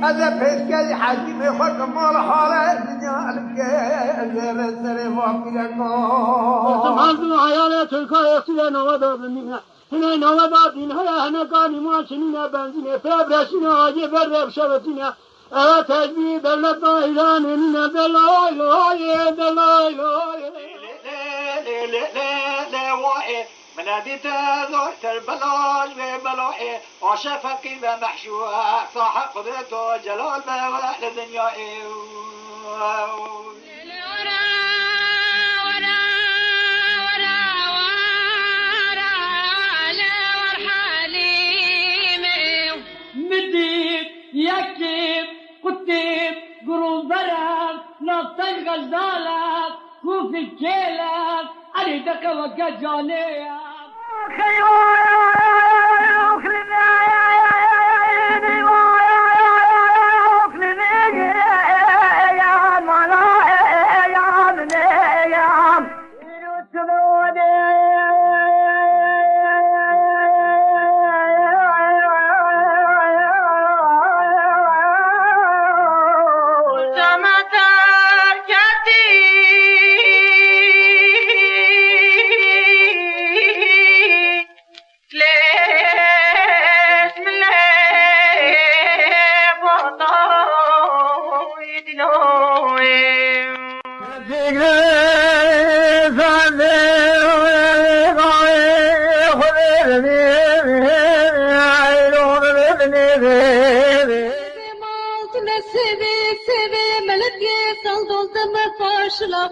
هذا بيتكلي حاكم يخرج مال حاله الدنيا الكذب السرف في الكون سبحان عيالات الكاية نوضا منها هنا نوضا منها هنا كان ماشينا بنزينة فبرشنا عجيب برب شبتنا تجبي دلنا إيران إن دلائل دلائل منادي تذوت البلاج ببلاعي وشفقي بمحشوق صاحب قدرته جلال بوحل دنيائي مديد يكتب كتب قروب برد نطق غزالك كوفي كيلك أريدك وكجانيك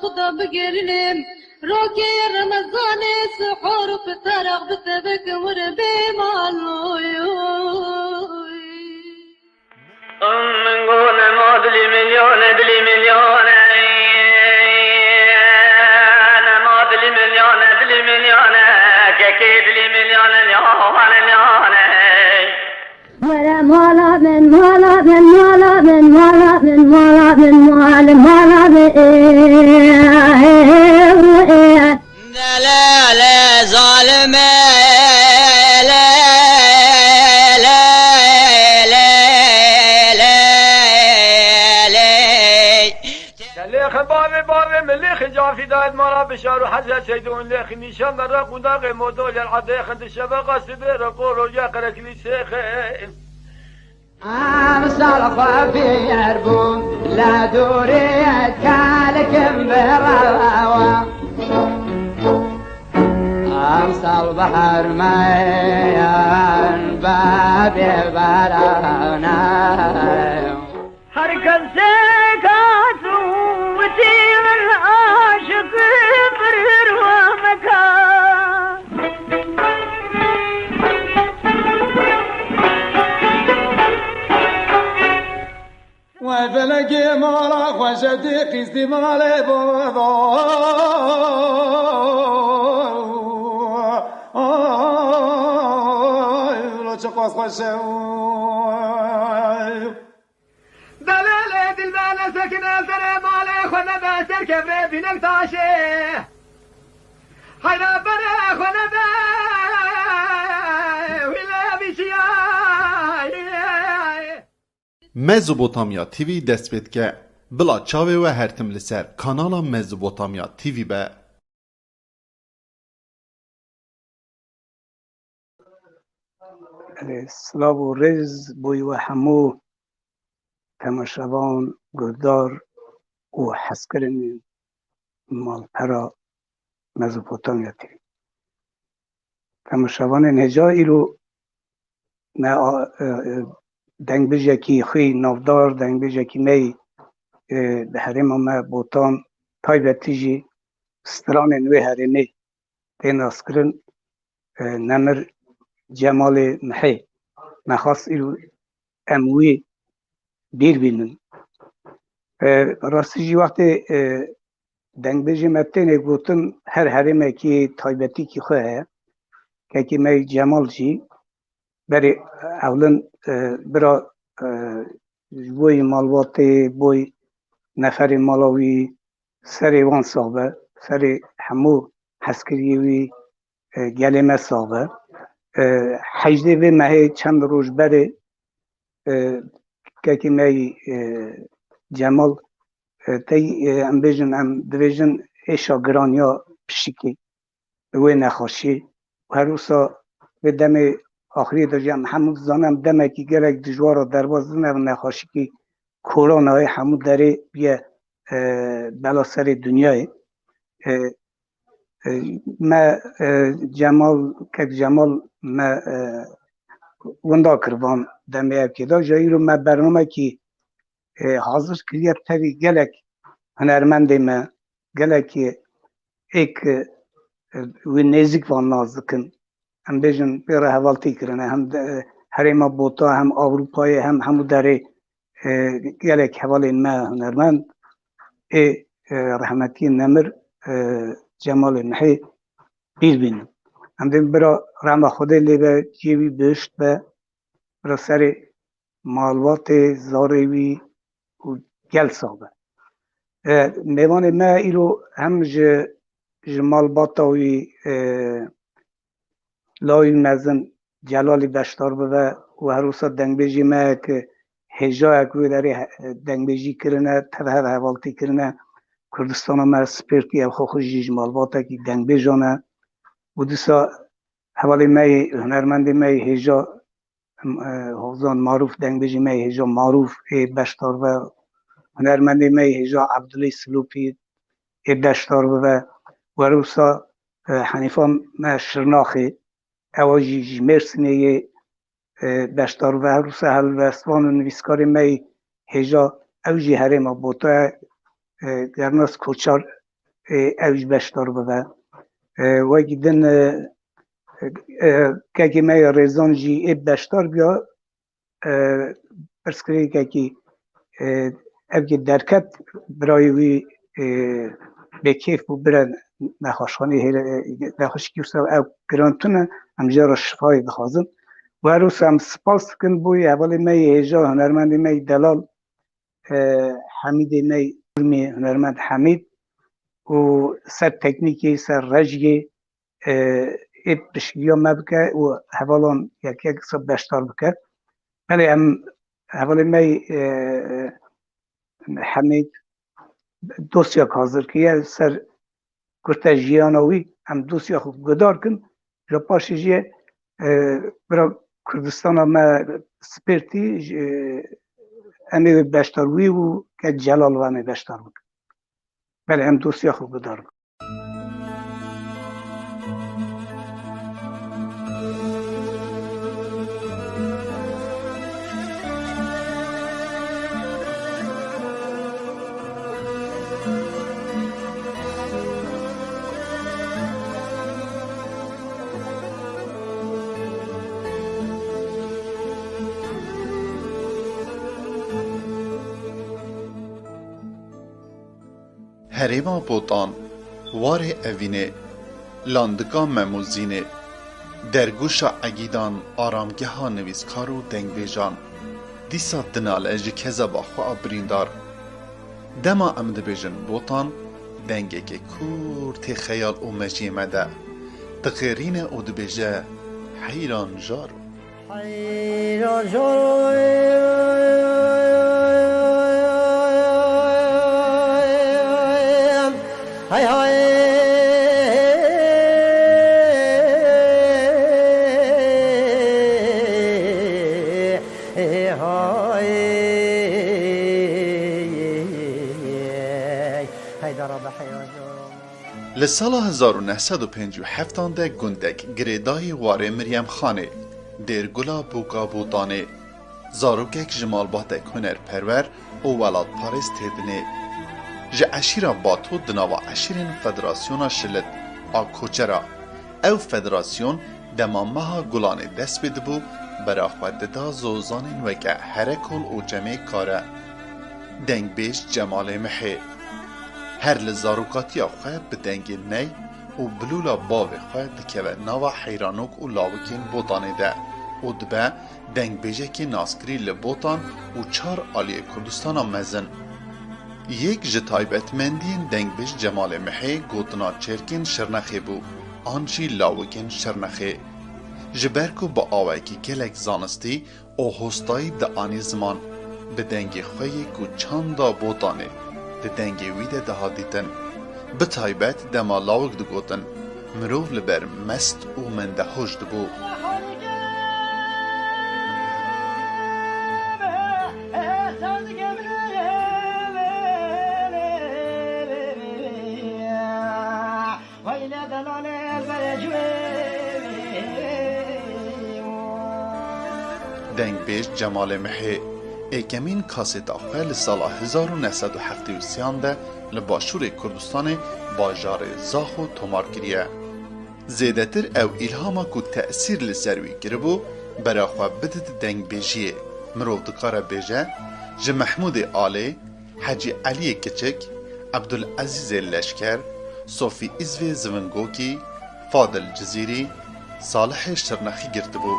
خدا بگرنم روکی رمضان سحور بطرق بتبك وربي مالوي من قول ما دلي مليون أنا ما دلي مليون كي دلي مليون ولا مالا من مالا من مالا من مالا من مالا من مالا مالا لا لا ظالمة لا لا لا لا لا ليخ بابي مليخ جافي دايد مرا بشار وحزة سيدون ليخ نيشان مرق وداغي مودول العديخ انت الشبقة سبير قولوا يقرك لي سيخين صرفة في يربوم لا دوري كالك براوة أمسى البحر ميان بابي برانا حركة سكات وتير العاشق برر ومكان وفلقي مرق وصديقي استمالي بوضو لا تقوص خشو دلالة دلبانة سكنة سلام عليك وانا باسر كبري بينك تاشي حينا بريخ وانا ولا بشياي Mezopotamya TV dest pêdike bila çavê we hertim li ser kanala Mezopotamya TV be. سلاو و رز بوی و همو تماشاوان گلدار و حسکرین مالپرا مزوپوتامیا تیوی تماشاوان نجایی رو دنگ بیجه کی خوی نافدار دنگ بیجه کی می به حریم ما بوتان تایبتی جی ستران نوی حریمی تین اسکرن نمر جمال محی نخواست ایرو اموی بیر بینن راستی جی وقتی دنگ بیجه متین گوتن هر حریمه کی تایبتی کی خواه که می جمال جی بری اولن برا بوی مالواتی بوی نفر مالاوی سری وان صاحبه سری همو حسکریوی گلمه صاحبه حجده و مهی چند روز بری که می جمال تی ام بیجن ام دویجن ایشا گرانیا پشکی وی نخوشی و هر روزا به دم آخری درجه همون زنم دمه که گرک دجوار درواز نخوشی که کرونا های همون داره بیه بلا سر دنیای ما جمال که جمال ما وندا کردم دمه ابتدا جایی رو ما برنامه که حاضر کریه تری گلک هنرمنده ما گلک ایک و نزدیک و نازکن هم بیشتر برای حوالتی کرده هم حریم بوتا هم اروپایی هم داره گلک حوالی ما هنرمند رحمتی نمر جمال محی بیر بینم هم برای رحمه خود لیبه جیوی بشت به برای سر مالوات زاروی و گل صابه میوان ما ایرو هم جمال باتاوی لای مزن جلالی بشتار بوده و هر روزا دنگ بیجی ما که هجا اکوی داری دنگ بیجی کرنه تبه حوالتی کرنه کردستان ما سپرتی او خوشی جمال باتا که دنگ بیجانه و دوستا حوالی مای هنرمند مای هجا حوزان معروف دنگ بیجی مای هجا معروف بشتار و هنرمند مای هجا عبدالله سلوپی بشتار بوده و روسا حنیفان ما شرناخی اواجی مرسنه بشتار و روسا هل وستوان و نویسکار می هجا اوجی هرم بوتا گرناس کوچار اوج بشتار بوده و گیدن که می ریزان جی بشتار بیا پرسکری که اوگی درکت برایوی به کیف و برن نخوشخانی نخوشکی و او گرانتونه همجا را شفای بخوازن و هر روز هم سپاس کن بوی اولی می هجا هنرمند می دلال حمید می هنرمند حمید و سر تکنیکی سر رجگی بشگیا ما بکه و حوالان یک سب بشتار بکه ولی هم اولی می حمید دوسیا حاضر که سر گرته جیانوی هم دوسیا خوب گدار کن جا پاشی جیه برای کردستان ما سپرتی امی بشتاروی و که جلال و امی بشتار بود ولی هم دوسیا خوب گدار کن هریما بوتان وار اوینه لاندگا مموزینه درگوشا اگیدان آرامگه ها نویسکار و دنگ بیجان دیسا دنال اجی کذا با خواه بریندار دما امد بیجن بوتان دنگه که کور تی خیال او مجیمه ده تغیرین او دو بیجه حیران جارو حیران جارو های های لسال 1957 ده گندک گریدای واره مریم خانه در گلا بوگا بوتانه زاروکک جمال باتک هنر پرور او ولاد پاریس تیدنه. جه عشیرا باتو دناوا عشیرین فدراسیونا شلت آکوچرا. او فدراسیون دمامها گلان دست بدبو برا خود دا زوزانین وگه هرکل او جمع کاره. دنگ بیش جمال محی. هر لزاروکاتی خواه به دنگ نی و بلولا باو خواه دکوه ناوا حیرانوک و لاوکین بوتانه ده. و دبه دنگ بیجه که ناسکری لبوتان و 4 آلی کردستان مزن. یک جتایبت مندین دنگ بیش جمال محی گوتنا چرکین شرنخی بو. آنچی لاوکین شرنخی. جبرکو با آوه که گلک زانستی او هستایی ده آنی زمان به دنگ خویی کو چاندا بوتانه ده دنگ ویده ده ها دیتن. به تایبت دما لاوک ده گوتن مروف لبر مست و من ده هوش ده بو. دنگ بیش جمال محی ایکمین کاست آخوال سال 1973 ده لباشور کردستان باجار زاخو تومار کریه. زیده تر او الهاما کو تأثیر لسروی گربو برا خواه بدد دنگ بیجیه مروف دکاره بیجه جه محمود آلی، حجی علی کچک، عبدالعزیز لشکر، صوفی ازوی زونگوکی، فاضل جزیری، صالح شرنخی گرتبو.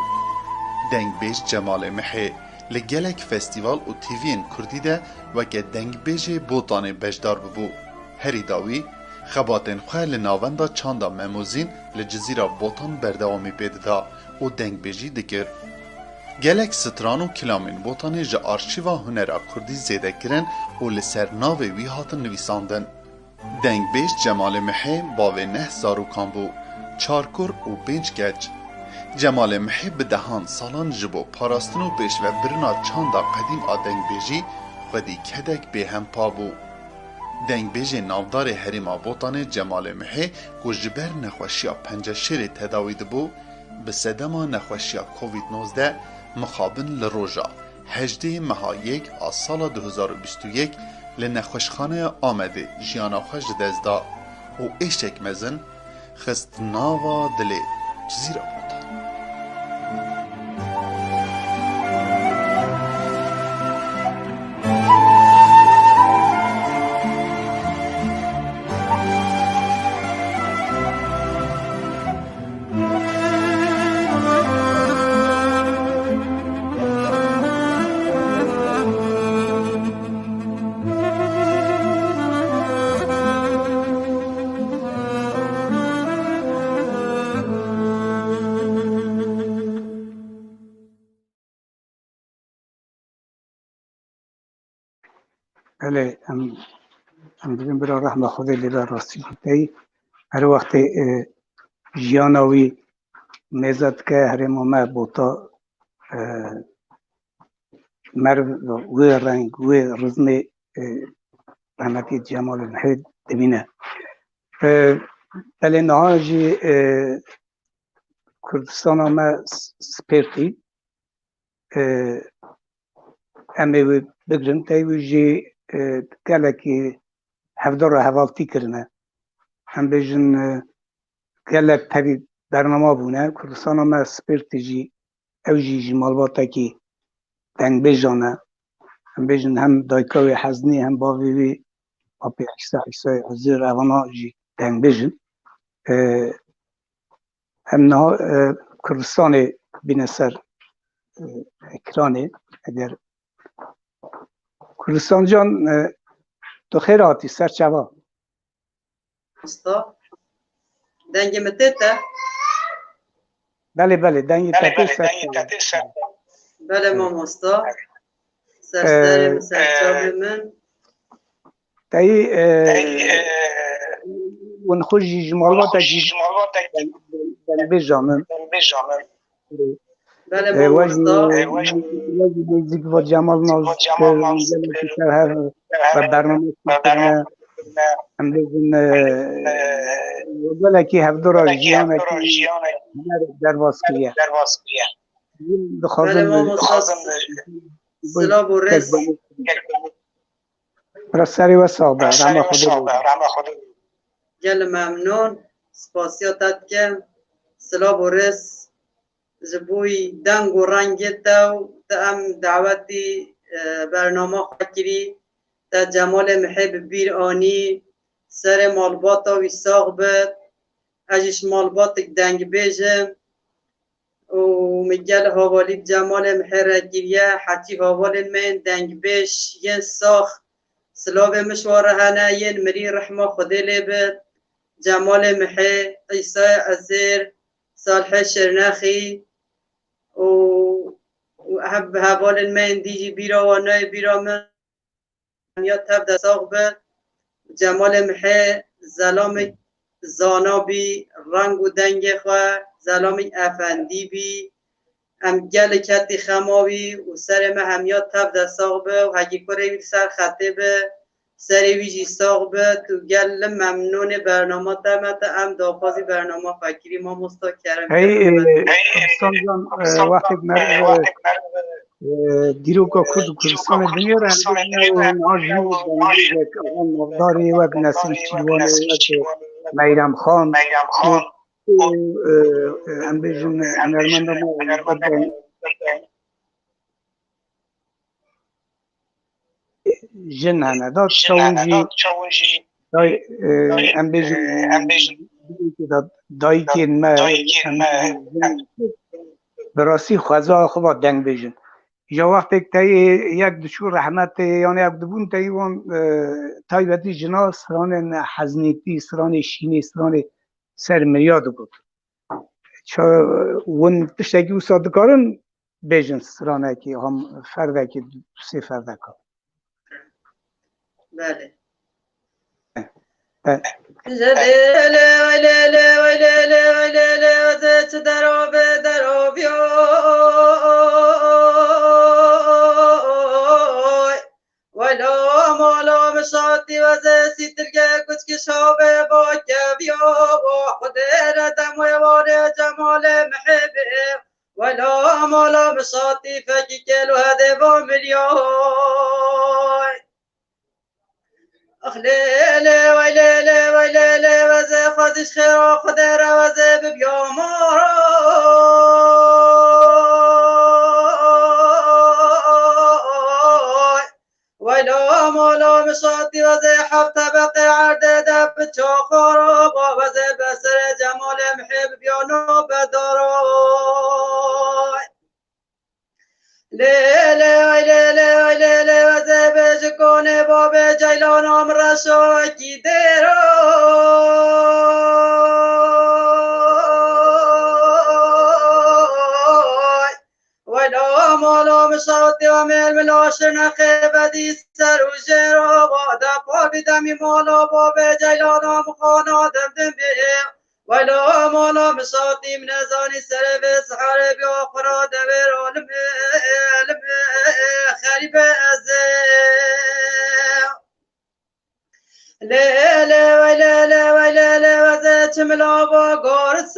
دنگ بیش جمال محی لگلک فستیوال و تیوین کردی ده وکه دنگ بیش بوتان بجدار ببو. هری داوی خباتن خواه لناوندا چاندا مموزین لجزیرا بوتان بردوامی بیددا و دنگ بیجی دکر. گلک ستران و کلامین بوتانی جا آرشیوا هنرا کردی زیده کرن و لسر ناوی وی هاتن نویساندن. دنگ بیش جمال محی باوی 9 زاروکان بو. 4 کور و 5 گج. جمال محی به دهان سالان جبو پاراستن و پیش و برنا چاندا قدیم آدنگ بیجی خودی کدک به هم پا بو. دنگ بیجی نافدار حریما بوتان جمال محی که جبر نخوشیا پنجشیر تداوید بو به صدما نخوشیا کووید 19 مخابن لروژا 18 مها 1 از سال 2021 لنخوشخانه آمده جیانا خوش دزدا و ایشتک مزن خست ناوا دلی جزیره بوتان. بله ام بگیم برای رحمه خود لیلا راستی بودی هر وقت جیانوی میزد که هر مامه بوتا مرو و رنگ و رزم رحمتی جمال محید دبینه بله نهاجی کردستان همه سپرتی امی بگرن تایویجی گلکی هفدار حوالتی کرنه هم بیجن گلک تبی برنامه بونه کردستان همه سپرتی جی او جی مالباتا کی دنگ بیجانه هم بیجن هم دایکاوی حزنی هم باویوی اپی اکسای حضیر اوانا جی دنگ بیجن هم نه کردستان بینسر اکرانه اگر کردستان جان تو خیر آتی سر چوا مستا دنگ متته بله بله دنگ تته سر بله ما مستا سرسر مسرچاب من تایی ونخوش جمالات دنگ بجانم بله ما مستا واجی بیزیک و جمال ناز و برنامه کنه هم بزن ولی که هفدور جیانه که در واسکیه بله ما مستاز سلاب و رس را سری و صابه رحمه خود گل ممنون سپاسیاتت که سلاب و رس جبوی دنگ و رنگ تو ام دعوتی برنامه خاکری تا جمال محب بیر آنی سر مالباتا وی ساغ بد اجش مالبات دنگ بیجم و مجال حوالی جمال محر گریه حتی حوال من دنگ بیش ین ساخ سلاب مشوار هنه ین مری رحمه خودی لبد جمال محر عیسی عزیر صالح شرنخی و احب حوال من دیجی بیرا و نای بیرا من یا تبدا ساغ بد جمال محر زلام زانا بی رنگ و دنگ خواه زلام افندی بی هم گل کتی خماوی و سر ما همیاد تب در ساق به و هگی کره سر خطه به سر ویجی ساق به تو گل ممنون برنامه تمت هم داخوازی برنامه فکری ما مستا کرم احسان جان وقتی مرد دیرو که کرد کردستان دنیا را ناجی مقداری و نسیم چیوانه میرم خان ام بیشون هنرمند ما جن هنه داد چاونجی ام بیشون دایی که ما براستی خوزا خوبا دنگ بیشون یا وقتی که یک دشور رحمت یعنی یک دبون تایوان تایبتی جنا سران حزنیتی سران شینی سران سر مریاد بود چه ون تشتگی و صادقارن بیجن سرانه که هم فرده که سه فرده کن بله ولا مالا مشاطي وزاسي تلقى كتك شابه باكا بيا وخدير دم ويواري جمال محبه ولا مالا مشاطي فكي كيلو هدفو مليون أخليلي ويليلي ويليلي وزي خدش خير خدير وزي ببيا مارا ولا مولا مشاطي وزي حفت بقي عدد بتشوخر وزي بسر جمال محب بيانو بداراي ليلي ليلي ليلي وزي بجكوني بابي جيلان عمر شوكي ولا مالا مشاطي وميل ملاشر نخي بدي سر وجيرا بادا بابي دمي مالا بابي جيلانا مخانا دم بيه ولا مالا مشاطي من ازاني سر بسحر بيوخرا دبير علم خريب ازيو ليلي ويليلي ويليلي وزيت ملابا قرصاي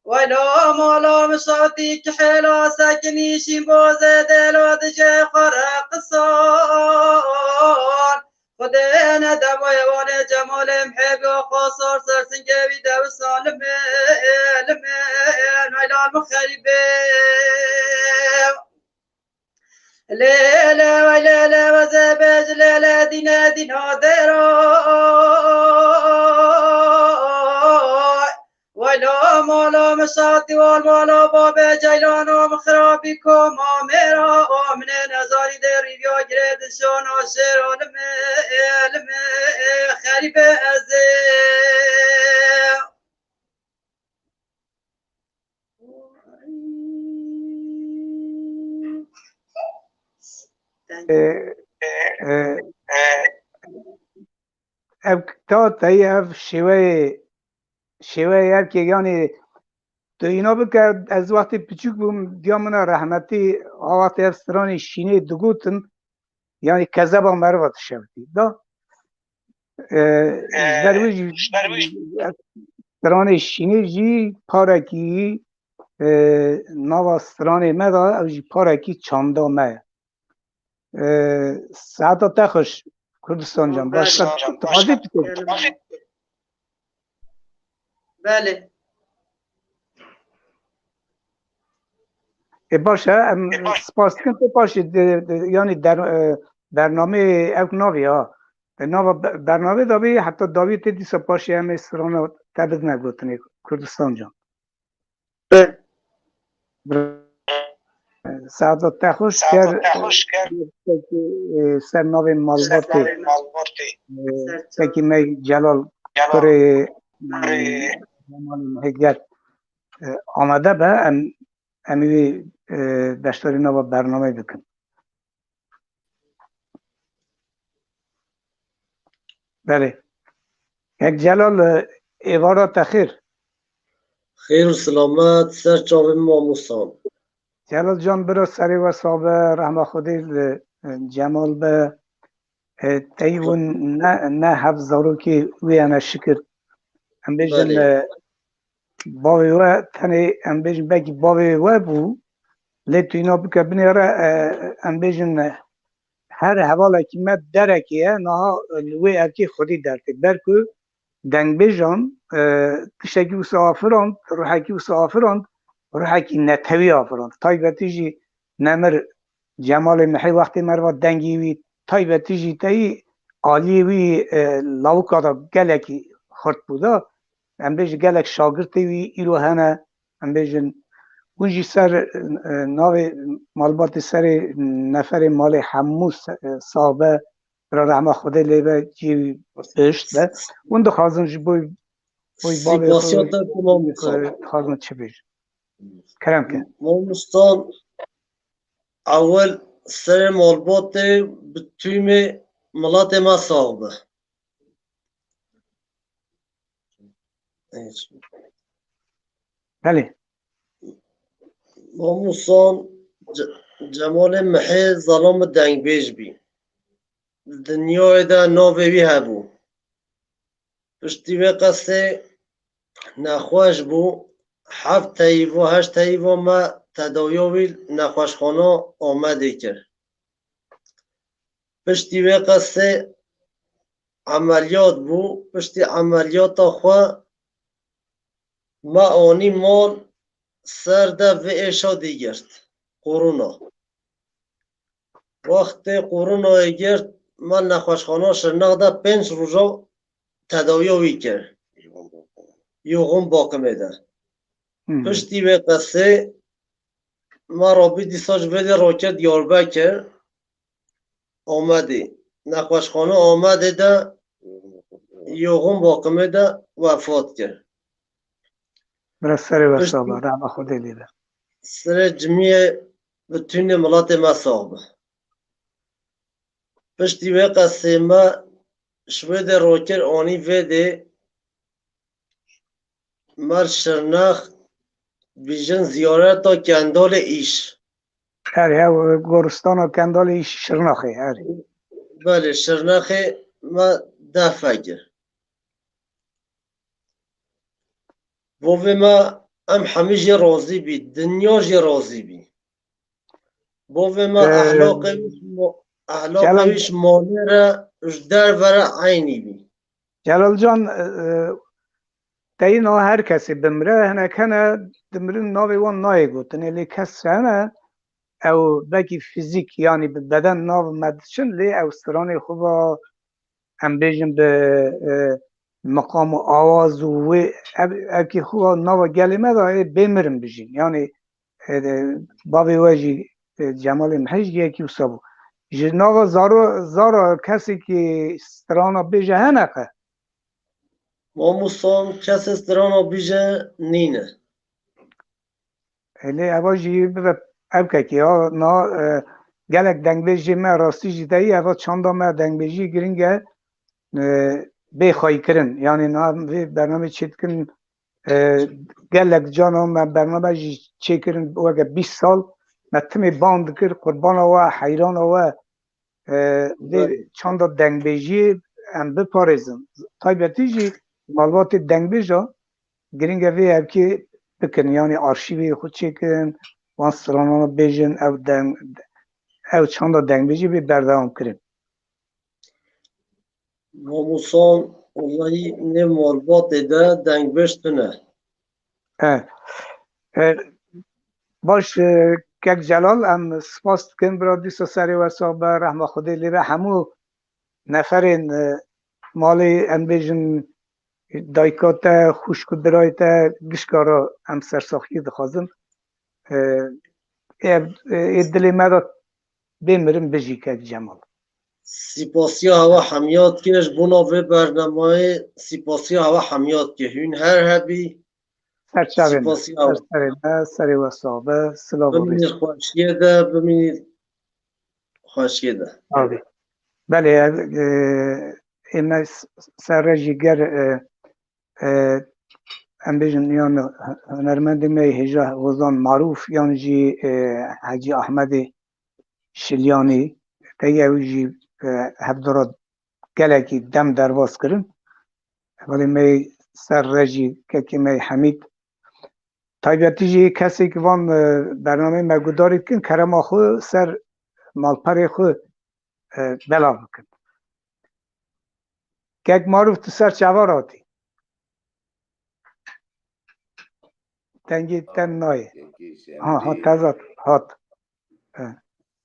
ولا مالا مشاطي كحيلا ساكني شيبوزي دلو دجي خرق صار خدينا دمو يواني جمال محب وخاصر سرسن جابي دو سالم نايلان مخربي ليلة ويليلة وزبج ليلة دينا دينا ديراي ولا مالا مشاطي والمالا بابا جيلان ومخرابكم آميرا من نزاري ديري بيا جريد شون وشير علم خريب أزيو اب تا تایف شیوه هر که یعنی تو اینا بکرد از وقتی پچوک بوم دیامنا رحمتی وقتی افسران شینه دگوتن یعنی کذبا مروت شبتی دا درویج ستران شینی جی پارکی نوا ستران مدا او جی پارکی چاندا مه ساعتا تخش کردستان جان باش تمازی بکن بله باشه سپاس کن تو باشه یعنی در برنامه او ناوی ها برنامه داوی حتی داوی تیدی سپاشی همه ستران تبد نگوتنی کردستان جان سعادت تخوش کرد سر ناوی مالباتی تکی می جلال کره محیط آمده به امیوی دشتاری نوا برنامه بکن بله یک جلال ایوارا تخیر خیر و سلامت سر چاوه ماموسان جلال جان برو سری و صحابه رحمه خودی جمال به تیون نه حفظارو که وی انا شکر ام بیجن باوی و تنی ام بیجن بکی باوی و بو لیتو اینا بکر بنیاره ام بیجن هر حواله که مد درکیه نها وی اکی خودی درکی برکو دنگ بیجان تشکی و سافران روحکی و سافران روحکی نتوی آفران تایبتی جی نمر جمال محی وقتی مروا دنگی وی تایبتی جی تایی آلی وی لاوکا دا گلکی خورد بودا ام بیجن گلک شاگرتی وی ایرو هنه ام بیجن اونجی سر ناو مالبات سر نفر مال همو صحابه را رحمه خوده لیبه جی اشت به اون دو خازن جی بوی بابی خازن چه بیش کرم که ماموستان اول سر مالبات به تویم ملات ما صحابه بله ماموستان جمال محی ظلام دنگ بیش بی دنیای دا ناوی بی هبو پشتی و قصه نخواش بو هفت تاییو و هشت تاییو ما تداویل نخواشخانه آمده کرد پشتی و قصه عملیات بو پشتی عملیات خواه ما آنی مال سر ده و ایشا دیگرد قرونا وقتی قرونا گرد من نخواشخانه شرنق ده 5 روزا تداوی کرد یوغم باقی ده پشتی به قصه ما را بیدی ساج ویدی راکت یاربه کرد آمده نخواشخانه آمده ده یوغم باقی ده وفات کرد برای سر و صحابه رحمه خوده لیده سر جمعی بتون ملات ما صحابه پشتی به قصه ما شوید راکر آنی ویده مر شرنخ بیژن زیارت تا کندال ایش هر گورستان و کندال ایش شرنخه هر بله شرنخه ما دفگر بوه ما ام همیشه راضی بی دنیاش راضی بی بوه ما اخلاقش مانه را در ورا عینی بی جلال جان تاینا هر کسی بمره هنه کنه دمرین ناوی وان نای گوتنه لی کس هنه او بکی فیزیک یعنی بدن ناو مدشن لی او سرانی خوبا هم بیجن به مقام و آواز و اکی خوبا ناو گلیمه دا بمیرم بیجین یعنی بابی واجی جمال محیج یکی و سابو ناو زارو کسی که سرانا بیجه هنه که ماموستان کس استرانا بیجه نینه هلی اوا جی او که ها نا گلک دنگ بیجی ما راستی جی دایی اوا چاندا ما دنگ بیجی گرینگه بخوای کرن یعنی نا برنامه چیت کن گلک جانا ما برنامه جی چی کرن وگه 20 سال ما تمی باند کر قربان و حیران و چاندا دنگ بیجی هم بپارزن طایبتی جی مالوات دنگ بیجا گرینگ وی هب که بکن یعنی آرشیوی خود چکن وان سرانان بیجن او چند دنگ بیجی بی بردام کرن ناموسان والله نه مالبات ده دنگ بشتنه باش کک جلال ام سپاس کن برا دیسا سری و صاحب رحمه خودی لیره همو نفرین مالی ام بیجن دایکات خوشکو درایت گشکارا ام سرساختی دخوازم دلی مرا بمیرم بجی کک جمال سپاسی هوا حمیات کش بنا و برنامه سپاسی هوا حمیات که هون هر هبی سرچاوین سپاسی هوا سری و صاحبه سلام و ببینید خوشیه ده ببینید خوشیه ده بله ایمه سر رجیگر ام بیجن یان هنرمند می هجا وزان معروف یان جی حاجی احمد شلیانی تیه جی هفدراد گلکی دم درواز کرن ولی می سر رجی که می حمید طایبتی جی کسی که وان برنامه مگوداری کن کرم آخو سر مالپر خو بلا بکن که معروف تو سر چوار آتی تنگی تن نایه ها تازاد هات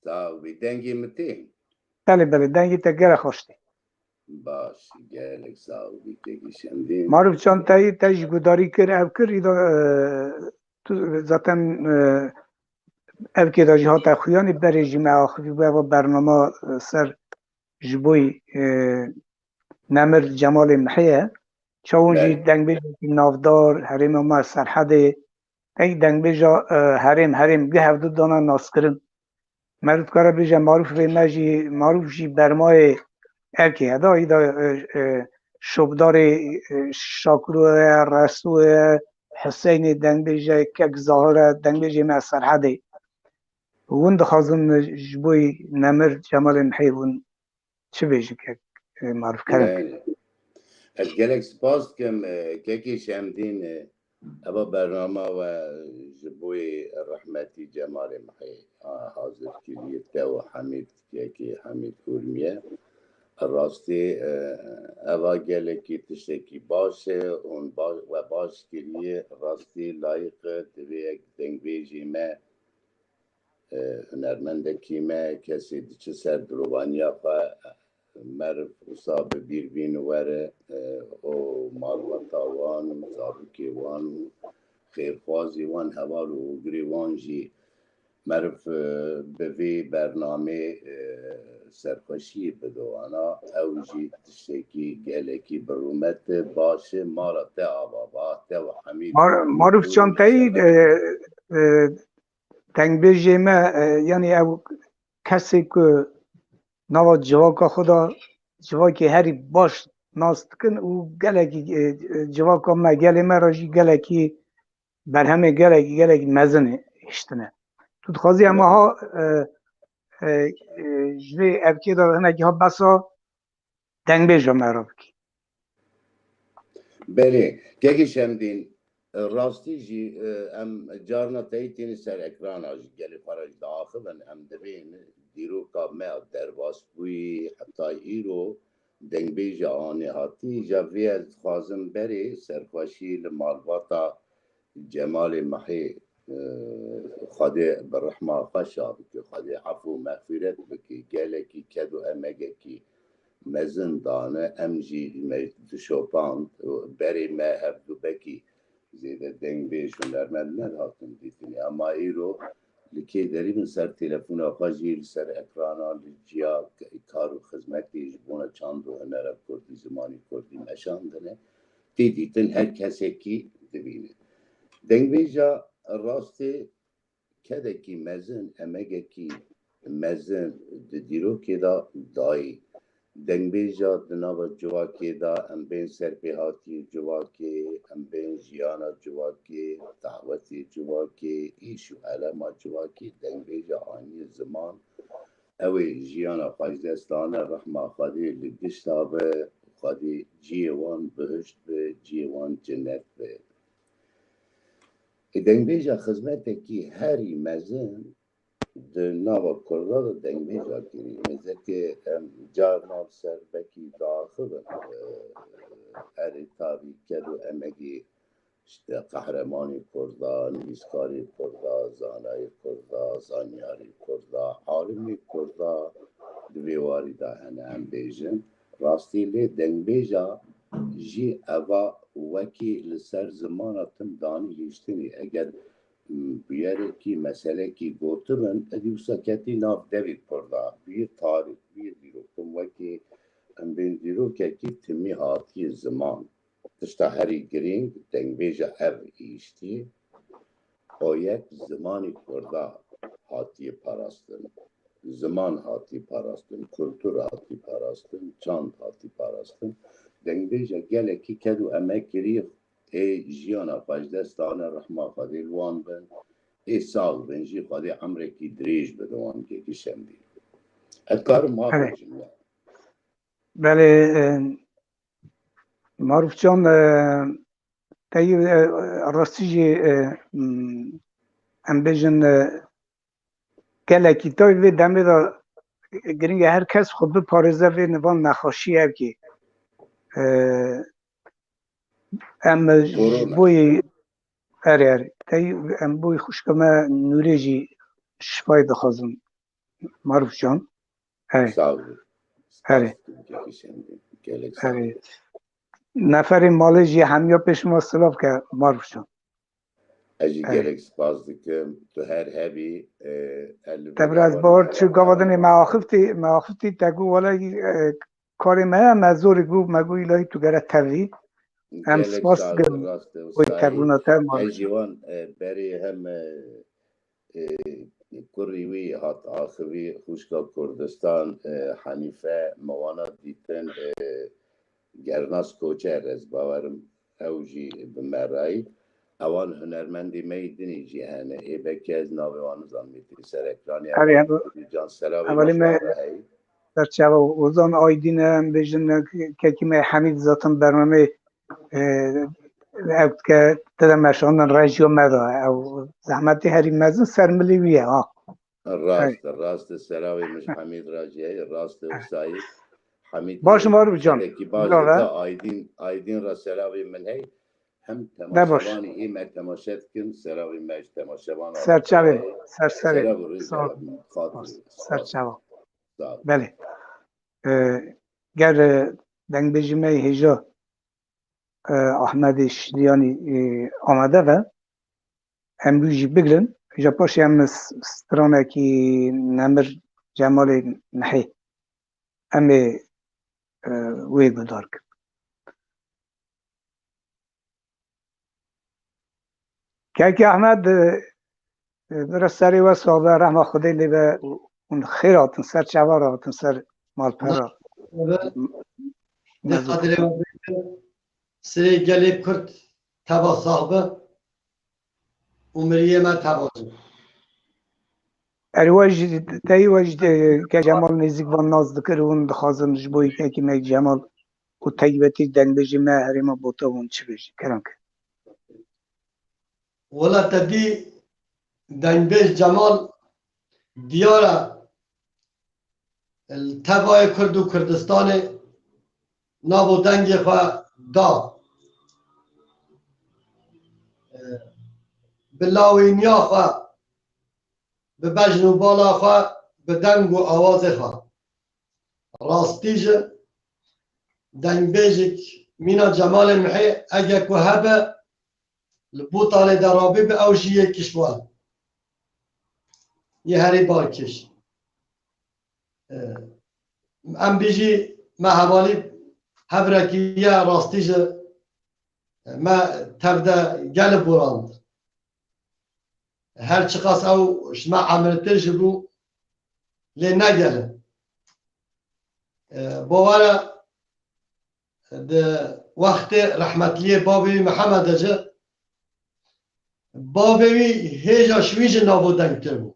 ساوی دنگی متی بله دنگی تا گره خوشتی باش گلک ساوی تگی شندین معروف چون تایش گوداری کر او کر ایدا تو ذاتن او که دا جهات خویانی بری جمعه آخوی و برنامه سر جبوی نمر جمال محیه چون جی دنگ بیجا نافدار حریم ما سرحده ای دنگ بیجا حریم گه هفته دانا ناس کرن مرد کارا بیجا معروف وی مجی معروف جی برمای ارکی هدا ایدا شبدار شاکرو رسو حسین دنگ بیجا کک ظاهر دنگ بیجا ما سرحده وون دخوازم جبوی نمر جمال محیون چه بیجی که معروف کرن از گلک سپاس کم که شمدین اما برنامه و جبوی رحمتی جمال محی حاضر کلیت و حمید که حمید کورمیه راستی اوا گلکی تشکی باشه و باش کلیه راستی لایق دوی یک دنگویجی ما هنرمنده کیمه کسی چه سر دروبانیا مرف اصاب بیربین وره او مالوطا وان مزارکی وان خیرخوازی وان هوال و گریوان جی مرف به وی برنامه سرخوشی بدوانا او جی تشکی گلکی برومت باشه مالا تا آبابا تا و حمید معروف چون تایی تنگ بیجی ما یعنی او کسی که نوا جواکا خدا جواکی هری باش ناست کن و گلکی جواکا ما گلی ما راجی گلکی بر همه گلکی مزنه اشتنه تو دخوازی اما ها جوی افکی دار هنگی ها بسا دنگ بیجا مرا بکی بله که شمدین راستی جی ام جارنا تایتین سر اکران آجی گلی خارج داخل ام دبین دیرو کا ما درواز بوی حتی ایرو دنگ بیجا آنی هاتی جاوی از خوازم بری سرخوشی لمالواتا جمال محی خاده برحمه خشا بکی خاده عفو مغفرت بکی گلکی کدو امگکی مزن دانه امجی شوپاند بری ما هفدو بکی زیده دنگ بیش و نرمد ندهاتم دیدنی اما ایرو لکی داری من سر تلفون آقا جیر سر اکرانا لجیا کار و خدمتی جبونه چند و هنرب کردی زمانی کردی نشاندنه دیدیتن هر کسی کی دبینه دنگ بیجا راستی کده کی مزن امگه کی مزن دیرو که دا دایی دنگ بیجا دناو جواکی دا ام بین سرپیهاتی جواکی ام بین جیانا جواکی دعوتی جواکی ایشو علما جواکی دنگ بیجا آنی زمان اوی جیانا خواجدستانه رحمه خادی لگشتا به خادی جیوان بهشت به جیوان جنت به دنگبیجا خدمت کی هری مزن در ناو کرده دنگبیجا کری مثل که جار ناو سر بکی داخل اری تابی کرد امگی işte قهرمانی کرده نویسکاری کرده زانای کرده زانیاری کرده عالمی کرده دویواری دا هنه هم بیجن راستی لی دنگبیجا جی اوا وکی لسر زمانتم دانی هیشتنی اگر بیاره کی مسئله کی گوتبن ادیو سکتی ناف دوید کرده بیر تاریخ بیر دیروکم وکی ام بین دیروکه کی تمی هاتی زمان تشتا هری گرینگ دنگبیجا اف ایشتی او یک زمانی کرده هاتی پاراستن زمان هاتی پاراستن کلتور هاتی پاراستن چاند هاتی پاراستن دنگبیجا گله کی کدو امک گری ای جیانا پاجدستانه رحمه خواهی الوان بن ای سال بنجی خواهی عمره کی دریج بدوان که کشم دی اتکار ما بجمعه بله معروف جان تایی راستی جی ام بیجن گله کی تایی وی دمه دا گرینگ هر کس خود بپارزه وی نوان نخاشی هر کی ام بوی اره تایی ام بوی خوشکمه نوری جی شفای دخوازم معروف جان اره اره نفر مالجی همیا پیش ما سلاف که معروف جان اجی گلک سپاس دکم تو هر هبی تبرز بار چو گوادن مواخفتی تگو ولی کاری ما مزور گو مگو الهی تو گره توی هم سپاس گم وی تبوناته معروف اجیوان بری هم کوریوی هات آخوی خوشگا کردستان حنیفه موانا دیتن گرناس کوچر از باورم اوجی بمرایی اوان هنرمندی میدنی جهانه ای بکی از ناویوان زنمیتی سر اکرانی جان سلاوی اولی ما در چه وزان آیدین هم بیشن که ما حمید ذاتم برنامه اوت که تدام مشاندن رجیو مدا او زحمتی هری مزن سرملیویه راست سلاوی مش حمید راجعه راست وسایی حمید باش معروف جان آیدین را سلاوی من هی هم تماشاوانی ایمه تماشات کن سلاوی مش تماشاوان سرچاوی سرچاوی بله گر دنگ بجیمه هجا احمد شریانی آمده و هم بوجی بگرن هجا پاشی هم سترانه کی نمر جمال نحی همه وی گدار کن که احمد برای سری و صحبه رحمه خودی لی به اون خیراتن سر چواراتن سر مال پرا نقدر سری گلیب کرد تبا صاحبه عمریه من تبازم الواجد تایی واجد که جمال نزدیک و ناز دکر اون دخوازم جبوی که می جمال و تایبتی دنگ بجی ما هرما بوتا اون چی بجی کرم که ولا تدی دنگ بج جمال دیاره التبای کرد و کردستان نابو دنگ خواه دا بلاوینیا خواه به بجن و بالا خواه به دنگ و آواز خواه راستیج دنگ بیجک مینا جمال محی اگه که هبه لبوطال درابی به اوشیه کشوان یه هری بارکش ام بیجی ما حوالی هبرکیه راستیج ما تبدا گل براند هر چقاس او شما عملتر جبو لی نگله باوره ده وقت رحمتلی بابی محمد اجه بابی هیجا شویج نابودن کرد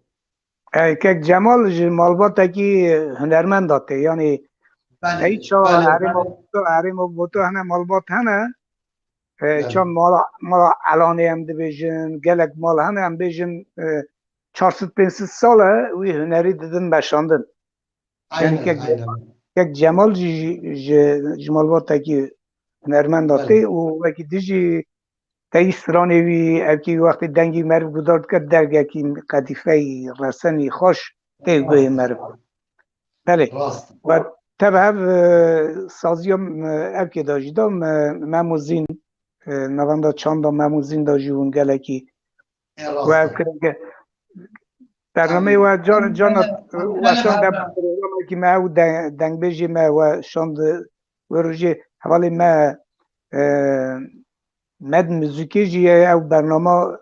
که جمال مالبات کی هنرمند داته یعنی هیچ هریم بوتو هنه مالبات هنه چون مالا الان هم دبیجن گلک مال هم بیجن 400-500 ساله وی هنری دادن بشاندن یعنی یک جمال جمال وقتا که هنرمند داته و وکی دیجی تایی سرانه وی اکی وقتی دنگی مرو گدارد کرد درگه که قدیفه رسنی خوش تیگوه مرو بله و طبعا سازی هم اکی داشتی دام مموزین نوانده چانده مموزین داشتی اون گلکی و اکی برنامه و جان و شاند برنامه که ما و دنگ بیجی ما و شاند و روژه حوالی ما مد موزیکی جیه او برنامه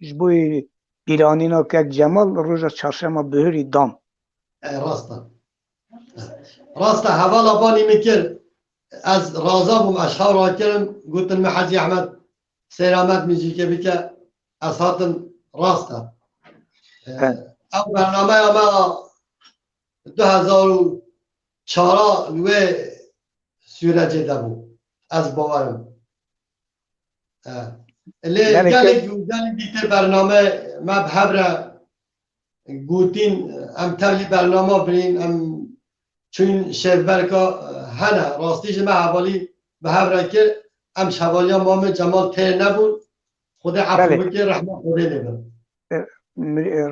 جبوی ایرانینا که جمال روژه چهارشنبه بهری دام راسته حوالا بانی میکر از رازا بوم اشخار را کرم گوتن محجی احمد سیرامت موزیکی بکه از هاتن راسته او برنامه ما 2004 و سورجه دبو از باورم گلی دیتر برنامه ما بحبره گوتین ام تبلی برنامه برین ام چون شفبرکا هنه راستیش ما حوالی بحبره که ام شوالی مام جمال تیر نبود خود عفو بکر رحمه خوده نبود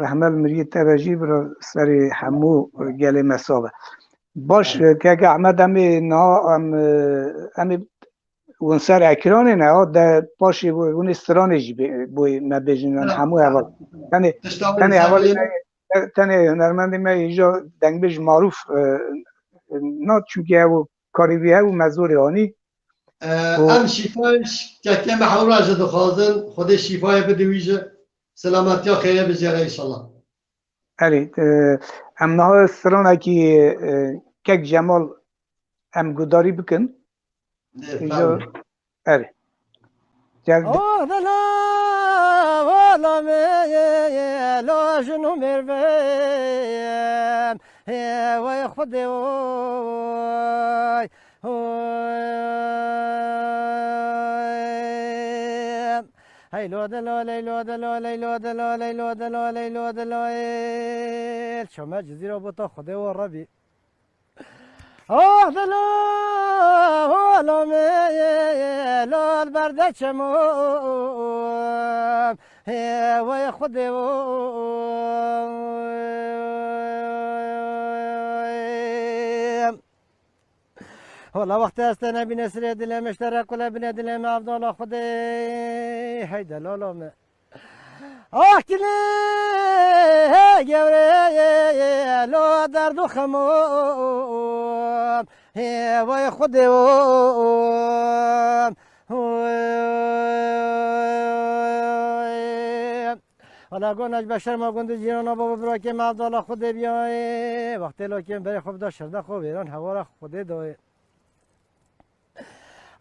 رحمه المریه تراجی برا سر همو گل مسابه باش که اگه احمد امی اون سر اکرانه نه ده پاشی اون استرانه جی بوی مبیجنن همو اول تنه اول تنه هنرمند ما اینجا دنگ بیج معروف نه چونکه او کاریبی او مزور آنی ام شفایش که محور راجع دخوازن خود شفای بدویجه سلامتی ها خیلی بزیاره انشالله اری ام نه استرانه که جمال ام گداری بکن اینجا اری آه دلا والا می لاجنو میرویم وای خودی وای هی لو دلا لیلو دلا لیلو دلا لیلو دلا لیلو دلا شما جزیره بوتا خودی و ربی آه دلا والا می لال برده چموم وای خودی والله وقت است نبی نسر دل مشترک ولا بن دل ما افضل خودی هی دلالا می آه کلی گوره لو درد و خموم وای خودی حالا گونج بشر ما گند جیران بابا برای که مفضل خودی بیای وقتی لکن برای خوب داشت شرده خوب ایران هوا را خودی دای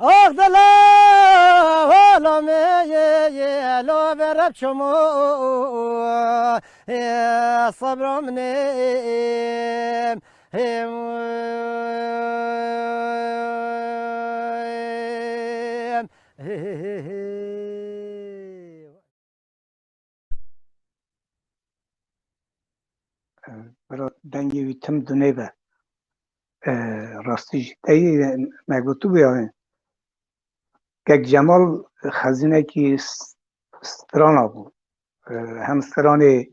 آخ دلا والا می لو برب شما صبرم نیم برای دنگی ویتم دونه به راستی تایی مگوتو بیاین که جمال خزینه که سترانا بود هم سترانه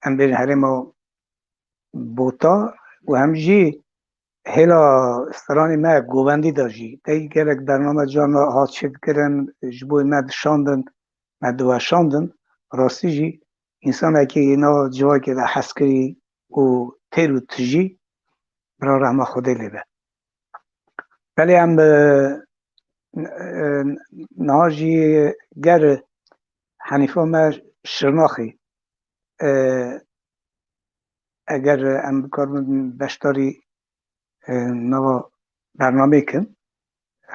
هم بین حرم و بوتا و هم جی هلا سترانه ما گووندی داشتی تایی گرک برنامه جان هات شد کرن جبوی مد شاندن مدوه شاندن راستی جی انسان که اینا جوای که ده حسکری و تیرو تجی برا رحمه خوده لیبه ولی هم ناجی گر حنیفه ما شرناخی اگر ام کار بشتاری نوا برنامه کن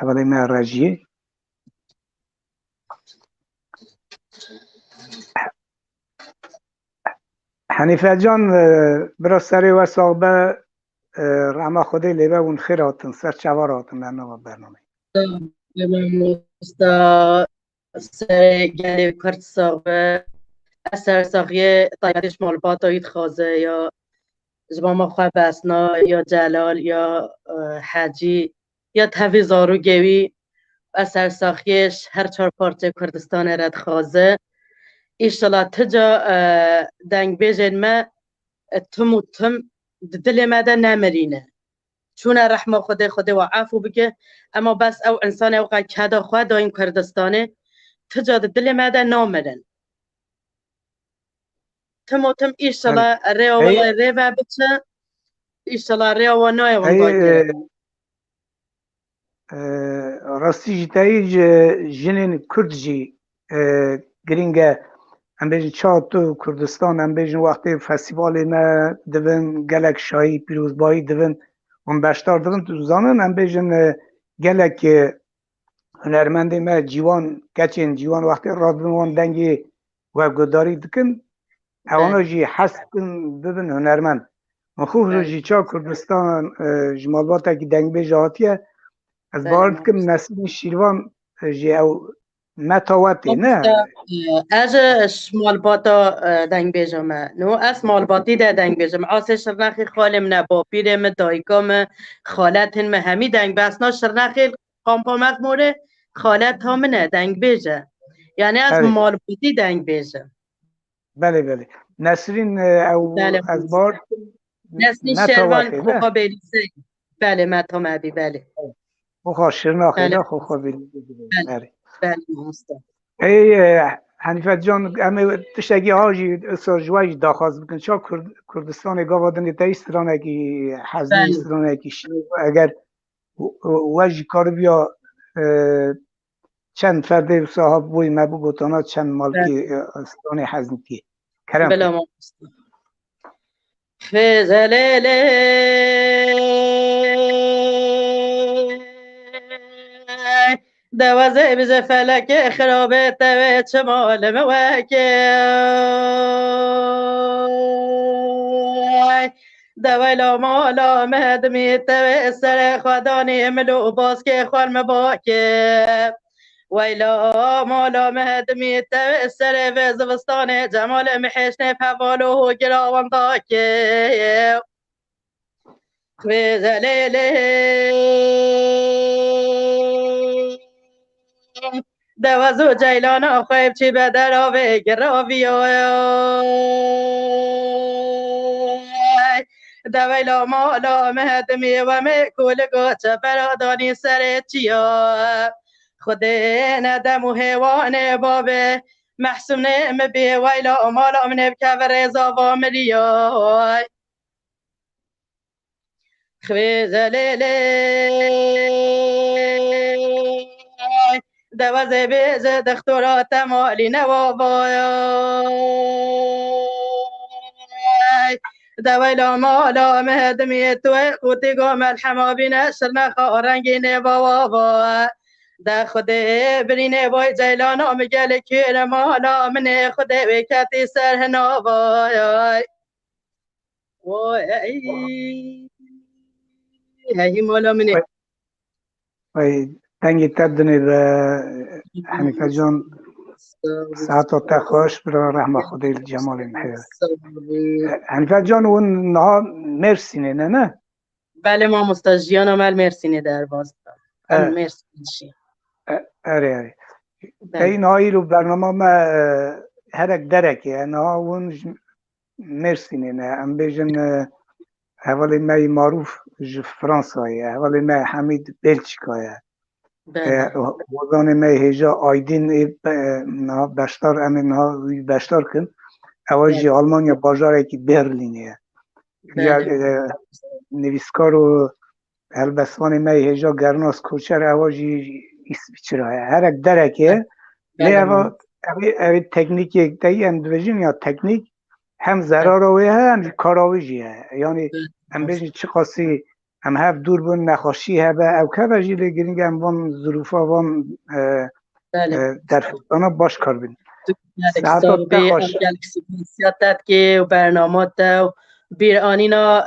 اولی ما رجیه حنیفه جان برا سری و صاحبه رحمه خوده لیبه اون خیراتن سر چواراتن در نوا برنامه مستا سرگل کرد ساقه اثر ساقیه طایرش مال باتایید خوازه یا زبان خواه بسنا یا جلال یا حجی یا تویزارو گوی اثر ساقیش هر 4 پارچه کردستان رد خوازه ایشالا تجا دنگ بیجن ما تم و تم دل مده نمرینه چون رحمه خود و عفو بگه اما بس او انسان او کدا خواه دا این کردستانه تجا دل مده نامرن تم و تم ایشالا ریا و ریا بچه ایشالا ریا و نای ونداگه راستی جتایی جنین کرد جی گرینگه ام بیجن چاتو کردستان ام بیجن وقتی فستیوال ما دوین گلک شایی پیروزبایی دوین اون بشتار دوین تو زانن ام بیجن گلک هنرمنده ما جیوان کچین جیوان وقتی راد بمون دنگی و گداری دکن اوانا جی حس کن ببین هنرمند مخوف جی چا کردستان جمالباتا که دنگ بیجه هاتیه از بارد که نسل شیروان جی او متاوتی نه از شمال باتا دنگ بیجم نو از مال باتی ده دنگ بیجم آسه شرنخی خالم نبا پیرم دایگام خالتن همی دنگ بسنا شرنخی قامپا مخموره خالت ها منه دنگ بیجه یعنی از مال باتی دنگ بیجم بله بله نسرین او بله از بار نسرین شروان خوخا بیلیسه بله متا مبی بله خوخا شرناخی نه خوخا بیلیسه بله بله مستم ای حنیفه جان همه تشتگی هاجی سرجواج داخواست بکن چا کردستان گاوادن تا ایسترانه کی حزبی ایسترانه کی اگر واجی کار بیا چند فرده صاحب بوی مبو بوتانا چند مالکی استرانه حزبی کرم بلا ما فزلیله دوازه بز فلک خرابه توی چمال موکه دویلا مالا مهدمی توی سر خدانی ملو باز که خورم باکه ویلا مالا مهدمی توی سر وزوستان جمال محشن فوالو گراوان داکه خزلیله دوازو جیلان خویب چی به دراوه گراوی دویلا مالا مهدمی و میکول گوچه برادانی سر چیا خود ندم و حیوان بابه محسوم نعم بی ویلا مالا من بکو رضا و ملیای خویزلیلی دوازه بیز دختورات مالی نوابای دویلا مالا مهدمی توی قوتی گم الحما بین شرنا خارنگی نوابای ده خود برینه بای جیلانا مگل کیر مالا من خود وکتی سر نوابای وای هی مالا منه وای تنگی تبدنی به حنیفه جان ساعت و تخوش برای رحمه خودی جمال محیط حنیفه جان اون نها مرسینه نه؟ بله ما مستجیان عمل مرسینه در باز مرسینه اره این هایی رو برنامه ما هرک درکه نها اون مرسینه نه ام بیجن حوالی مای معروف فرانسایی حوالی مای حمید بلچیکایی وزان مای هجا آیدین بشتار امین بشتار کن اواجی آلمانیا بازاره که برلینه نویسکار و هلبسوان مای هجا گرناس کوچر اواجی اسپیچرای هرک درکه لیوا اوی تکنیکی تایی هم دویجین یا تکنیک هم ضرراوی هم کاراویجی یعنی هم بیشی چه خاصی هم هف دور بون نخوشی هبه او که بجی لگرینگ هم وان ظروفا وان در فستانا باش کار بین ساعتا تخوش سیاتت که و برنامات و بیر آنینا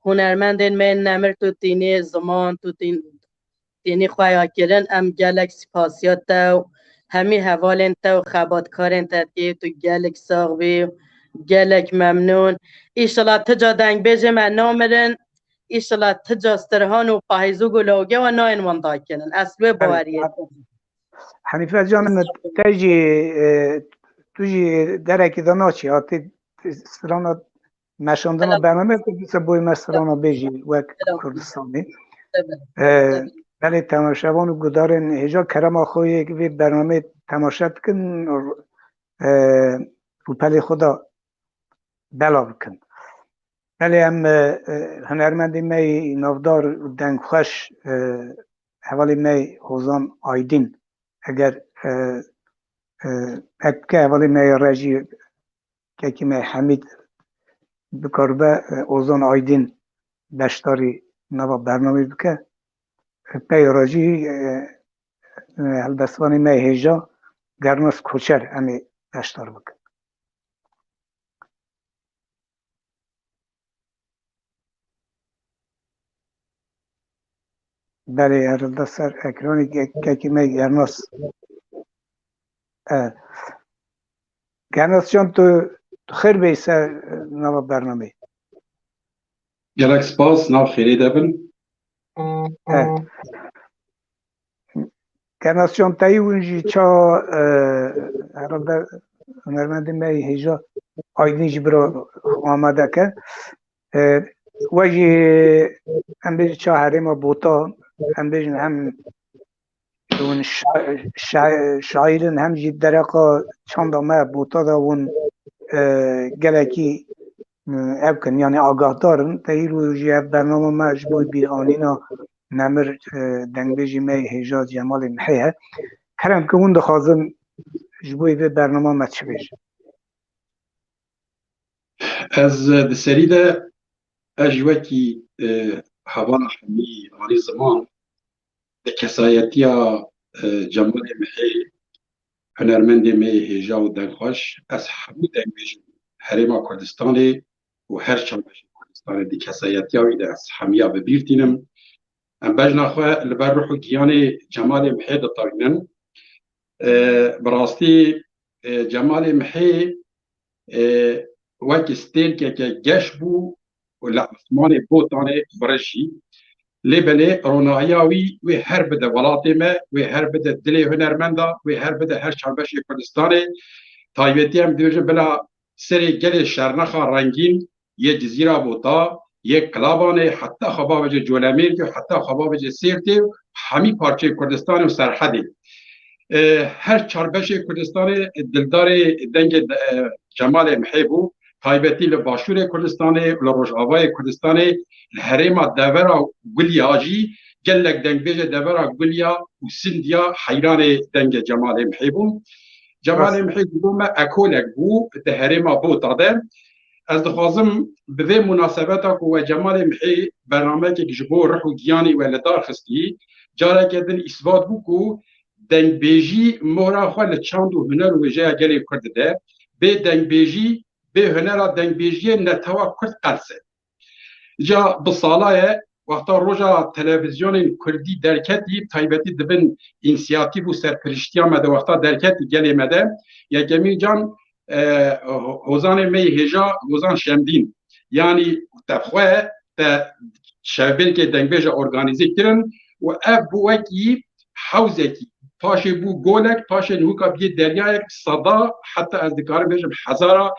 هنرمندین من نمر تو تینه زمان تو تین دینی خواهی کرن ام گلک سپاسیات و همی حوالن تو خباتکارن تدگیر تو گلک ساغوی گلک ممنون ایشالا تجا دنگ بیجه من نامرن ایشالا تجا استرهان و پاهیزو گلوگه و ناین واندا کنن اصلو باوریت حنیفه جانم توی درکی داناچی هاتی سرانا مشاندنا برنامه که بوی مسرانا بیجی وک کردستانی بله تماشاوان و گدارن هجا کرم آخوی که برنامه تماشا کن رو پل خدا بلا بکن بله هم هنرمندی می نافدار دنگ خوش حوالی می حوزان آیدین اگر اکه حوالی می رجی که می حمید بکربه حوزان آیدین بشتاری نوا برنامه بکه پی راجی هلبسوانی می هیجا گرناس کوچر همی بشتار بکن بله هرالده سر اکرانی که می گرناس جان تو خیر بیسه نوا برنامه گلک سپاس ناو خیلی دبن گرناس جان تایی اونجی چا هرالده هنرمندی می هیجا آیدینج برا آمده که وجه هم بیش چه حریم بوتا هم بیش هم اون شاعرن هم جد درقا چند ما بوتا دا اون گلکی ابکن یعنی آگاه دارن تایرو جه برنامه ما جبوی بیرانینا نمر دنگ بیجی می هیجا جمال محیه کرم که اون دخوازم جبوی به برنامه ما چه بیش از دسری ده اجوکی حوالا حمی آنی زمان ده کسایتی جمال محی هنرمند می هیجا و دنخوش از همو دنگ بیجم حریم کردستانی و هر چند بشن کردستانی ده کسایتی ده از همیا ببیرتینم ام بجنا خواه لبر روح و گیان جمال محی ده طاقنن براستی جمال محی وقت ستیل که گش بو و لعثمان بوتانه برشی لبنه رونایاوی و هر بده ولاتی ما و هر بده دلی هنرمندا و هر بده هر چاربشی کردستانه تایبتی هم دیوژن بلا سری گل شرنخا رنگین یه جزیره بوتا یه کلابانه حتی خبابج جولمیر که حتی خبابج سیرتی همی پارچه کردستان و سرحدی هر چاربشی کردستان دلدار دنگ جمال محبو تایبتی لباشور کردستانه و لروجاوای کردستانه الهرم دورا گلیا جی جلک دنگ بیجه دورا گلیا و سندیا حیران دنگ جمال محبون جمال محبون اکولک بو الهرم بو تاده از دخوازم به مناسبتا و جمال محی برنامه که جبو روح و گیانی و لدار خستی جاره کدن اثبات بو کو دنگ بیجی مهرا خواه لچاند و هنر و وجه گلی کرده به دنگ بیجی به هنر دنگ بیجی نتوا کرد قرصه جا بصالایه وقتا روژا تلویزیون کردی درکتی تایبتی دبن انسیاتیو و سرپرشتی آمده وقتا درکتی گلی مده یکمی جان حوزان می هجا حوزان شمدین یعنی تخواه تا شبیل که دنگ بیجا ارگانیزی کرن و اف بو وکی حوزه کی پاشه بو گولک پاشه نوکا بیه دریایک صدا حتی از دکار بیجم هزارا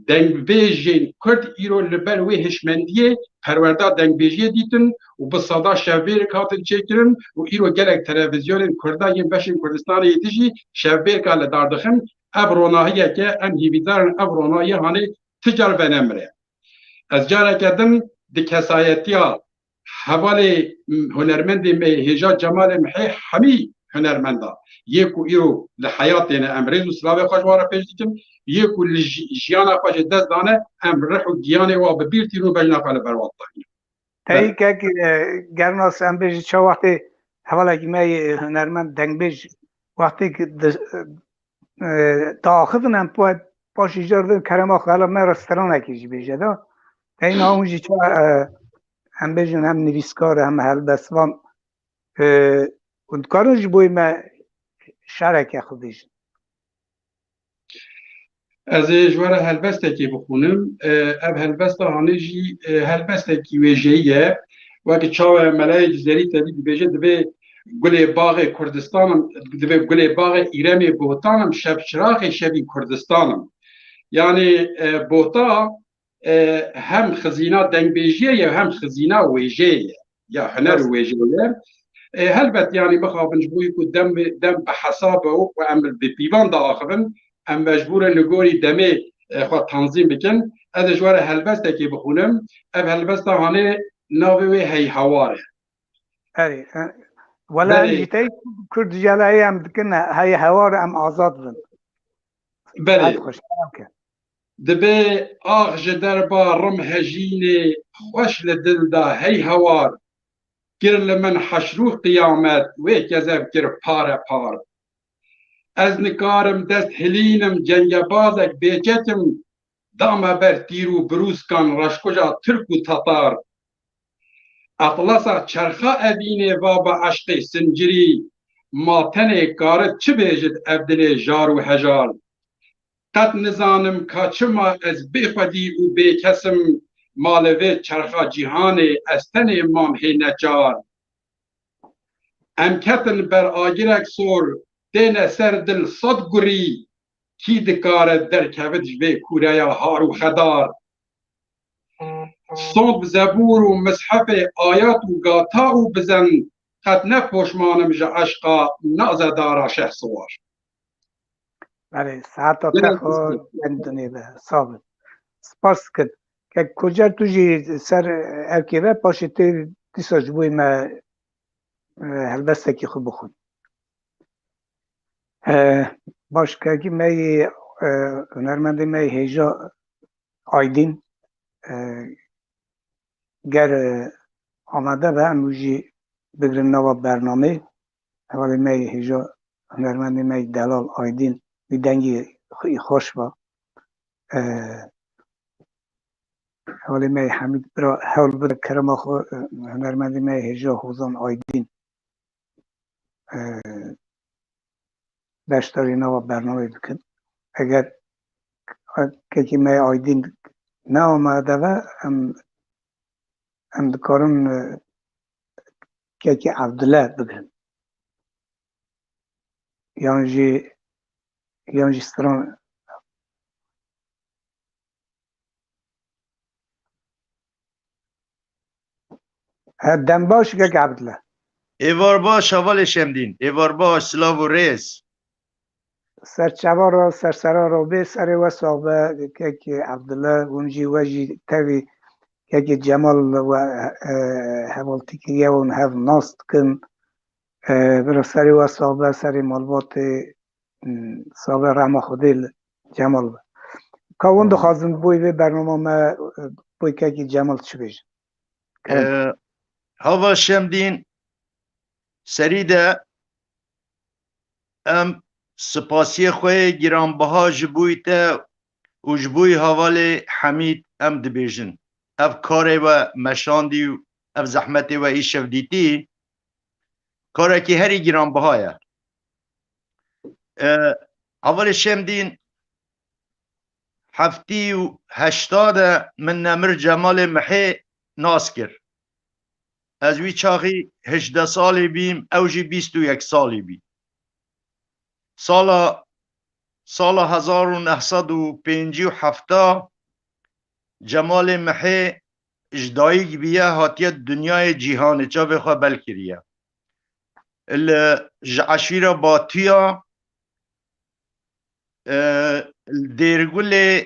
دنگ بیجین کرد ایرو لبر و هشمندیه پرورده دنگ بیجیه دیتن و به صدا شبیر کاتن چکرن و ایرو گلک تلویزیون کرده یم بشین کردستان یدیجی شبیر که لداردخن ابروناهیه که ام هیویدارن ابروناهیه هانه تجار بنمره از جاره کدن دی کسایتی ها حوالی هنرمند می هجا جمال محی همی هنرمندا یکو ایرو لحیاتین امریز و سلاوی خوشواره پیش دیکن یکو لجیانا خوش دست دانه ام رح و گیانه و ببیرتینو بجنا خواله برواط دانه تایی که گرناس ام بیجی چه وقتی حوالی می هنرمند دنگ بیج وقتی که تا آخذن هم پاشی جاردن کرم آخوالا من رستران اکیجی بیجه دا این آونجی چه هم بیجن هم نویسکار هم هلبسوان und کارو جبوی ما شرک خو بیشن از جوار هلبسته که بخونم اب هلبسته هانه جی هلبسته که ویجهیه وقتی چاو ملای جزیری تبی بیجه دبی گل باغ کردستانم دبی گل باغ ایرم بوتانم شب چراغ شبی کردستانم یعنی بوتا هم خزینه دنگ بیجیه یا هم خزینه ویجهیه یا هنر ویجهیه هلبت يعني بخاف نجبوي كو دم بحسابه و ام بيبان دا اخرن ام مجبور لغوري دمي خو تنظيم بكن هذا جوار هلبسته كي بخونم اب هلبسته هاني ناوي هي حواره اري ولا جيتي كرد جلاي ام دكن هي حوار ام آزاد بن بله دبي اخ دربا رم هجيني خوش لدل دا هي حوار گر لمن حشرو قیامت و کذب گر پار پار از نکارم دست هلینم جنگ بازک بیچتم دام بر تیرو بروز کن رشکجا ترک و تطار اطلسا چرخا ابینه و با عشق سنجری ماتن کارت چه بیجد ابدل جار و هجار قد نزانم که چما از بخودی و بیکسم مالوه چرخا جیهان استن امام هی نجار امکتن بر آگرک سور دین سر دل صد گری کی دکار در کبد جوه کوره هار و خدار صد زبور و مصحف آیات و گاتا و بزن قد نپوشمانم جا عشقا نازدارا شه سوار بله ساعتا تخواه بندونه به ثابت سپاس کد که کجا تو جی سر ارکیوه پاشته دیسا جبوی ما هلبسته که خوب بخون باش که اگه می هنرمنده می هیجا آیدین گر آمده به امروزی بگرن نوا برنامه اولی می هیجا هنرمنده می دلال آیدین بیدنگی خوش با اولی می حمید برا حول بده کرم خو هنرمندی می هجا خوزان آیدین دشتاری نوا برنامه بکن اگر که می آیدین نه آمده و ام دکارم که عبدالله بگن یعنی ستران دم باش که عبدالله ایوار باش اول شمدین ایوار باش سلاو و ریس سرچوا را سرسرا را به سر و صاحبه که عبدالله اونجی وجی تاوی که جمال و حوالتی که یه اون هف ناست کن برا سر و صاحبه سر مالبات صاحبه رحمه خودی جمال که اون دو خواستم بوی به برنامه ما بوی که جمال چی بیش هوا شمدین سریده ام سپاسی خوی گرانبها جبوی تا و جبوی حوال حمید ام دبیجن اف کاره و مشاندی و اف زحمت و ای شفدیتی کاره که هری گرانبهایه حوال شمدین 78 من نمر جمال محی ناس کرد از وی چاقی 18 سالی بیم اوجی 21 سالی بیم سال 1957 جمال محی اجدایی بیه هاتیه دنیای جهان چا بخواه بل کریه الجعشیر باتیا دیرگول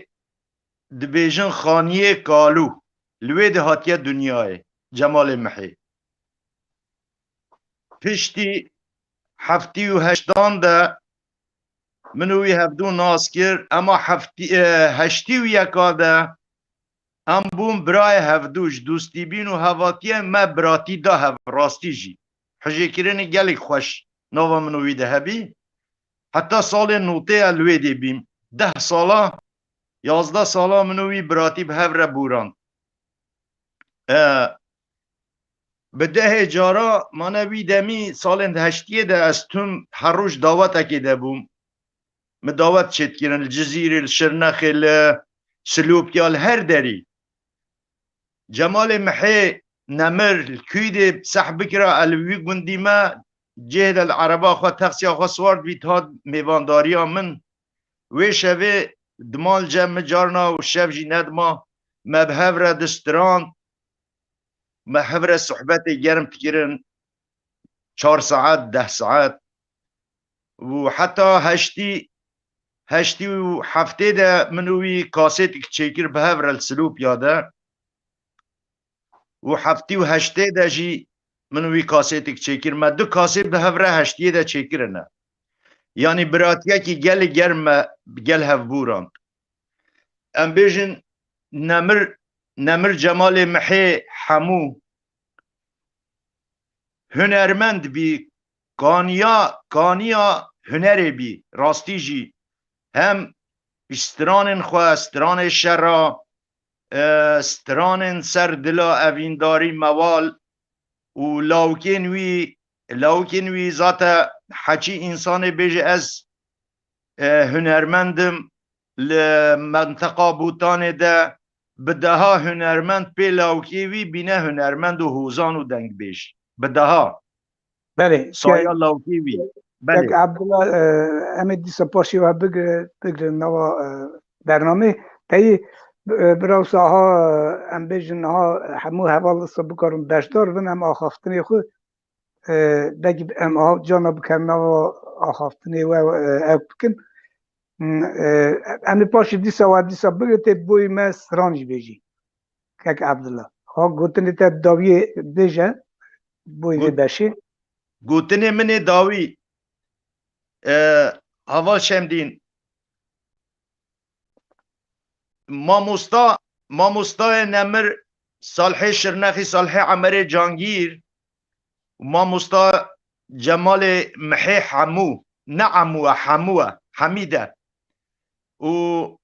دبیجن خانیه کالو لوید هاتیه دنیای جمال محی پشتی 78 ده منوی هفدو ناس کرد اما 81 ده ام بوم برای هفدوش دوستی بین و هواتیه ما براتی ده هف راستی جی حجی کرن گلی خوش نوو منوی ده هبی حتی سال نوته الوی دی بیم 10 ساله 11 ساله منوی براتی به هف را بوران بده جارا من وی دمی سال هشتیه ده از تون هر روز دعوت اکیده بوم مدعوت چید کرن الجزیره الشرنخ سلوبیال هر دری جمال محی نمر الكويدي سحب بكرة الوي قندي ما جهد العربة خو تقسي خو سوارد بيت هاد ميوانداريا من ويشوي دمال جمع جارنا وشف جي ندما مبهفرة دستران مبهفرة صحبتي جرم تكيرن 4 ساعات 10 ساعات وحتى هشتي وحفتي ده منوي كاسيت تشيكر بهفرة السلوب ياده وحفتي وهشتي ده جي منوي كاسيت تشيكر ما دو كاسيت بهفرة هشتي ده تشيكرنا يعني براتيا كي جل جرم جل هفبوران ام بيجن نمر جمال محي حمو هنرمند بي كانيا هنري بي راستي جي هم استران خو استران شرا استران سر دلا اوینداری موال و لاوکن وی ذات حچی انسان بیجه از هنرمندم لمنطقه بوتان ده بدها هنرمند پی لاوکی وی بینه هنرمند و هوزان و دنگ بیش بدها بله سایا لاوکی وی بله عبدالله امید دیسا پاشی و بگر نوا برنامه تایی براوسا ها ام بیجن ها همو حوال بکارم دشتار ون ام آخافتنی خود بگی ام ها جانا بکن و آخافتنی و او بکن ام پاشی دیسا بگرته بوی ما سرانج بیجی که عبدالله ها گوتنی تا داوی بیجه بوی بشی گوتنی من داوی اول شمدین ماموستا نمر صالح شرنخی صالح عمر جانگیر ماموستا جمال محی حمو نعمو حمیده و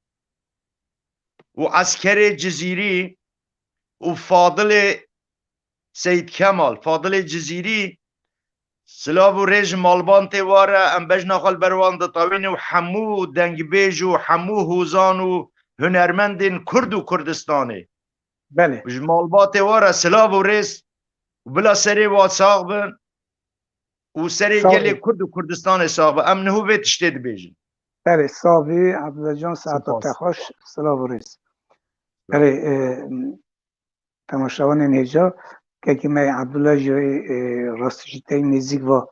عسکر جزیری و فاضل سید کمال فاضل جزیری سلاو و رژ مالبان تیواره ام بجنا خال بروان دطاوین و حمو دنگ بیج و حمو هوزان و هنرمندین کرد و کردستانی بله مالبان تیواره سلاو و رژ و بلا سری واد ساق بن و سری گلی کرد و کردستان ساق بن ام نهو بیت اشتید بیجن بله صافی عبدالله جان ساعتا تخوش سلاو و رژ بله تماشاوان اینجا که من عبدالله جای راستشتای نزیک و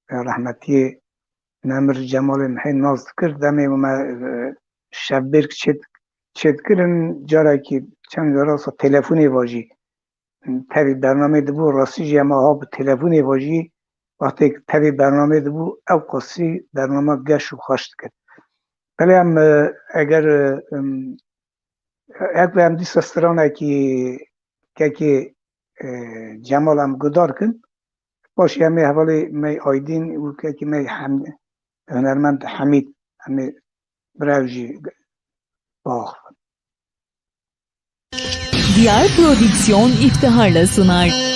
رحمتی نمر جمال محی ناز کردم و من شب برک چید کردن جارا که چند راستا تلفونی واجی تاوی برنامه دبو راستی جمعه ها به تلفونی واجی وقتی تاوی برنامه دبو او قصی برنامه گشت و خوشت کرد بله هم اگر هم دیست استرانه که جمال هم گدار کن باشی همه حوالی می آیدین و که می هنرمند حمید همه براوجی باخ Diyar Prodüksiyon iftiharla sunar.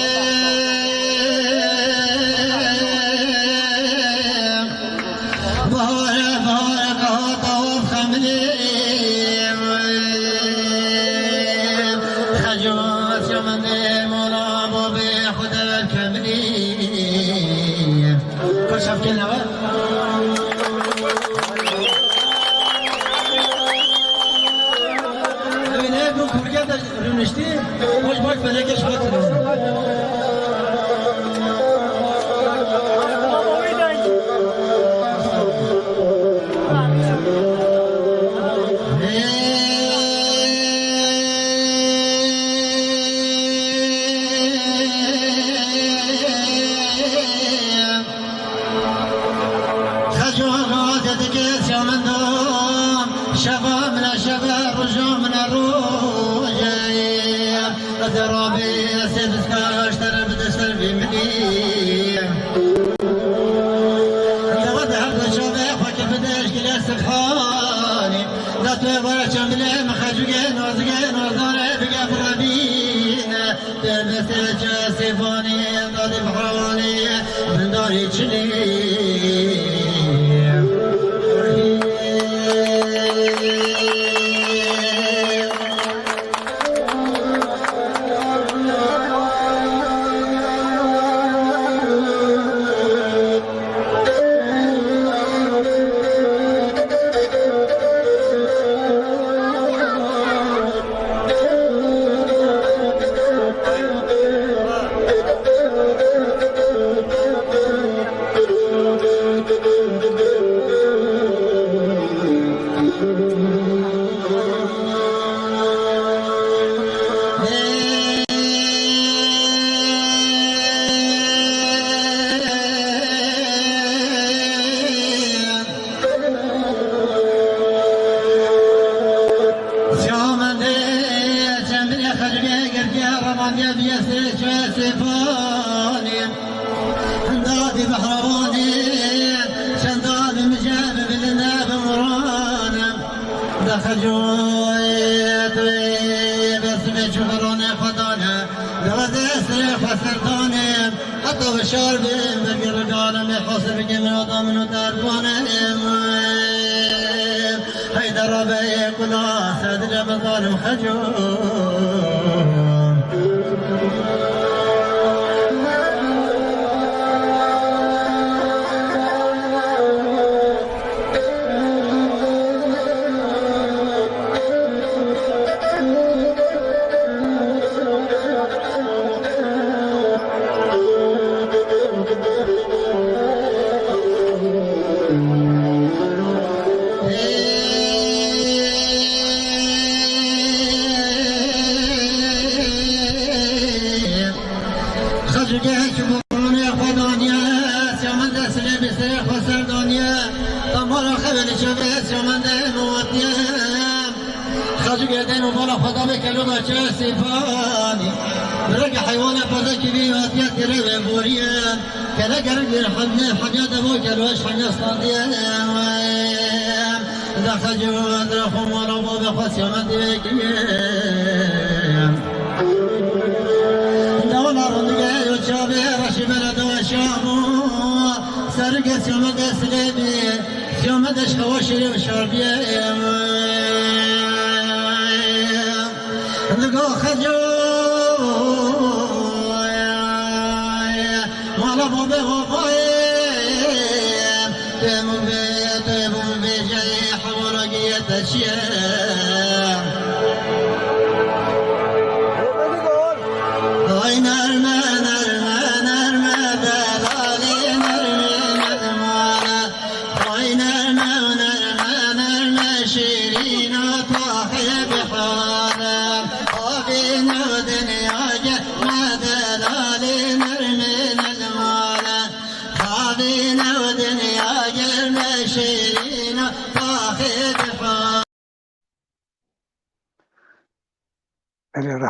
بسر جاسفاني داد بحراني من داري چلی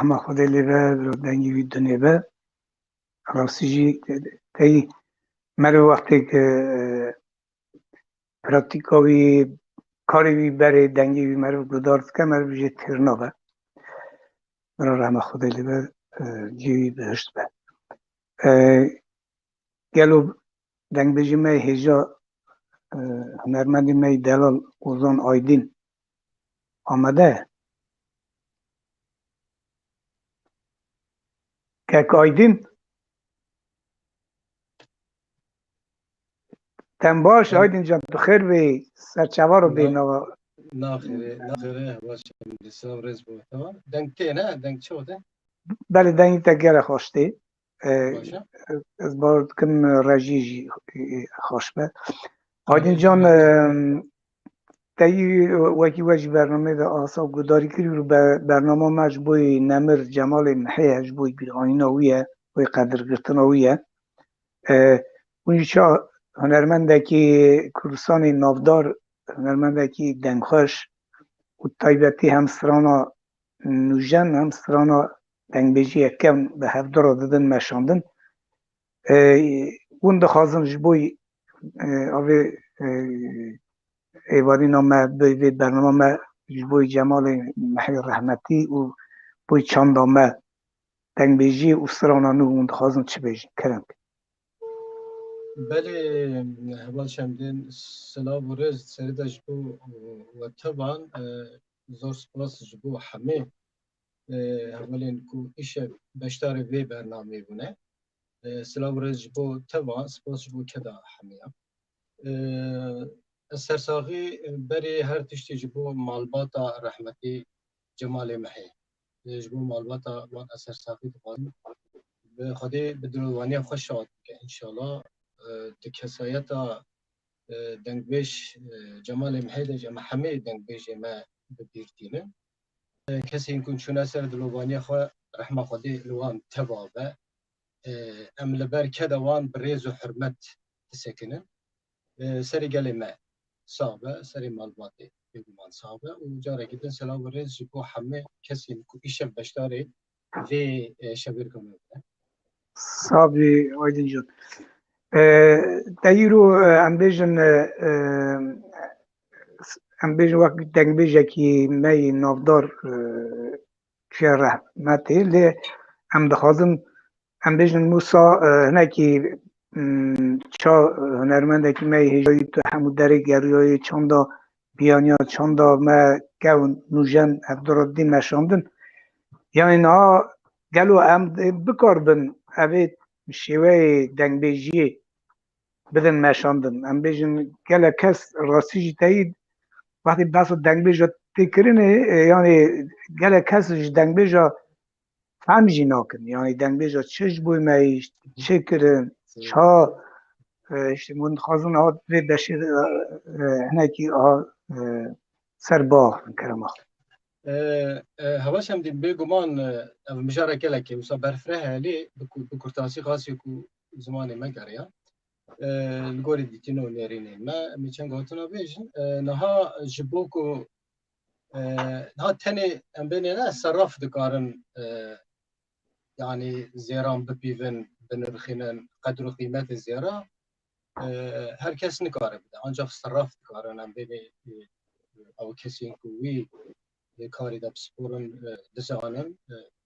رحمه خدا لیبه رو دنگی وی دنیا به راستی جی تی مرو وقتی که پرکتیکاوی کاری وی بره دنگی وی مرو گدارد که مرو بجه ترنا به مرو رحمه خدا لیبه جیوی بهشت به گلو دنگ بجی می هجا هنرمندی می دلال اوزان آیدین آمده که آیدین تن باش آیدین جان تو خیر بی سرچوار رو بی نخیره باشه بسیار رز بود تمام دنگ تی نه دنگ چه بوده بله دنگی تگره خوشتی از بارد کم رجیجی خوش به آیدین جان تایی وکی وجه برنامه ده آساب گداری کری رو برنامه مجبوی نمر جمال محی هجبوی بیرانیناویه و قدرگرتناویه اونجا هنرمنده که کردستان نافدار هنرمنده که دنگخوش و طایبتی همسترانا نوژن همسترانا دنگبیجی یکم به هفته را دادن مشاندن اون دخوازن جبوی آوه ایواری نامه به برنامه جبوی جمال محی رحمتی و بوی چاندامه دنگبیجی و سرانانو و خازن چی بیجی کرم بله هوال شمدین سلام و رز سریده جبو و طبعا زور سپاس جبو همه هوالین کو ایش بشتار وی برنامه بونه سلام و رز جبو طبعا سپاس جبو کدا همه سرساقی بری هر تشتی جبو مالباتا رحمتی جمال محی جبو مالباتا وان سرساقی دقان به خودی بدروانی خوش شد که انشالله دکسایتا دنگبیش جمال محیده جمع همه دنگبیش ما ببیرتینه کسی این کن چون اثر دلوانی خواه رحمه خودی لوان تبابه ام لبر کدوان بریز و حرمت تسکنن سری گلی ما صعبه سری مالباتی بگومان صعبه و جاره گیدن سلام و ریز جبو همه کسی این کن ایشه بشتاری وی شبیر کنه صابی آیدین جون دایرو ام بیجن وقت دنگبیجه کی می نافدار که رحمتی لی ام دخوازم ام بیجن موسا هنکی چا هنرمنده که می هجایی تو همو دره گریایی چاندا بیانیا چاندا ما گون نوجن عبدالدین مشاندن یعنی نا گلو ام بکار بن اوید شیوه دنگبیجی بدن مشاندن ام بیجن گله کس راستی جی تایید وقتی بحث دنگبیجا تکرینه یعنی گله کس دنگبیجا فهم جی ناکن یعنی دنگبیجا چش بوی میش چه کرن چا من خازن ها وی بشیر هنکی ها سر باغ کرم آخ هواش هم دیم بگمان مجاره گله که مثلا برفره هلی بکرتاسی خاصی کو زمان مگریا الگوری دیتینو نرینه ما میچن گاتنا بیشن نها جبوکو نها تنی ام بینه نه صرف دکارن يعني زيران ببيفن بنرخينن قدر قيمة الزيارة هر كس نكاره بده آنجا صرف دكارن ام بینه او کسی کوی کاری دب سپورن دزانن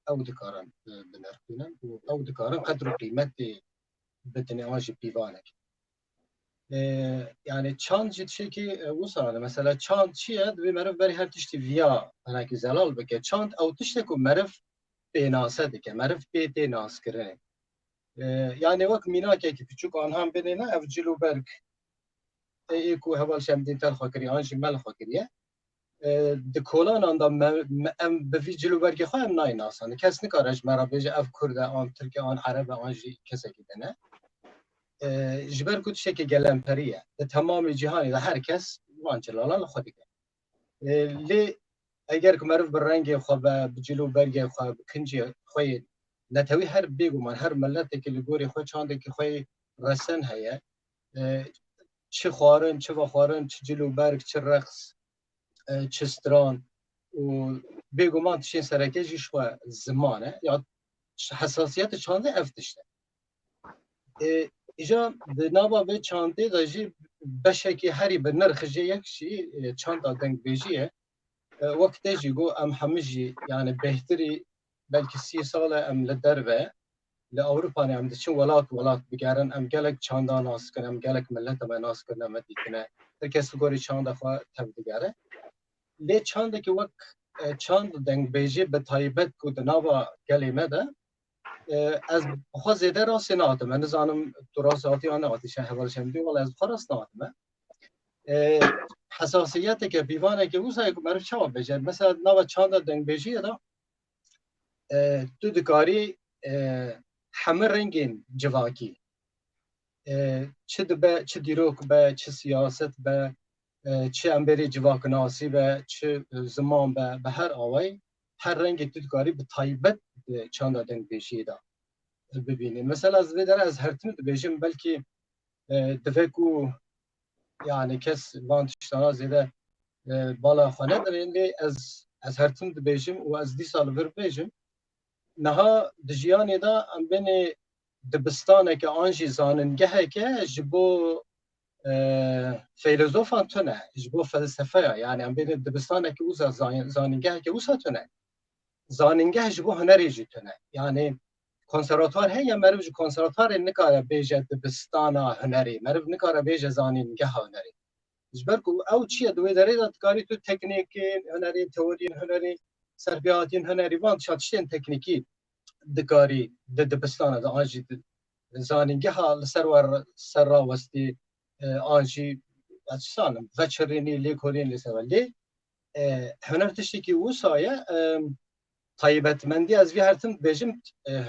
او دکارن بنرخينن او دکارن قدر قيمة بدني آنجا بيوانك يعني چاند جد شيء كي وصل مثلا چاند شيء دوی مرف بری هر تشتی ویا هناك زلال بکه چاند او تشتی کو مرف بیناسه دکه مرف بیتی ناس کرنه يعني وقت مینا که küçük آنهم بینه اف جلو برگ ای کو هوال شمدین تل خاکری آنجی مل خاکریه دکولان آندا ام بفی جلو برگی خواه ام نای ناسانه کس نکارش مرا بیجه اف کرده آن ترک آن عرب آنجی کسی که دنه جبر کد شکی گلمپریه ده تمام جهانی ده هر کس وان جلالان خودی که لی اگر که معروف بر رنگ خواب بجلو برگ خواب کنجی خوی نتوی هر بیگو من هر ملت که لگوری خوی چانده که خوی رسن هیه چه خوارن چه وخوارن چه جلو برگ چه رقص چه ستران و بیگو من تشین سرکه جیش خواه زمانه یا حساسیت چانده افتشته ایجا نابا به چانده داشتی بشکی هری به نرخجه یک شی چانده دنگ بیجیه وقتی جیگو ام همجی یعنی بهتری بلکه 30 ساله ام لدربه لأوروپا ام دچین ولات بگرن ام گلک چانده ناس کنه ام گلک ملت ما ناس کنه مدیکنه ترکیس گوری چانده خواه تبدیگره لی چانده که وقت چانده دنگ بیجی به تایبت کو دنابا گلی مده از بخوا زیده راست ناتم من زانم تو راست آتی آن آتی شه حوال شمدی ولی از بخوا راست ناتم حساسیتی که بیوانه که اوزایی که معرف چه بجد مثلا نوا چانده دنگ بیجیه دا تو دکاری همه رنگین جواکی چه دبه چه دیروک به چه سیاست به چه امبری جواک ناسی به چه زمان به هر آوای هر رنگ تو دکاری به تایبت چانده دنگ بیجیه دا ببینیم مثلا از ویدر از هر تیم بیجیم بلکه دفکو یعنی کس وان تشتانا زیده بالا خانه دارین لی از هر تیم بیجیم و از 10 سال ور بیجیم نها دجیانی دا ام بین دبستانه که آنجی زاننگه که جبو فیلسوفان تونه جبو فلسفه یعنی ام بین دبستانه که اوزا زاننگه که اوزا تونه زانینگه جبو هنری جتونه یعنی کنسرواتوار هی مروج کنسرواتوار نکاره بیجه دبستانا هنری مروج نکاره بیجه زانینگه هنری جبرکو او چیه دوی داره دادکاری تو تکنیک هنری تئوری هنری سربیاتین هنری وان شاتشین تکنیکی دکاری دبستانا دا آنجی زانینگه ها سر وستی آنجی اجسانم وچرینی لیکورین لیسوالی هنر تشتکی وسایه تایبەتمەندی از وی هرتم بێژم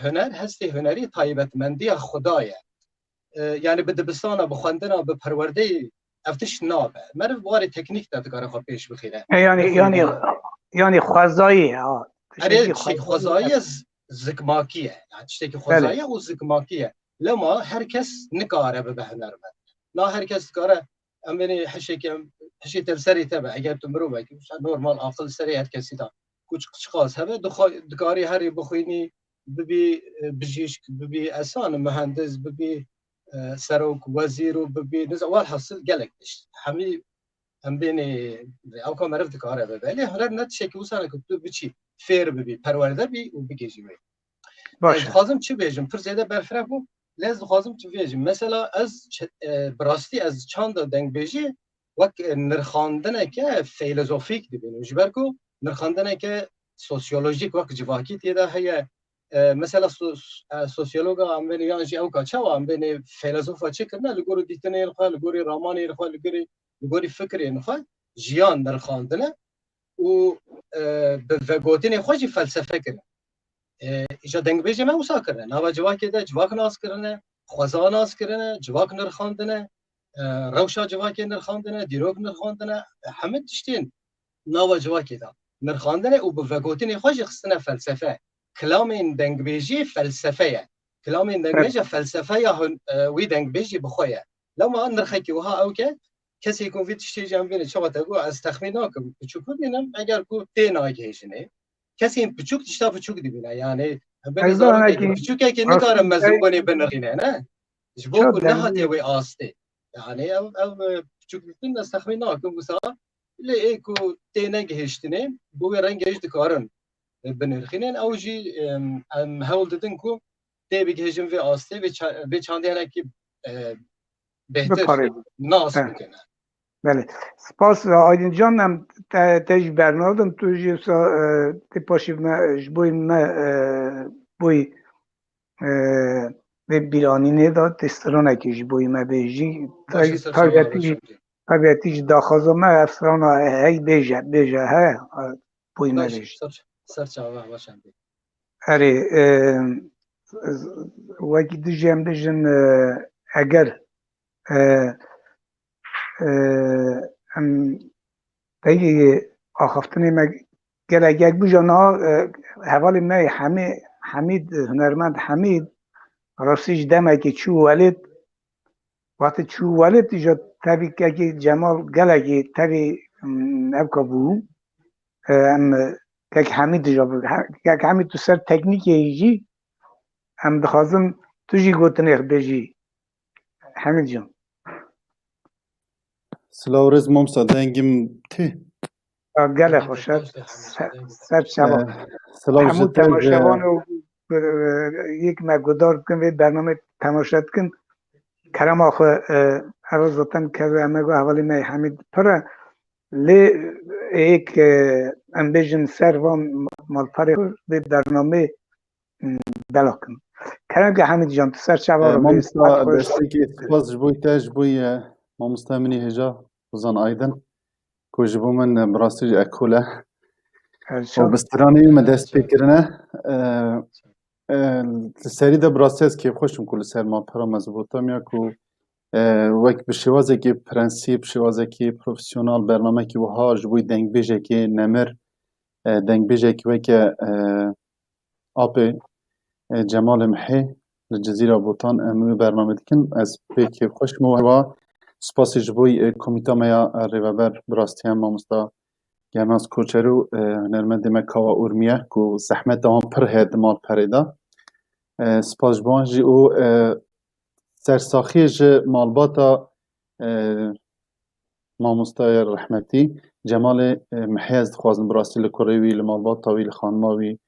هنر هەستی هنری تایبەتمەندی خدایە یعنی بە دبستانە بە خوێندنە بە پەروەردەی ئەو تشت نابێ مرۆڤ بواری تەکنیک دەدگارە خۆ پێش بخیرە یعنی خوازایی ئەرێ تشتێکی خوازاییە زگماکیە yani tiştekî xwezayî û zikmakî ye lema herkes nikare bibe hunermend na herkes dikare em benê hişê tev serê te be eger tu mirovekî normal aqil serê her kesî da çiqas hebe dikarî herî bixwînî bibî bijîşk bibî esan mühendis bibî serok wezîr û bibî walhasil gelek tişt hemî em benê ew ka meriv dikare bibe lê huner ne tiştekî wisa ku tu biçî fêr bibî perwerde bî û bigêjî wê dixwazim çi bêjim pir zêde berfireh bûm lez dixwazim çi bêjim mesela ez bi rastî ez çanda dengbêjî wek nirxandineke fîlozofîk dibînim ji ber ku nirxandineke sosyolojik wek civakî têde heye mesela sosyologa em benê yan jî ew ka çawa em benê fîlozofa çi kirine li gorî dîtinên xwe li gorî ramanên xwe li gorî fikrên xwe jiyan nirxandine û bi vegotinê xwe jî felsefe kirine îja dengbêjê me wisa kirine nava civakê de civak nas kirine xweza nas kirine civak nirxandine rewşa civakê nirxandine dîrok nirxandine hemî tiştên nava civakê de nirxandine û bi vegotinê xwe jî xistine felsefe kilamên dengbêjî felsefe ye kilamên dengbêjî felsefeya wî dengbêjî bi xwe ye lema nirxekî wiha ew ke kesê ku vî tiştê jî em benê çawa te got ez texmîn nakim piçûk bibînim eger ku tê nagihêjinê kesên piçûk tişta piçûk dibîne yani benê zarokekî piçûkekî nikarin mezin bonê binirxîne ne ji bo ku nehatiye wê astê yani ew piçûkbûn ez texmîn nakim wisa lê ê ku tê negihîştinê bo wê rengê jî dikarin binirxînin ew jî em hewl didin ku tê bigihêjin vê astê vê çandêyanekî bêhtir nas bikine بله سپاس آیدین جان هم تج برنادم تو جی تی پاشی بوی بوی به بیرانی نداد تسترانه که بوی ما بیجی طبیعتیش داخازو ما افسران هی بیجه ها بوی ما بیجی سرچاوه باشند اره وکی دیجیم دیجن اگر ام تایی آخفتنی ما گلگ بجانا حوالی ما حمید هنرمند حمید راستیش دمه که چو ولید وقتی چو ولید ایجا تبی که جمال گلگی تبی ابکا بو ام که حمید ایجا بود که حمید تو سر تکنیک ایجی ام دخوازم تو جی گوتنیخ بجی حمید جان سلاورز مامسا دنگیم تی گله خوشت سر شبا همون تماشاوان یک مگودار کن و برنامه تماشات کن کرم آخو عرضتن که امگو اولی می حمید پره لی ایک امبیجن سر و مال پره به برنامه بلا کن کرم که حمید جان تو سر شبا رو مامسا دستی که سپاس جبوی تاج بوی مامستا منی هجا وزان آیدن که جبو من براستی اکوله و بسترانی من دست بکرنه سری ده براستی از که خوشم کل سر ما پرا مضبوطم یا که وک به شوازه که پرنسیب شوازه که پروفیسیونال برنامه که وها جبوی دنگ بیجه که نمر دنگ بیجه که وک آپ جمال محی لجزیره بوتان امروی برنامه دیکن از پیک خوشم و سپاسی جبوی کمیتا میا ریوبر براستی هم مامستا گرناز کوچرو هنرمند مکاوا اورمیه که زحمت هم پر هد مال پریده سپاس جبوان جی او سرساخی جی مالباتا مامستا رحمتی جمال محیز خوازن براستی لکوریوی لمالباتا وی لخانماوی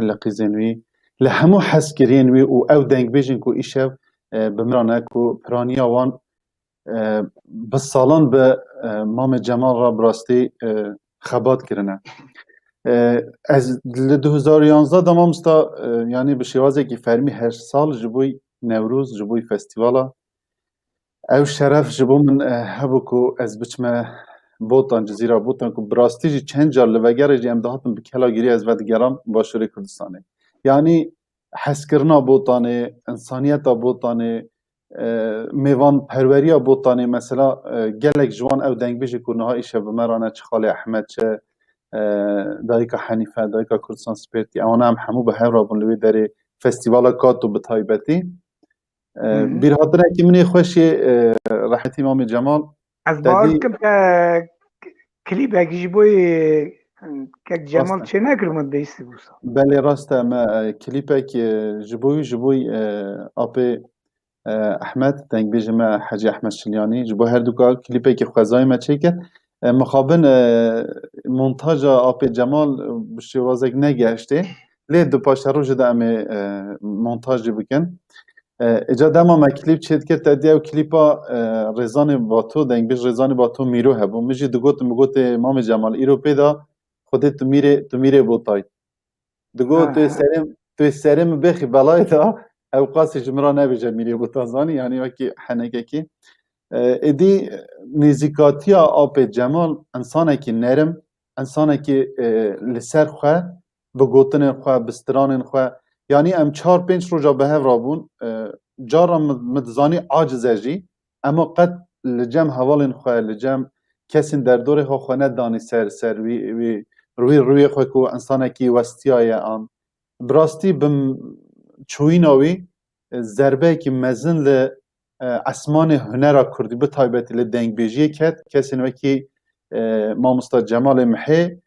لقیزن وی لهمو حس کرین وی او دنگ بیجن کو ایشو بمرانه کو پرانیا وان بالسالان به مام جمال را براستی خبات کرنه از 2011 دمام ستا یعنی به شوازه که فرمی هر سال جبوی نوروز جبوی فستیوالا او شرف جبو من هبو کو از بچمه بوتان جزیره بوتان کو براستی جی چند جار لوگر جی امدهاتم بکلا گیری از ودگرام باشوری کردستانه یعنی حس کرنا بوتانه انسانیت بوتانه میوان پروریا بوتانه مثلا گلک جوان او دنگ بیجی کنه ها ایشه بمرانه چه خاله احمد چه دایکا حنیفه دایکا کردستان سپیرتی اونا هم همو به هر رابون لوی داره فستیوالا کاتو به تایبتی بیر حاضره که منی خوشی رحمت امام جمال از باز کم که کلیپ اگه بوی که جمال چه نکرمد بیستی بوسا بله راسته ما کلیپ که جبوی آپی احمد دنگ بیجم حاجی احمد شلیانی جبو هر دوکا کلیپی که خوزای ما چه کرد مخابن مونتاژ آپی جمال بشوازک نگشته لی دو پاش روز دامه مونتاژ بکن اجا دما ما کلیپ چید کرد تدی او کلیپا رزان باتو دنگ بیج رزان باتو میرو هبو میجی دگوت مام جمال ایرو پیدا خودت تو میره بوتای دگو تو سرم بخی بلای تا او قاسی جمرا نبیجه میره بوتازانی یعنی وکی حنکه کی ادی نزیکاتی آب جمال انسانه که نرم انسانه که لسر خواه بگوتن خواه بستران خواه یعنی ام 4-5 روزا به هف رابون جارا مدزانی عاجزه جی اما قد لجم حوالین خواه لجم کسی در دور خواه ندانی سر روی خواه که انسانه که وستیای آن براستی بم چویناوی ضربه که مزن ل اسمان هنر کردی به تایبتی لدنگ بیجی کرد کسی نوکی مامستا جمال محی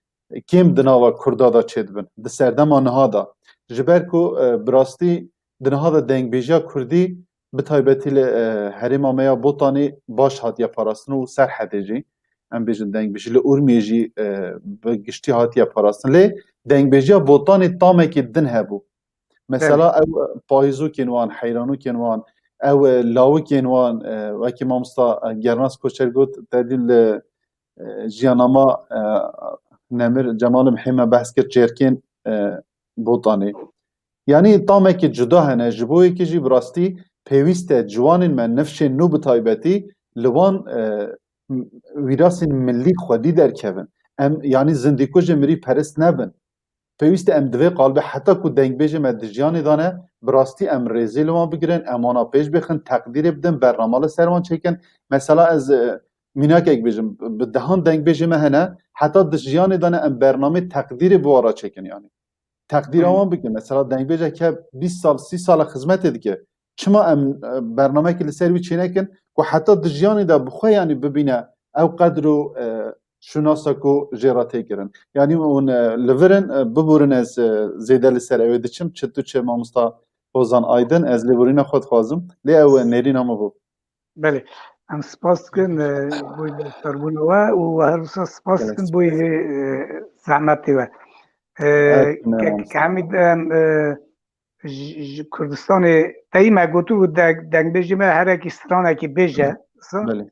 کم دناوا کردادا چید بن دسردم آنها دا جبر کو براستی دنها دا دنگ بیجی کردی به تایبتی لحریم آمیا بوتانی باش هاتیا پاراستن و سر حدیجی ام بیجن دنگ بیجی لورمیجی بگشتی هاتیا پاراستن لی دنگ بیجی بوتانی تامه که دن هبو مثلا او پایزو کنوان حیرانو کنوان او لاو کنوان وکی مامستا گرناس کوچر گوت تدیل جیاناما نمر جمال محیمه بحث کرد چرکین بوتانی یعنی تامه که جدا هنه جبوی که جی براستی پیویست جوان من نفش نو بطایبتی لوان ویراس ملی خودی در کون یعنی زندگو جمری پرست نبن پیوست ام دوی قالبه حتی که دنگ بیجه مدجیانی دانه براستی ام رزیل ما بگیرن امانا پیش بخن تقدیر بدن برنامال سروان چکن مثلا از میناک اگ بیجم به دهان دنگ بیجه مهنه حتی دجیانی دانه ام برنامه تقدیر بوارا چکن یعنی تقدیر آمان بگیم مثلا دنگ بیجه که 20 سال 30 سال خدمت دیگه چما ام برنامه که لسروی چی نکن که حتی دجیانی دا بخواه یعنی ببینه او قدرو شناسا کو جراته کرن یعنی اون لورن ببورن از زیده لسر اوی دچم چطور چه مامستا حوزان آیدن از لورین خود خوازم لی او نیرین همه بو بله ام سپاس کن بوی دستاربون و هر روز سپاس کن بوی زحمتی و که همید کردستان تایی مگوتو بود دنگ بیجه هر اکی ستران اکی بیجه بله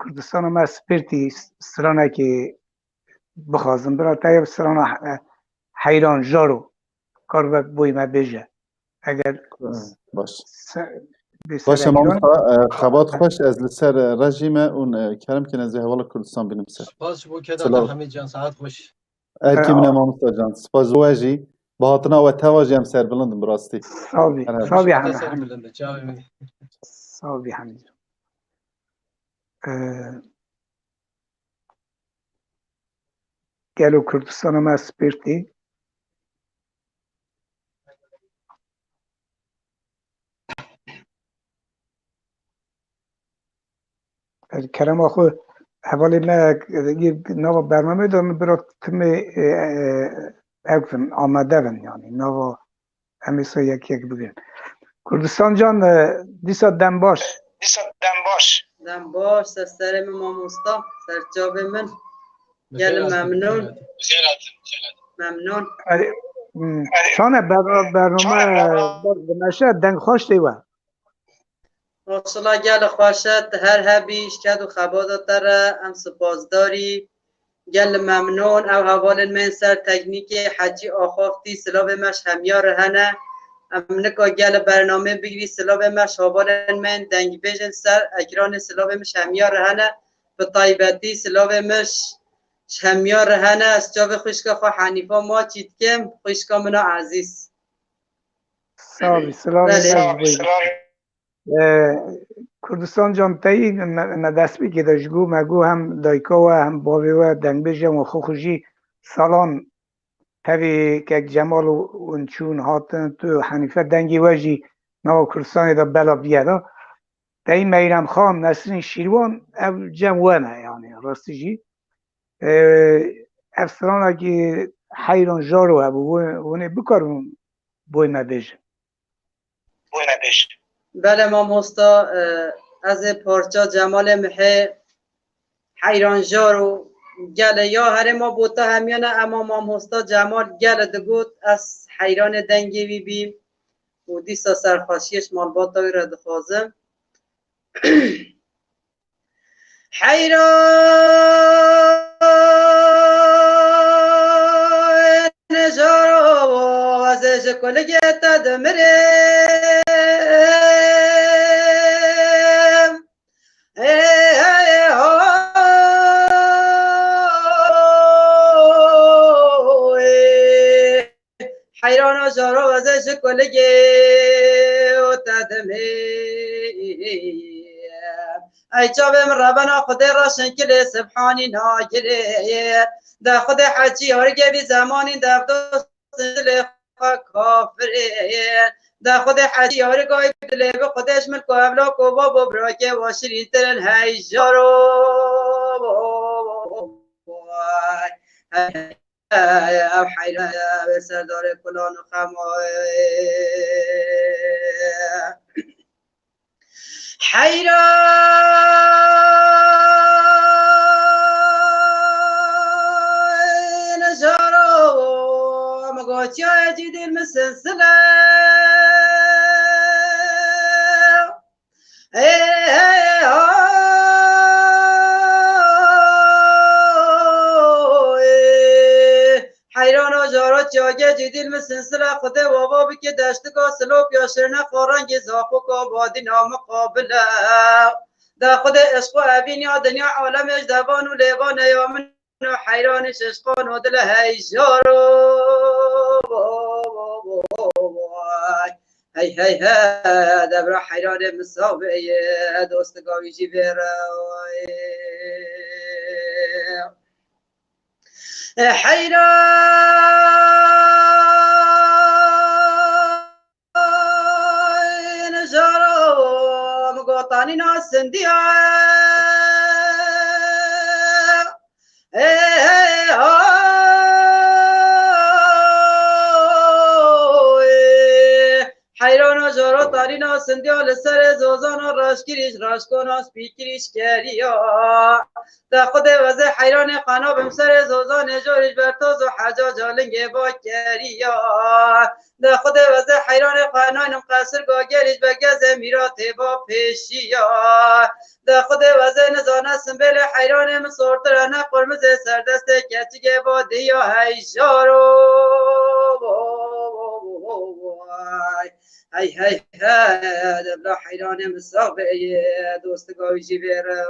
کردستان ما سپرتی سرانه که بخوازم برای تایب سرانه حیران جارو کار وقت بوی ما بیجه اگر باشه مامستا خبات خوش از لسر رژیم اون کرم که نزه حوال کردستان بینیم سر سپاس بو که دادا همه جان ساعت خوش ارکی منه مامستا جان سپاس واجی باهاتنا و تواجی هم سر بلندم براستی صابی همین گلو کردستان ما سپرتی کرم آخو حوالی ما نوا برنامه دارم برای تم اگفن آمده بن یعنی نوا همیسا یکی بگیرن کردستان جان دیسا دم باش دم باش سرم ماموستا سرچاب من گل ممنون ممنون. چانه برنامه نشه دنگ خوش دیوه ماشاءالله گل خوشت هر هبیش کد و خبادت داره ام سپاسداری گل ممنون او حوال من سر تکنیک حجی آخافتی سلاب مش همیار هنه ام نکا گل برنامه بگیری سلاب مش حوال من دنگ بیجن سر اکران سلاب مش همیار هنه به طایبتی سلاب مش همیار هنه از جاب خوشکا خواه حنیفا ما چیت کم خوشکا منا عزیز سلام کردستان جان تایی ندست بی که داشگو مگو هم دایکا و هم باوی و دنگ بیجم و خوخوشی سالان تاوی که جمال و انچون هاتن تو حنیفه دنگی وجی نوا کردستانی دا بلا بیادا تایی میرم خان نسرین شیروان او جمعوانه یعنی راستی جی افسران اگه حیران جارو هبو ونه بکارون بوی مبیجم بله مام هستا از پارچا جمال محه حیران جارو گل یا هر ما بوتا همیانه اما مام هستا جمال گل دگوت از حیران دنگی بی بیم و دیسا سرخاشیش مال باتاوی را دخوازم حیران جارو از شکلگت دمره حیران جارو از شکلگی و تدمی ای چابم ربنا خود را شنکل سبحانی ناگره ده خود حجی هرگه بی زمانی دفت و سنجل کافره ده خود حجی هرگه بدله به خودش ملک و اولاک و بابا براکه و شیرین ترن هی جارو او حیران به سردار کلان و خمای حیران جارو مگوچی های جدید مسلسله حیران جارو چاگه جدید مسلسله خود بابا بی که دشتگاه سلوب یا شرنه خورنگ زاخو که بادی نام قابله ده خود عشق و عبین یا دنیا عالمش دوان و لیوان یا من حیرانش عشقان و دل هی جارو هی هی هی دبرا حیران مساوی دوستگاوی جی بیره حیران جارو مگوطانی ناسندی حیران جارو تاری ناسندی لسر زوزان راشگیریش راشکوناس پیکریش کریا ده خود وزه حیران قنا بمسر زوزان جوریش برتوز و حجاج لنگ با کریا ده خود وزه حیران قنانم قصر گاگریش بگز میرات با پیشیا ده خود وزه نزانه سنبیل حیران مسورتر نه قرمز سردست کچگه با دیا هیجارو هی هی هی دبلا حیران مساوی دوستگاوی جی بیره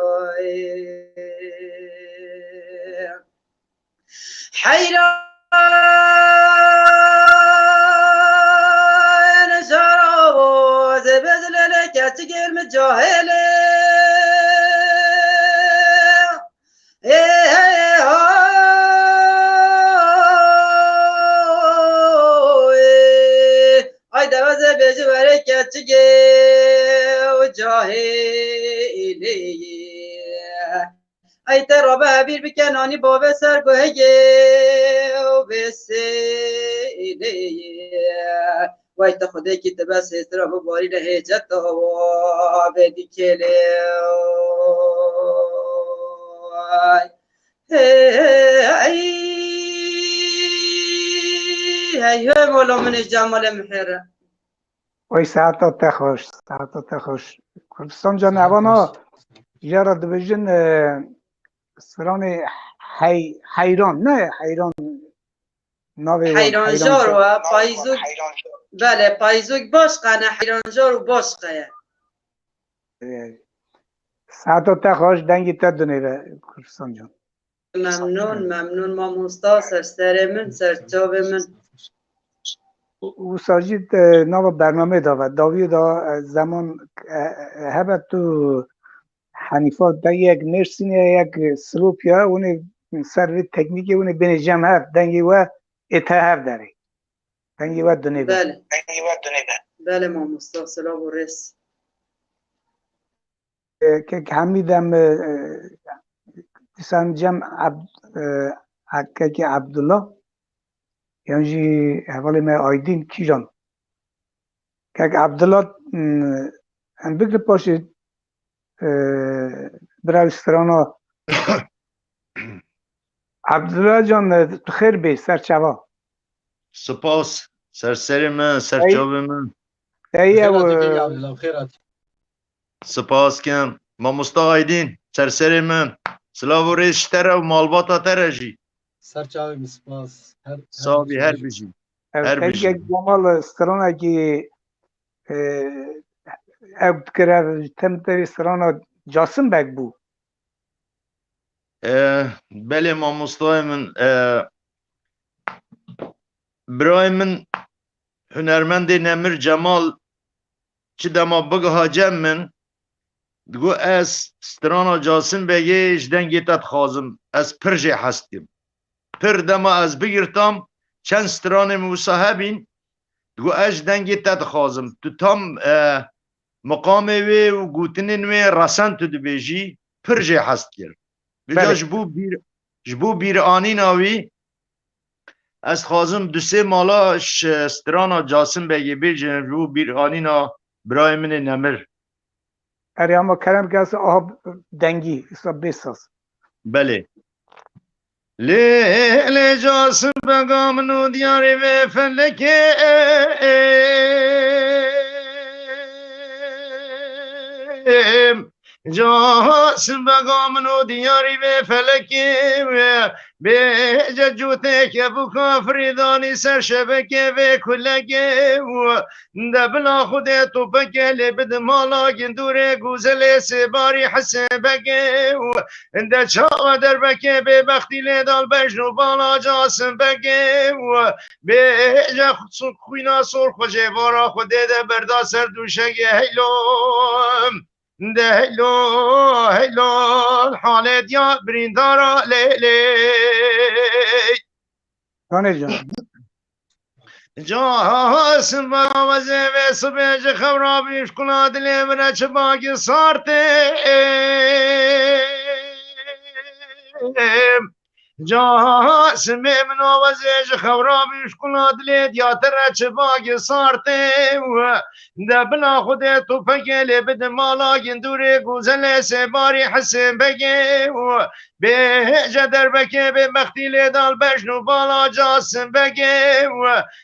حیران جارو زبزلل کچگیر مجاهله ای دوازه بیجو بره کچگه و جاهلی ای ترابه حبیر بکنانی بابه سرگوهگه و بسیلی و ای تخوده کی تبس استرا و باری لحجت و بدی کلی ای هی والا من جمال محره وای ساعت تخوش ساعت تخوش کردستان جان اوانا یارا دبیجن سران حیران نه حیران حیرانجار و پایزوک بله پایزوک باش قنه حیرانجار و باش قیه ساعت تخوش دنگی تدونه به کردستان جان ممنون ما مستا سر من سرچاو من او ساجید نو برنامه داوی دا زمان هبت تو حنیفا دا یک مرسینه یک سلوپیا اون سر تکنیکی اون بین جمع هفت دنگی و اتحاف داره دنگی و دونه بله ما مستا سلام و رس که همیدم دیسان جمع حقیقی عبدالله یعنی حوالی ما آیدین کی جان که عبدالله هم بگه پاشید برای استرانا عبدالله جان تو خیر بی سرچوا سپاس سر من سرچاو من سپاس کم ما مستا آیدین سر من سلاو و ریش تره و مالباتا تره جی سرچاوی مسپاس صابی هر بجی هر بجی جمال استرانا که اب کرد تمتر استرانا جاسم بگ بو بله ما مستای من برای من هنرمند نمر جمال چه دما بگه هاجم من دگو از استرانا جاسم بگه جدنگی تد خوازم از پرجه هستیم پر دما از بگیرتم چند ستران مصاحبین دگو اج دنگی تد خوازم تو تام مقام وی و گوتنین وی رسن تو دبیجی پرجه هست کرد بجا جبو بیر آنی ناوی از خوازم دو سه مالا سترانا جاسم بگی بیجن جبو بیر آنی نا برای من نمر اره اما کرم که از آب دنگی حساب بساز بله لیل جاسم بگام نو دیاری و فلکه جاسم بگام نو دیاری و فلکه به جوته که بو کافریدانی سر شبکه و کلگه و دبلا خود تو بگل بد مالا گندور گوزل سباری حسن بگه و ده چاو در بکه به بختی لیدال بجنو بالا جاسم بگه و به جا خود خوینا سور خوشه بارا خود ده بردا سر دوشگه هیلوم ده هیلو حالت یا بریندارا لیلی دانه جان جاسم وزه و صبح خبرابیش کلا دلی من چه باقی سارته جاسم من وزه خبرابیش کلا دلی دیاتر چه باقی سارته ده بلا خود تو فکل بد مالا گندور گوزل سباری حسن بگه به جدر بکه به بختی لیدال بجنو بالا جاسم بگه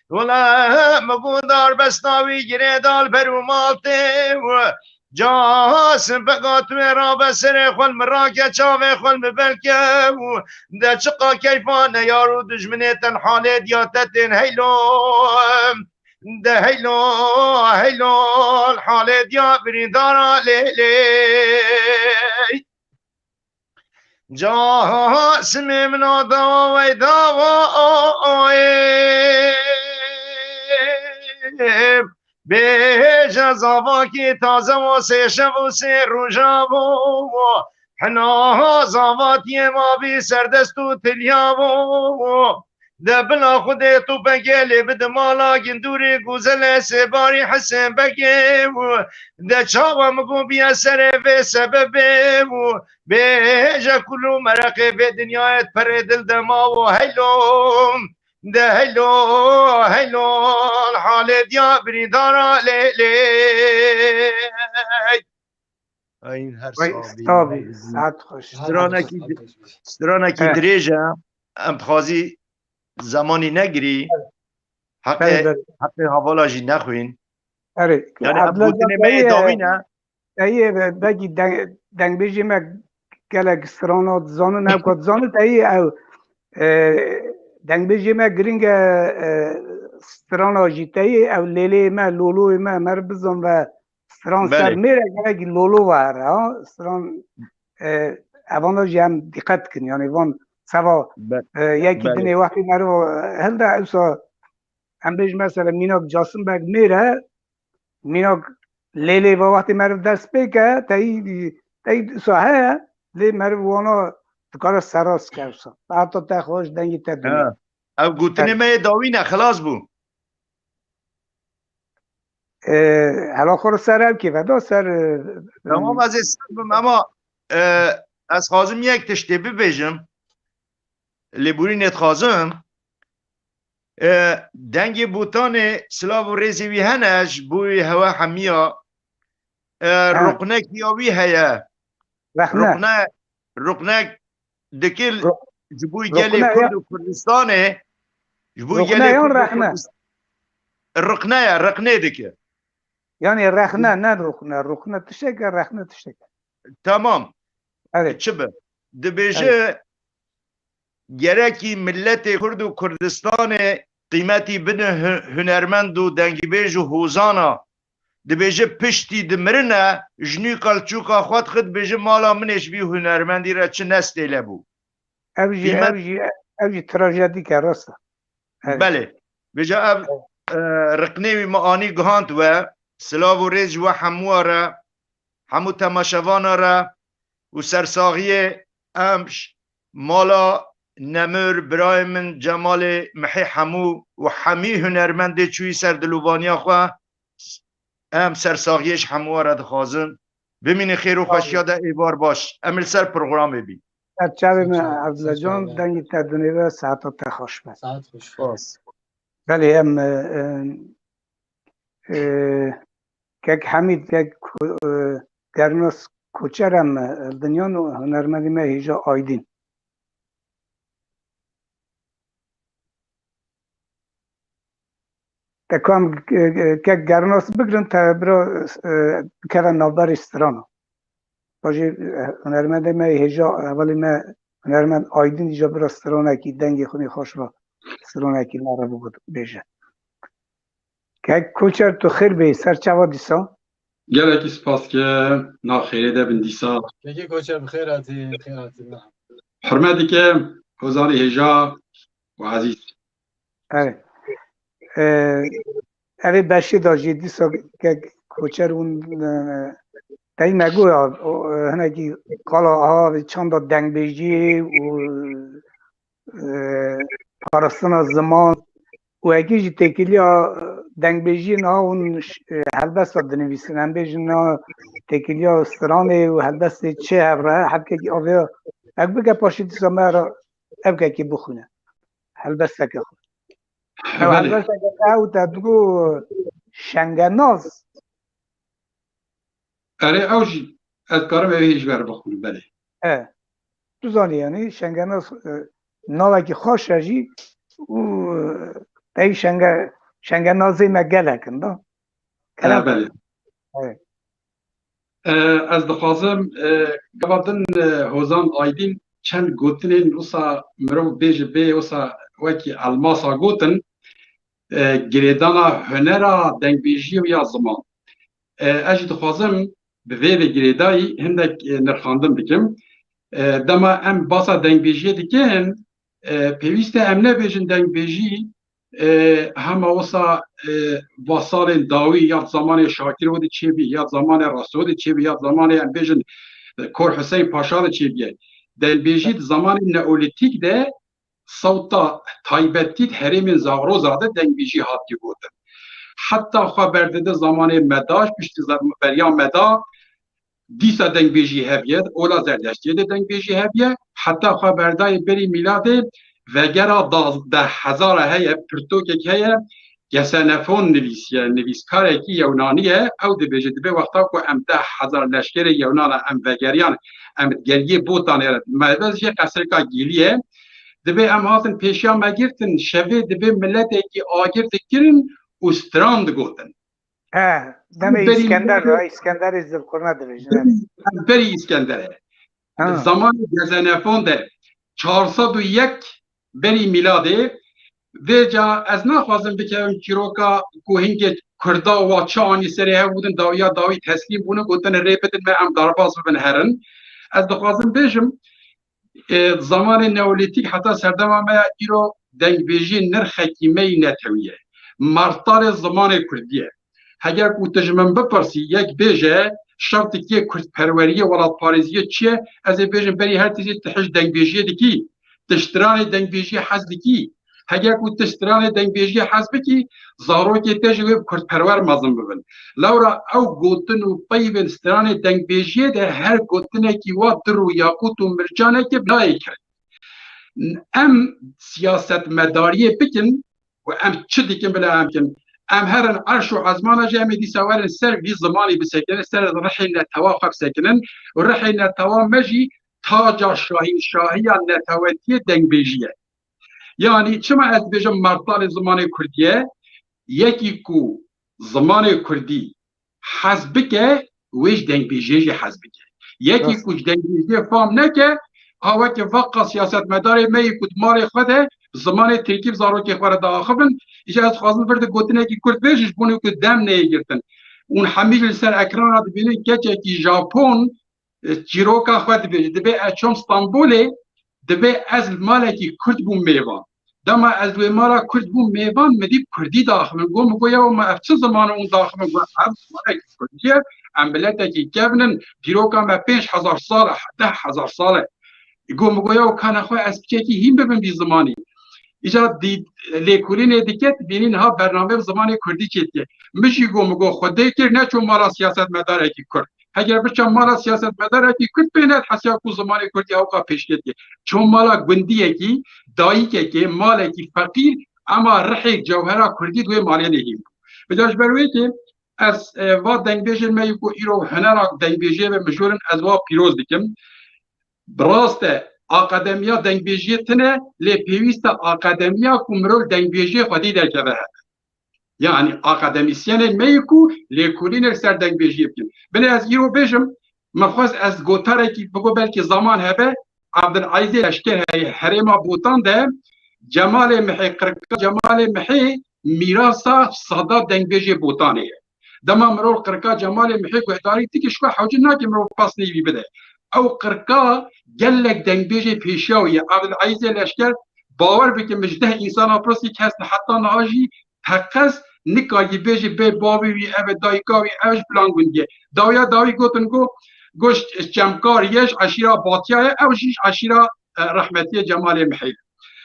ولا مگودار بستاوی گره دال برو مالته جاسم بگات را بسر خل مراکه چاوه خل مبلکه ده چقا کیفان یارو دجمنیتن حاله دیاتتن هیلوم ده هیلو حاله دیا بریندارا لیلی جاسم منو داوی به جزاوا کی تازه و سه شب و سه روژا و حنا زاواتی ما بی سردست و تلیا و ده بلا خود تو بگلی بد مالا گندوری گوزل سباری حسن بگی و ده چاوا مگو بیا سر و سببه و به جا کلو مرقه به دنیایت پر دل دما و هیلوم ده هیلو الحال دیا بریدارا لیلی این هر صابی ساعت خوش سترانکی دریجه ام بخوازی زمانی نگری حق حوالا جی نخوین آره یعنی ابوتنه ما داوینه تایی بگی دنگ بیجی ما گلک سرانات زانو نکات زانو تایی او دنگ بیجی ما گرینگ سرانا جی تایی او لیلی ما لولوی ما مر بزن و سران سر میره گلک لولو واره ها سران اوانا جی هم دقت کن یعنی وان سوا یکی دنی وقتی مرو هل ده اوسا هم بیج مثلا میناک جاسم بگ میره میناک لیلی و وقتی مرو دست بگه تایی ساحه لی مرو وانا دکار سراس کرسا حتی تا خوش دنگی تا دنیا او گوتنی ما داوینه خلاص بو حالا خور سر که ودا سر تمام از اسم اما از خازم یک تشتی ببیجم لبوری نت خازم دنگ بوتان سلاو و ریزیوی هنش بوی هوا حمیا رقنک یاوی هیا رقنک دکل جبوی گلی کرد و کردستانه جبوی گلی رقنه دکل یعنی رخنه نه رخنه تشکر رخنه تشکر تمام چه به دبیجه گرکی ملت کرد و کردستان قیمتی بنه هنرمند و دنگی بیج و هوزانا دبیجه پشتی دمرنه جنوی کالچوکا خود خود بیجه مالا منش بی هنرمندی را چه نستیله بو اوجی تراژدی که راسته بله بیجه رقنیوی معانی گهاند و سلاو و ریز و همواره همو تماشوانه را و سرساغی امش مالا نمر برای من جمال محی همو و همی هنرمند چوی سر دلوبانیا خواه ام سرساغیش همو را دخوازم بمین خیر و خوشیاد ایوار باش امل سر پروگرام بی چاوی عبدالله جان دنگی تدنی و ساعتا تخوش بست ساعت خوش بله هم که حمید که گرناس کوچرم دنیا هنرمندی ما هیجا آیدین تکام که گرناس بگرن تا برا که نابر استرانا باشه هنرمندی ما هیجا اولی ما هنرمند آیدین هیجا برا استرانا کی دنگی خونی خوش با استرانا کی نارا بگود بیشه که کوچر تو خیر بی سر چوا دیسا گلکی سپاس که ناخیره ده بن دیسا یکی کوچر بخیر آتی حرمتی که حوزان هجا و عزیز اوه بشی داشتی دیسا که کوچر اون تایی نگوی هنگی قالا ها چند دنگ بیجی و پارستان زمان و اگه جی تکیلی ها دنگ بیجی نا اون هلبست ها دنویسن هم بیجی نا تکیلی ها سرانه و هلبست چه هفره حد که آوه اگه بگه پاشی دیسا مرا اگه که بخونه هلبست که خود هلبست که او تدگو شنگناز اره اوجی از کارم هیچ بر بخونه بله تو زانی یعنی شنگناز ناوه که خوش رجی او تایی شنگنازی مگله کنده بله از دخوازم گوادن حوزان آیدین چند گوتنین اوسا مرو بیج بی اوسا وکی الماسا گوتن گریدانا هنرا دنگ بیجی و یا زمان اجی دخوازم به وی گریدایی هندک نرخاندم بکم دما ام باسا دنگ بیجی دیگن پیوسته ام نبیجن دنگ بیجی همه اوسا واسال داوی یا زمان شاکر ودی چی بی یا زمان رسول چی بی یا زمان ام بیجن کور حسین پاشا چی بی دنگ بیجی زمان نئولیتیک ده صوتا تایبتیت هریم زاغرو زاده دنگ بیجی هاتی بوده حتی خبر ده زمان مداش پشت بریان مدا دیسا دنگ بیجی هفید اولا زردشتی ده دنگ بیجی هفید حتی خبردای بری میلاده وگرا 12,000 هەیە پرتۆکێک هەیە گەسەنەفۆن نویسیە نویسکارێکی یەونانیە ئەو دەبێژێت دەبێ وەختاکو ئەم 10,000 لەشکری یەونانە ئەم ڤەگەریان ئەم گەریە بۆتان ێرە مەبەز یە قەسرکا گیلیە دبی ام هاتن پیشیا مگرتن شوی دبی ملتی کی آگر دکرین و ستراند گوتن دم اسکندر از دلخور نداره بری اسکندره زمان گزنفون ده 401 بری میلاده و جا از نخوازم بکنم چیروکا کوهنگ کردا و چانی سری ها بودن داوی تسلیم بونه گوتن ریپتن من ام دارباز ببن هرن از دخوازم بشم زمان نئولیتیک حتی سردم ما ایرو دنگ بیجی نرخی می نتویه مرتال زمان کردیه اگر کوتج من بپرسی یک بیجه شرطی که کرد پروریه ولات پاریزیه چیه از بیجم بری هر تیزی تحش دنگ بیجی دکی تشتران دنگ بیجی حز دکی اگر کو تشتران دنگ بیجی حز بکی زارو که تجربه کرد پرور مازم ببن لورا او گوتن و پیون استران دنگ بیجی ده هر گوتنه کی و درو یاقوت و مرجانه که بلای کرد ام سیاست مداریه بکن و ام چه دیکن بلا امکن ام هرن عرش و عزمان جامعه دی سوار سر وی زمانی بسکنن سر رحی نتوا خب سکنن و رحی نتوا مجی تاج شاهی نتواتی دنگ بیجیه یعنی چما از بیجم مرتال زمان کردیه یکی کو زمان کردی حزبکه ویش دنگ بیجی حزبکه یکی کو دنگ بیجی فهم نکه هوا که وقت سیاست مداری می کود مال خوده زمان ترکیب زارو که خوره داخبن ایجا از خوازن برده گوتنه که کرد بیجش بونه که دم نیگرتن اون حمیل سر اکران ها دبینه که ژاپن چیروکا خود بیجه دبی اچون استانبوله دبی از مالکی کرد بون میوان دما از دوی مالا کرد بون میوان مدی کردی داخل گو مگویا و ما افچه زمان اون داخل گو افت مالک کردیه امبلتا که گونن چیروکا ما 5000 ساله 10,000 ساله گو مگویا و کان خواه از بچه هیم ببین بی زمانی ایجا لیکولین ادیکت بینین ها برنامه زمان کردی چیتیه مشی گو مگو خوده کر نه چون مالا سیاست مداره کی کرد اگر بچه مالا سیاست مداره کی کرد بینید حسیا کو زمان کردی اوقا پیش کردی چون مالا گندیه کی دایی که مالا کی فقیر اما رحی جوهره کردی دوی مالی نهیم بداش بروی که از وا دنگ بیجن میگو ایرو هنر دنگ بیجه و مجورن از وا پیروز بکم براسته آکادمیا دنگ بیجی تنه لی پیویست آکادمیا کمرول دنگ بیجی خودی در کده یعنی آکادمیسیان میکو لی کولین سر دنگ بیجی بکن بله از ایرو بیجم مخواست از گوتاره که بگو بلکه زمان هبه عبدالعزیز لشکر حریم بوتان ده جمال محی قرقا جمال محی میراسا صدا دنگ بیجی بوتانه دما مرول قرقا جمال محی کو اداری تیکش کو حوجه ناکی مرول پاس نیوی بده او قرقا گلک دنگ بیجی پیشاویه عبدالعزیز لشکر باور بکن مجده انسان اپرسی که هست حتی نهاجی تقص نکایی بیجی بی بابی وی او دایکاوی اوش بلانگونگه داوی گوتن گوشت چمکار یش عشیره باتیای او شیش عشیره رحمتی جمال محیل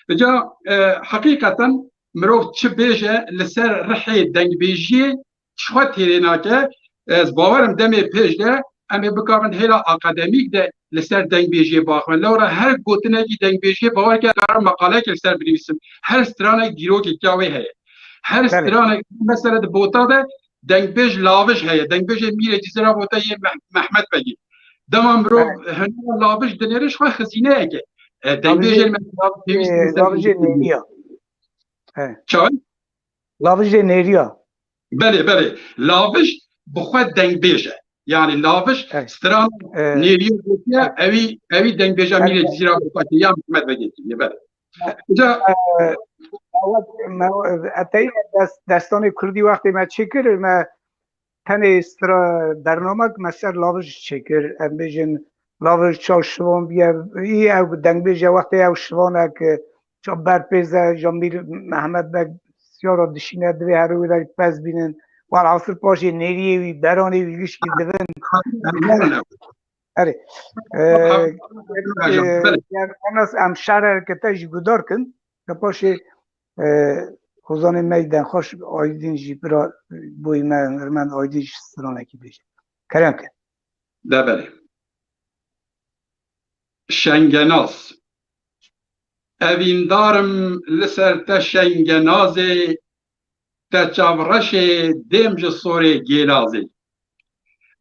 بجا حقیقتا مروف چه بیجه لسر رحی دنگ بیجی چوه تیرینا که از باورم دمی پیش ده امی بکارن هیلا اکادمیک ده لسر دنگ بیجی باخمن لورا هر گوتنه کی دنگ بیجی باور که قرار مقاله که لسر بنویسم هر سترانه گیرو که کیاوی هه هر سترانه مثلا ده بوتا ده دنگ بیج لاوش هه دنگ بیج میره جزیره بوتا یه محمد بگی دمام رو هنر لاوش دنیرش خواه خزینه که دنگ بیج لاوش نیریا چون لاوش نیریا بله لاوش بخواد دنگ بیجه yani lavış stran neriye geçiyor evi dengeja mire zira bu ya Mehmet Bey geçiyor böyle. Ja اتای دستان کردی وقتی ما چیکر ما تنه استرا برنامه مثلا لاوش چیکر ام بیجن لاوش چا شوان بیا ای او دنگ بیجا وقتی او شوانه که چا برپیزه جامیر محمد بگ سیارا دشینه دوی هر رو در پس بینن والعصر پاشی نیریه وی برانه ویش که دوین اره اناس ام شهر که تاش گدار کن که پاشی خوزان میدن خوش آیدین جی برا بوی من آیدینش سرانه کی بیشه کریم کن ده بله شنگناز اویندارم لسر تا شنگنازه تا چاورش دمج سوره گیلازی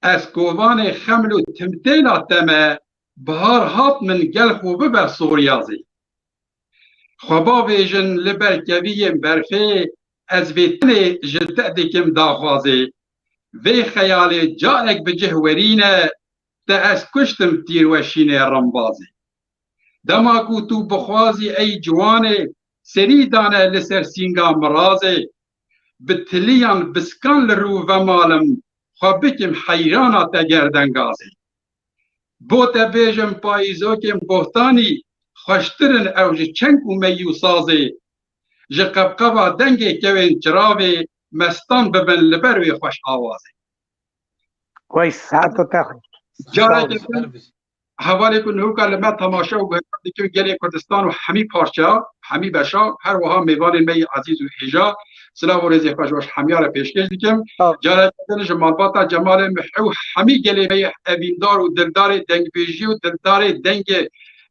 از کووان خمل و تمتیل آتمه بهار هات من گل خوبه بر سوریازی خوابا ویژن لبرکوی برفه از ویتن جلت دکم داخوازه وی خیال جارک به جهورینه ده از کشتم تیروشین رمبازه دما کو تو بخوازی ای جوانه سری دانه لسر سینگا مرازه بتلیان بسکان لرو و مالم خوابکم حیرانا تگردنگازه بوتا بیجم پاییزو کم بوتانی خوشترن او چنگ و میو سازه جه قبقبا دنگی کوین چراوه مستان ببن لبروی خوش آوازه کوئی ساعت تا جاره حوالی کن هوکا لما تماشا و که گلی کردستان و همی پارچا همی بشا هر وها میوان می عزیز و هجا سلام و رزی خوش باش همیار پیشکش دیکم جاره کردن جمالباتا جمال محو همی گلی می اویندار و دلدار دنگ بیجی و دلدار دنگ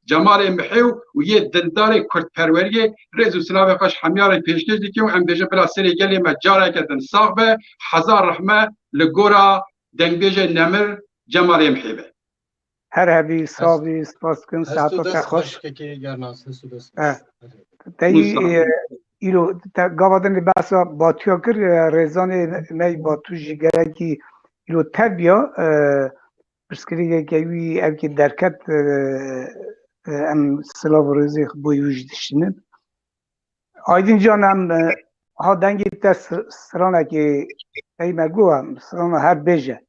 جمال محو و یه دلدار کرد پروری رز و سلام خوش همیار پیشکش دیکم ام بیجه بلا سری گلی ما جاره کردن ساق به هزار رحمه لگورا دنگ بیجه نمر جمال محوه هر هبی صابی سپاس کن ساعت تا خوش که گرناس تایی ایرو گاوادن بحثا با تیاکر رزان می با تو جگره کی ایرو تبیا پرسکری که او که درکت ام سلاو روزی بویوش دشتنن آیدین جان هم ها دنگی تا سرانه که ای مگو هم سرانه هر بیجه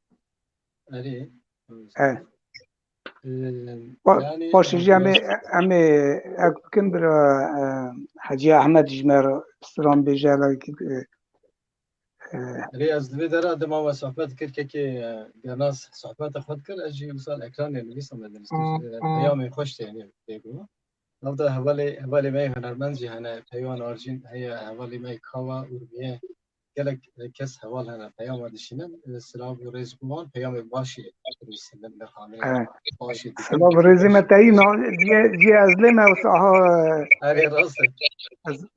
باشه همه اکن برا حاجی احمد جمر سلام بیجه ری از دوی داره دما و صحبت کرد که گناس صحبت خود کرد از جی مثال اکران نویسم پیام خوش یعنی بگو نبض حوالی می هنرمند جهان پیوان آرژین هی حوالی می کاوا اوربیه گلک کس حوال هنر پیام داشتن سلام و رز گمان پیام باشی رسیدن به خانه باشی سلام رزی متایی جی از لیم او ساها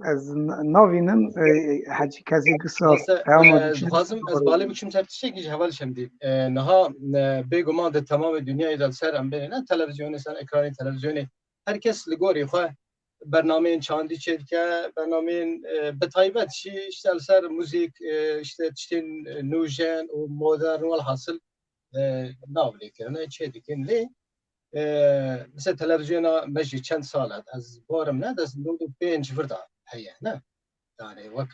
از نوینم حجی کسی قصاص پیام خواستم از بالی بچم تفتیشی که حوال شمدید نها بگمان ده تمام دنیای دل سر ام بینه تلویزیون سر اکرانی تلویزیونی هر کس لگوری خواه برنامه چاندی چید که برنامه بتایبت اشتال سر موزیک اشتین نوژن و مدرن و الحاصل ناولی کرنه چه دیکن لی مثل تلویزیون مجی چند سالت از بارم نه دست 95 فردا هیه نه يعني وقت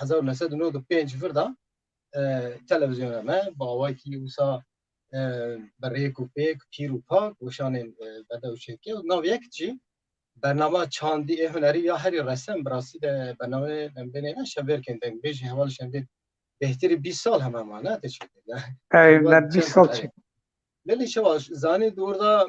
1995 فردا تلویزیون ما با وقتی وسا برای کوپیک پیرو پاک وشان بده وشکی و نو یک چی برنامه چاندی هنری یا هری رسم براسی ده برنامه بینه شبیر کندن بیش حوالش هم بهتری 20 سال هم امانت شده نه 20 سال چی لیلی شواش زانی دور دا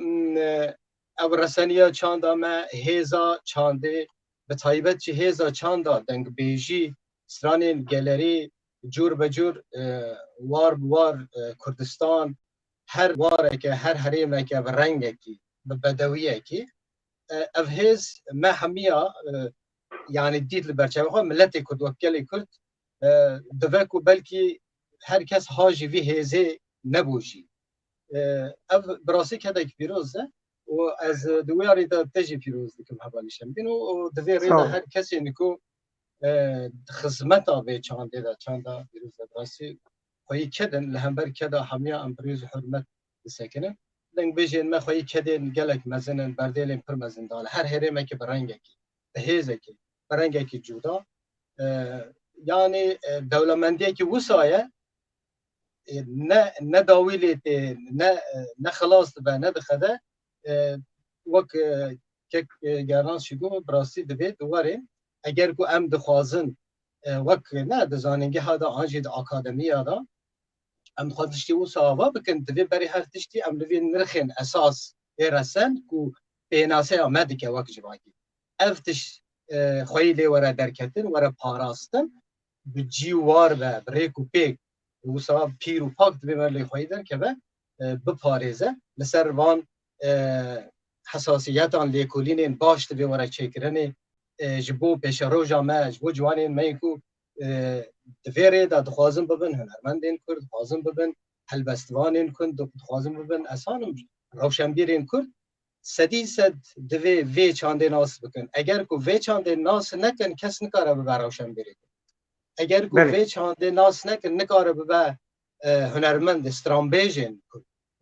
او رسانیا چاندا ما هزا چانده به تایبت چی هزا چاندا دنگ بیجی سران گالری جور به جور وار بوار کردستان هر واره که هر حریمه که رنگه کی به بدویه کی افهز ما همیا يعني ديت البرشاوي ملتي كرد وكالي كرد دفاكو بلكي هر كس هاجي في هزي نبوجي اف براسي كذا بيروزه واز دوياري دا تجي بيروز ديكم حبالي شمدين ودفي ريدا هر كس ينكو خدمتا به چانده دا چاندا بيروز براسي خوي كدن لهمبر كذا هميا امبريز حرمت ساكنه دنگ بیشین ما خواهی کدین گلک مزنن بردیلین پر مزن دال هر هرمه که برنگه کی هیزه کی برنگه کی جودا یعنی دولمندیه کی وسایه نه داویلی نه خلاص به نه دخده وک که گرانس شگو براسی دوید دواره اگر کو ام دخوازن وک نه دزاننگی هادا آنجید اکادمی هادا ام خودشتی و ساوا بکن دوی بری هر تشتی ام دوی نرخین اساس رسن کو بیناسه آمده که وقت جواگی افتش خویلی وره درکتن وره پاراستن بجی وار به بریکو پیک و سوا پیرو پاک دوی مرلی خویدن که به بپاریزه لسر وان حساسیت آن لیکولین باش دوی وره چکرنی جبو پیش روژا ما جبو جوانین میکو دویره دا دخوازم ببن هنرمندین کرد دخوازم ببن هلبستوانین کن دخوازم ببن اسانم روشنبیرین کرد صد دوی وی چانده ناس بکن اگر کو وی چانده ناس نکن کس نکاره به براوشن برید اگر کو وی چانده ناس نکن نکاره به هنرمند استرامبیجن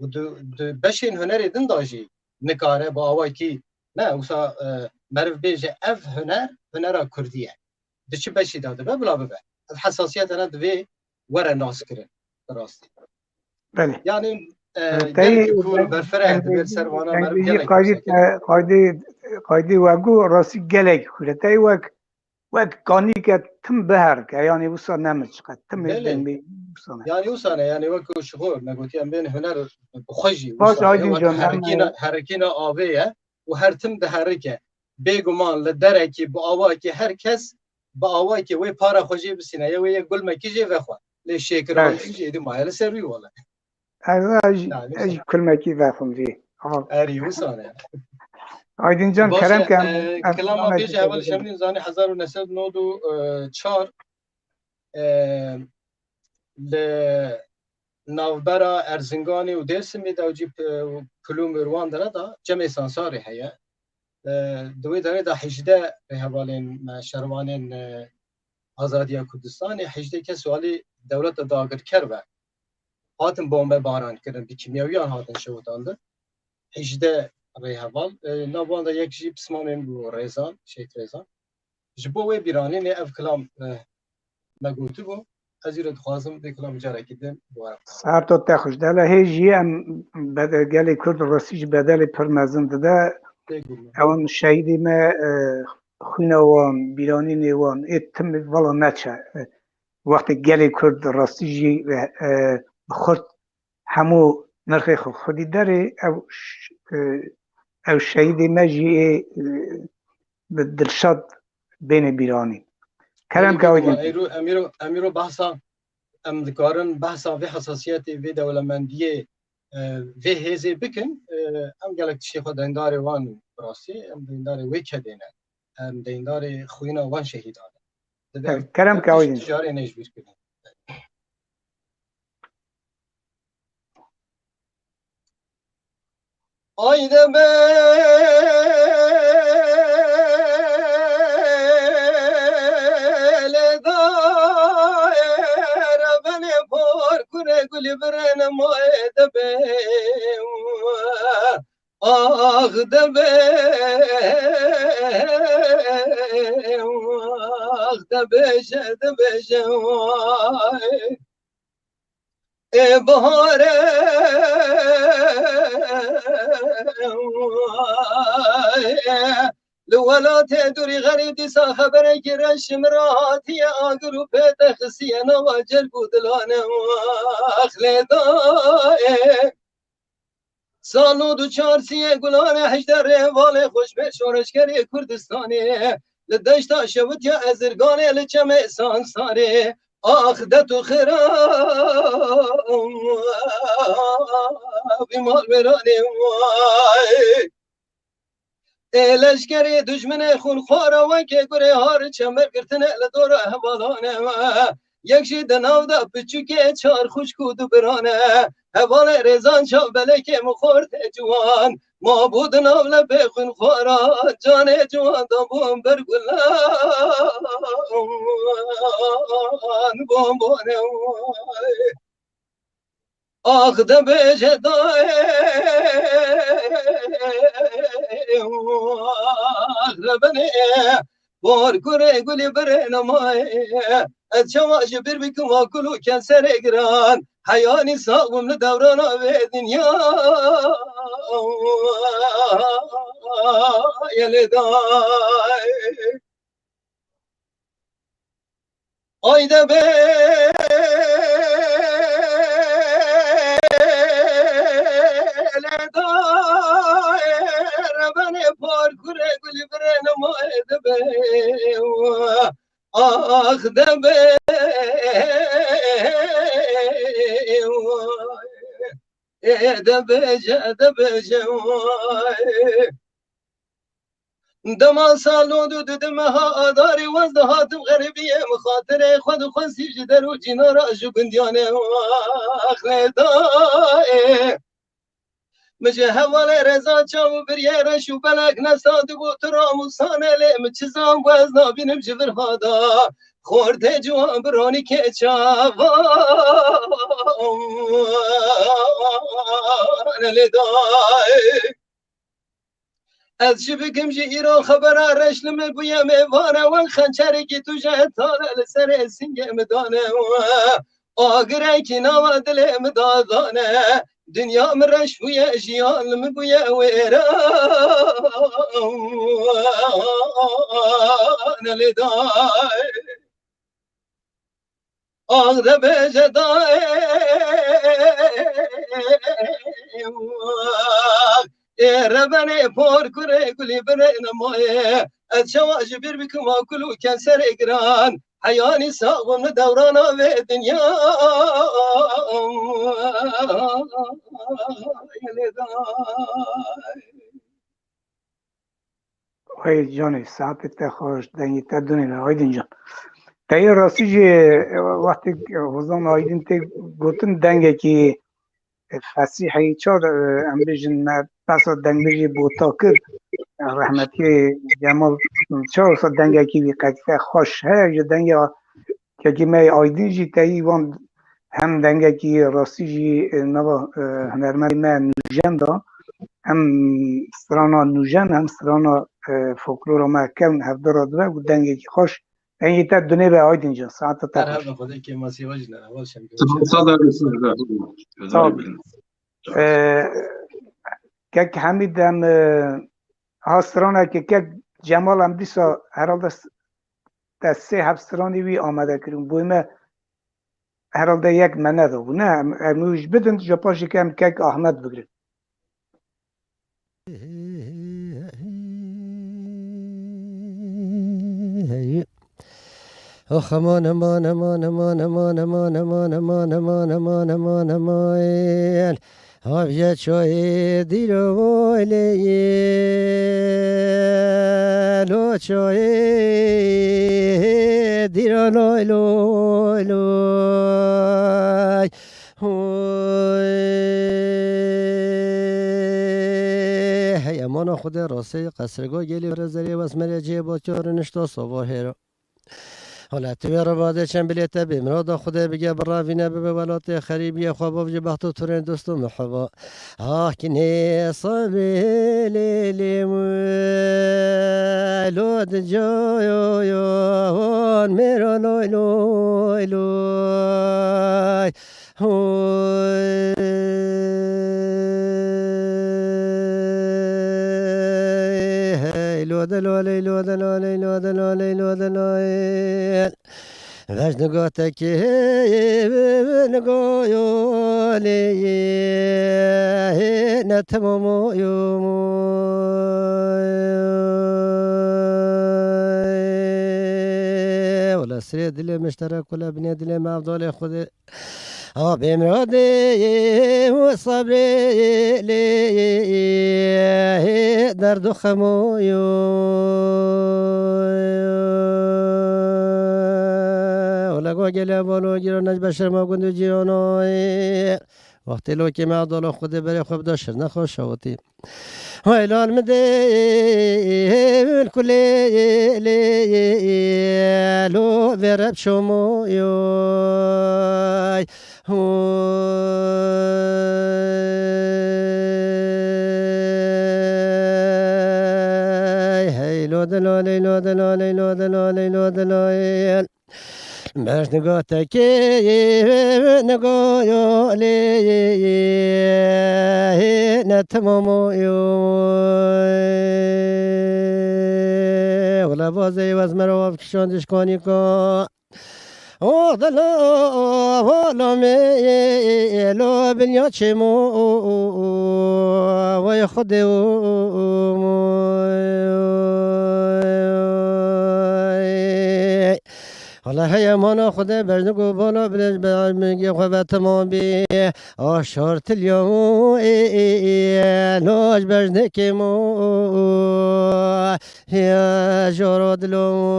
و دو بشین هنری دن داجی نکاره با آوائی کی نه اوسا مرف بیجه اف هنر کردیه دو چی بشی داده بلا ببه حساسیت هنر دوی وره ناس کرن براستی بله یعنی گلی کول برفره دبیر سروانا مرف گلی قایدی وگو راستی گلک کوله تایی وک کانی که تم بهر که یعنی وسا نمچ قد تم دنبی یعنی وسانه یعنی وکو شغور نگوتی هم بین هنر بخوشی باش آیدین جان حرکینا آویه و هر تم ده حرکه بگمان لدرکی با آوائی که هر کس با آوائی که وی پارا خوشی بسینه یا وی گل مکیجه وخوا لی شکران ایجی دی مایل سروی والا اج کل مکی وخم دی اری وسانه آیدین جان کرم که کلام پیش اول شمدین زانی 1994 ناوبرا ارزنگانی و درسمی دوجی پلوم روان داره دا جمع سانساری هیا دوی داره دا 18 حوالین شروانین آزادی کردستان 18 که سوالی دولت داگر کرده هاتن بمب باران کردن بی کیمیاویان هاتن شودانده 18 ریحوال نوان دا یک جیب سمامین بو ریزان شیخ ریزان جبو وی بیرانی نه اف کلام نگوتو بو از ایراد خوازم دی کلام جاره کدن بوارم سهر تو تخوش دالا هیجی ام گلی کرد راسیج بدل پرمزن داده اون شهیدی ما خونوان بیرانی نیوان اتم والا نچه وقتی گلی کرد راسیجی بخورد همو نرخ خودی داره او شهیدی ما جی دلشاد بین بیرانی کرم که امیرو بحثا ام دکارن بحثا و حساسیت و دولمندیه و هزه بکن ام گلک تشی خود دیندار وان براستی ام دیندار وی کدینه ام دیندار خوینا وان شهیدانه کرم که آیدین تجاری نجبیر کنیم آیده گلی برن مای دبه آخ دبه آخ دبه شه دبه شه ای بهاره لولات دوری غریدی سا خبره گیرن شمراتی آگرو پیدا خسینا و جلبو دلانه اخلی دائه سالو دو چارسیه گلانه هجده روال خوش به شورشگری کردستانی لدشتا شود یا ازرگانه لچم احسان ساره آخ دتو خرام بیمال برانه لشکری دشمن خونخواره و که گره هار چمر گرتنه لدور حوالانه یکشی دناو دا پچوکه چار خوش کودو برانه حوال رزان چاو بلکه مخورد جوان ما بود ناو لبه خونخواره جان جوان دا بوم برگلان بوم بانه آخ دبه جدای آخ ربنه بار کره گلی بره نمای از شواش بر بکم آکلو کنسر گران حیانی ساقم لدوران آوه دنیا یلدای آیده به ربنه پار کره گلی بره نمای دبه آخ دبه دبه جه دبه جه دما سالو دو دم ها آداری وزده هاتم غریبیه مخاطره خود خوزی جدر و جینا را جو گندیانه اخلی دائه مجه حوال رضا چاو بریه رشو بلک نساد و تراموسانه لیم چیزام وزنا بینم جبر هادا خورده جوان برانی که چاوان لدای از شبکم جی ایران خبر رشلم بویم ایوانه و خنچرکی تو جهتانه لسر سنگم دانه آگره کی نام دلم دادانه دنیا مرش بوی جیان بوی ویران لدای آغ ده بجدای ربنا پور کره گلی بره نمایه از شواج بیر بکم آکلو کنسر اگران حیانی ساقم دوران آوه دنیا های جان ساعت خوش دنگی تا دونی آیدین جان تایی راستی جی وقتی وزان آیدین تی گوتن دنگه که فسیحی چار ام بیجن ما پسا دنگ بیجی بوتا کرد رحمتی جمال چار سا دنگه که بی قدفه خوش هر جو دنگه که ما آیدین جی تایی وان هم دنگه که راستی جی نوا هنرمند ما نوجن دا هم سرانا نوجن هم سرانا فولکلور ما کن هفته را دوه و دنگه که خوش دنگه تا دونه به آیدین جان ساعت تا در هم خدا که ما سیواج نه اول شم که حمید هم هاسترانه که جمال هم دیسا هرالده تا 3 هفسترانی وی آمده کریم بویمه هرالده یک منه دو نه موش بدن جا پاشی که هم که احمد بگرید آخ امان امان امان امان امان امان امان امان امان امان امان امان آبیا چای دیرو لو چای دیرو لوی لوی لوی هی امان خود راسته قصرگاه گلی رزری و اسمری جیب با چار نشتا صبح هیرو حالا توی رو باده چند بلیت بیمراد خدا بگه براوینه به ولات خریبی خواب و بخت و تورن دوست و محبا آه که نیصاب لیلی لود جایان میرا لوی لوی لوی لودلولی لودلولی لودلولی لودلولی وش نگاته که نگاهی نتمام یوم ولا سری دل مشترک ولا بنی دل مفضل خود بمرادي وصبري لي درد خمويو ولا قوجل بولو جيرو نجبشر ما كنت جيرونو وقتی لو که معدال خود بره خوب داشت نخوش شوتی هایلال مده کلی لو برب شما یای هی لو دلالی لو دلالی لو دلالی لو دلالی باش نگاه تکی نگاه یالی نتمام ولا بازی واز مرا کشاندش کنی که او دلا ولا می لو بنیا چمو وای خود حالا هی مانا خدا برنگو بالا بلش برمیگی خواه تمام بی آشار تلیو ناج برنگی مو یا جارا دلو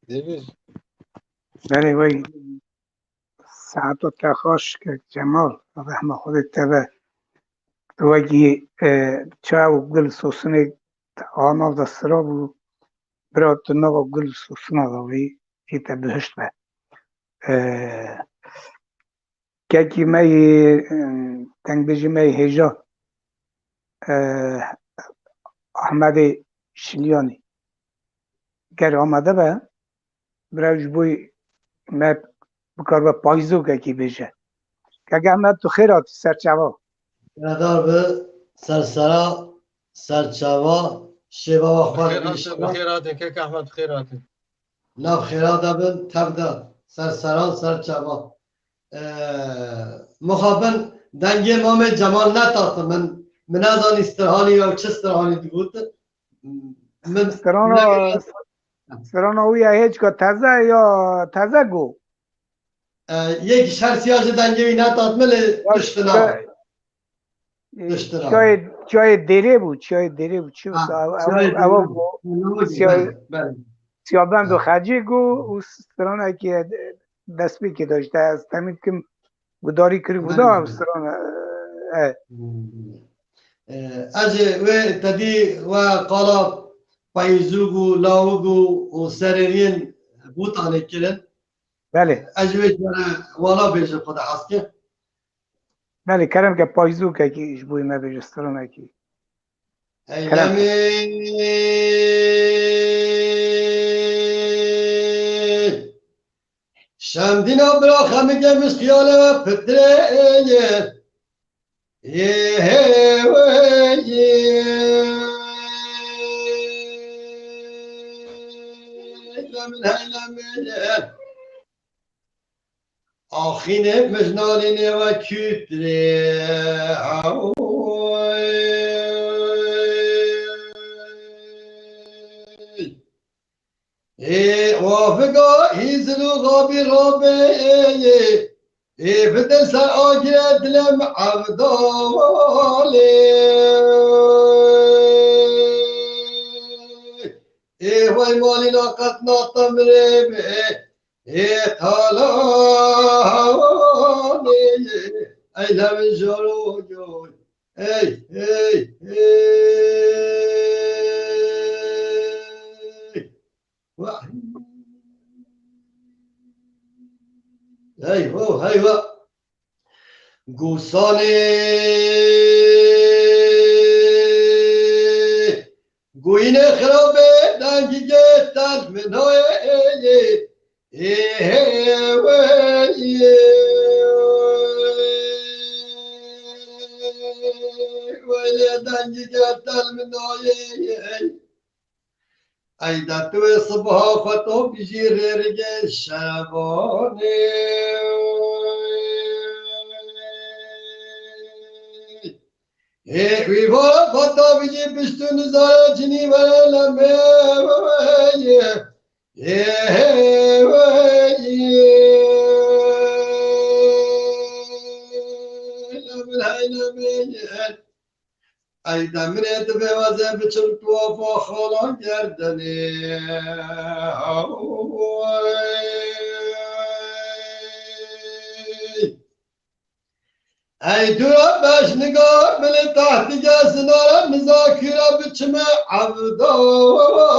Devir بله وی ساعت و تخاش که جمال رحمه خودت تبه وگی چه و گل سوسنه آنا دسترا بو برات نو گل سوسنه دوی ایتا بهشت به که می تنگ بجی می هجا احمد شلیانی گر آمده به برای بوی ما بکار با پایزو که بشه که احمد تو خیرات سرچوا ندار به سرسرا سرچوا شبا و خواه بخیرات که احمد بخیرات نب خیرات بن تبدا سرسرا سرچوا مخابن دنگی مام جمال نتاخت من از آن استرهانی یا چه استرهانی بود استرانا اوی هیچ که تازه یا تازه گو یک شرسیاج دنگی نتاخت مل دشتنا چای دیره بود چای دیره بود چی بود او سیابند و خجی گو او استرانا که دستی که داشته از تمید که گداری کری بودا استرانا اجه و تدی و قالا پایزوگو لاوگو و سررین بوتانه کرن بله اجه والا بیشه خدا حسکه بله کرم که پایزو که ایش بوی ما بیشه استرانا که شمدینا برا خمگه مش خیاله و پتره آخینه مجنالینه و کتره وافقا هیزلو غابی رابه بدل سر آگره دلم عبداله وای مالی ناقت ناتم ربه تالانه ای لم جلو جوی ای ای ای هی و گوسانه گوینه خرابه دنگی گشتن منای ولی دنگی گشتن منای ای دتو صبح خطو بیجی ررگ شبانه وی بارا خطو بیجی بشتو نزاره چنی بره لمه ای دمرت به وزه بچل توافا خالا گردنه ای دورا بش نگار بلی تحت جسنارا مذاکره بچم عبداله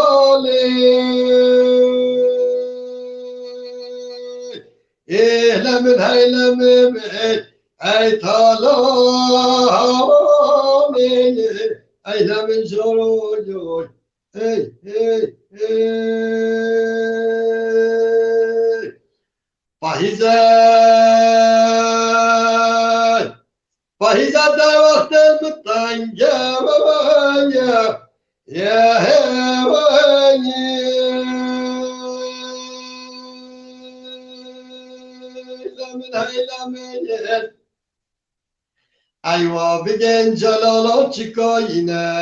اهلم الهیلم ای تالانه ای لم جلو جوی ای ای ای پاهیزه در وقت متنگه یا ایوا بگن جلالا چکاینه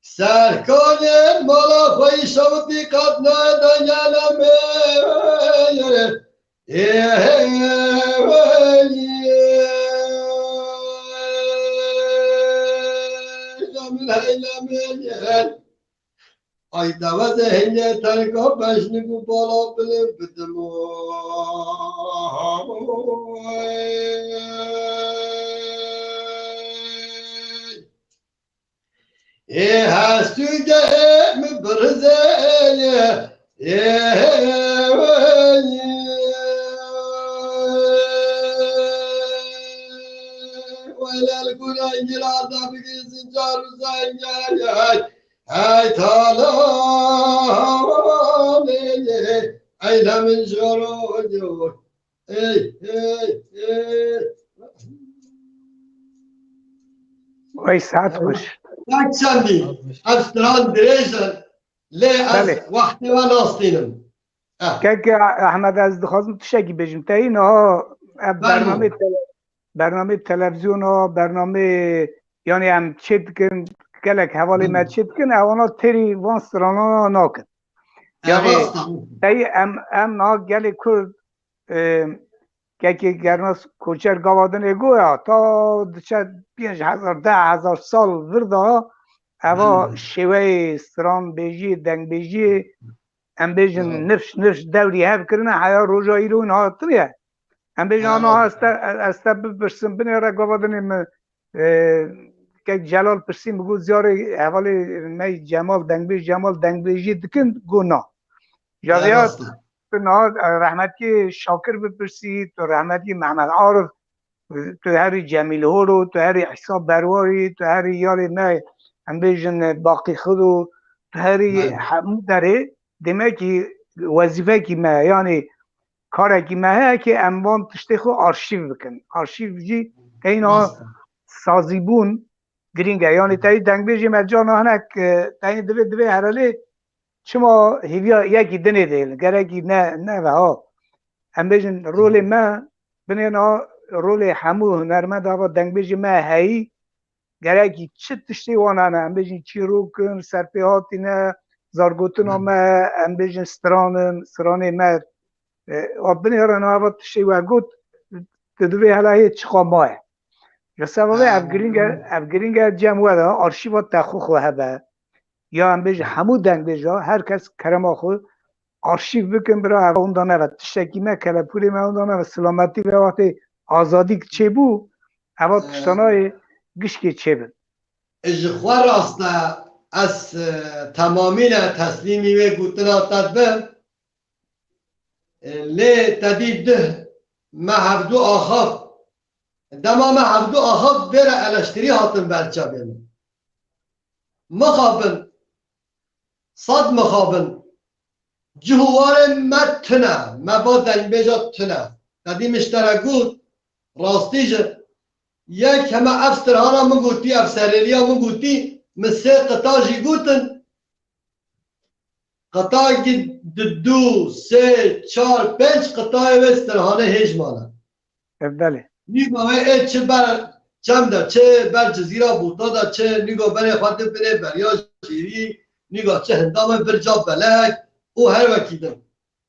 سرکانه مالا خوی شوتی قد ندن یلمه eylemeyen ay dava zehine terka beşni bu bala bile bidim hastü de mi brzeye ولا الكل انجلاد بقيس جار زايا هاي تالا اي لا من جرو اي وای ساعت خوش یک چندی از تران دریشن لی از وقتی و ناستینم که احمد از دخواستم تشکی بجیم تا این ها برنامه تلویزیون ها برنامه یعنی هم چید کن گلک حوالی ما چید کن اوانا تری وان سرانا ناکن یعنی تایی ام نا گلی کرد که گرناس کوچر گوادن اگویا تا دچه 5,000-10,000 سال ورده اوا شوه سران بیجی دنگ بیجی ام بیجن نفش دوری هف کرنه حیا روژایی رو اینها تریه ام بیجن آنها استا بپرسن بینه را گوادن که جلال پرسیم بگو زیاره حوالی می جمال دنگ بیجی دکن گو نا جاویات رحمتی شاکر بپرسید تو رحمتی محمد عارف تو هری جمیل هورو تو هری حساب برواری تو هری یاری ما هم بیجن باقی خودو تو هری همون داره دیمه که وظیفه که ما یعنی کاره که ما که اموان تشتی خود آرشیو بکن آرشیو جی که اینا سازیبون گرینگه یعنی تایی دنگ بیجی مجانا هنک تایی دوی هرالی شما هیویا یکی دنی دیل گرکی نه و ها هم بیجن رول ما بنینا رول همو هنرمند آقا دنگ بیجی ما هایی گرکی چه تشتی وانانه هم بیجن چی رو کن سرپیهاتی نه زارگوتون ما هم بیجن سرانه ما بنیارن آقا تشتی و گوت تدوی هلایی چخوا ماه یا سببه افگرینگ جمعه دا آرشیوات تخوخو هبه یا هم بیج همو دنگ بیجا هر کس کرم آخو آرشیو بکن برای اون دانه و تشکی ما کلپوری ما اون دانه و سلامتی و وقتی آزادی که چه بو اما تشتانای گشکی چه بود اجخوار راسته از تمامین تسلیمی و گوتنا تدبه لی تدید ده ما هفدو آخاف دما ما هفدو آخاف بره الاشتری هاتن برچه بیم مخابن صد مخابن جهوار متنه ما با دنگ بیجا تنه ندی مشترکود راستیج یک همه افسرهانا من گوتی افسرلیا من گوتی مسه قطع جی گوتن قطع گی دو سه چار پنج قطع وسترهانه هجمانه بله نیگو ای چه بر چم دا چه بر جزیره بوتا دا چه نیگو بر خاطر بره بریا شیری نیگو چه هندام بر جا بلک او هر وکیدم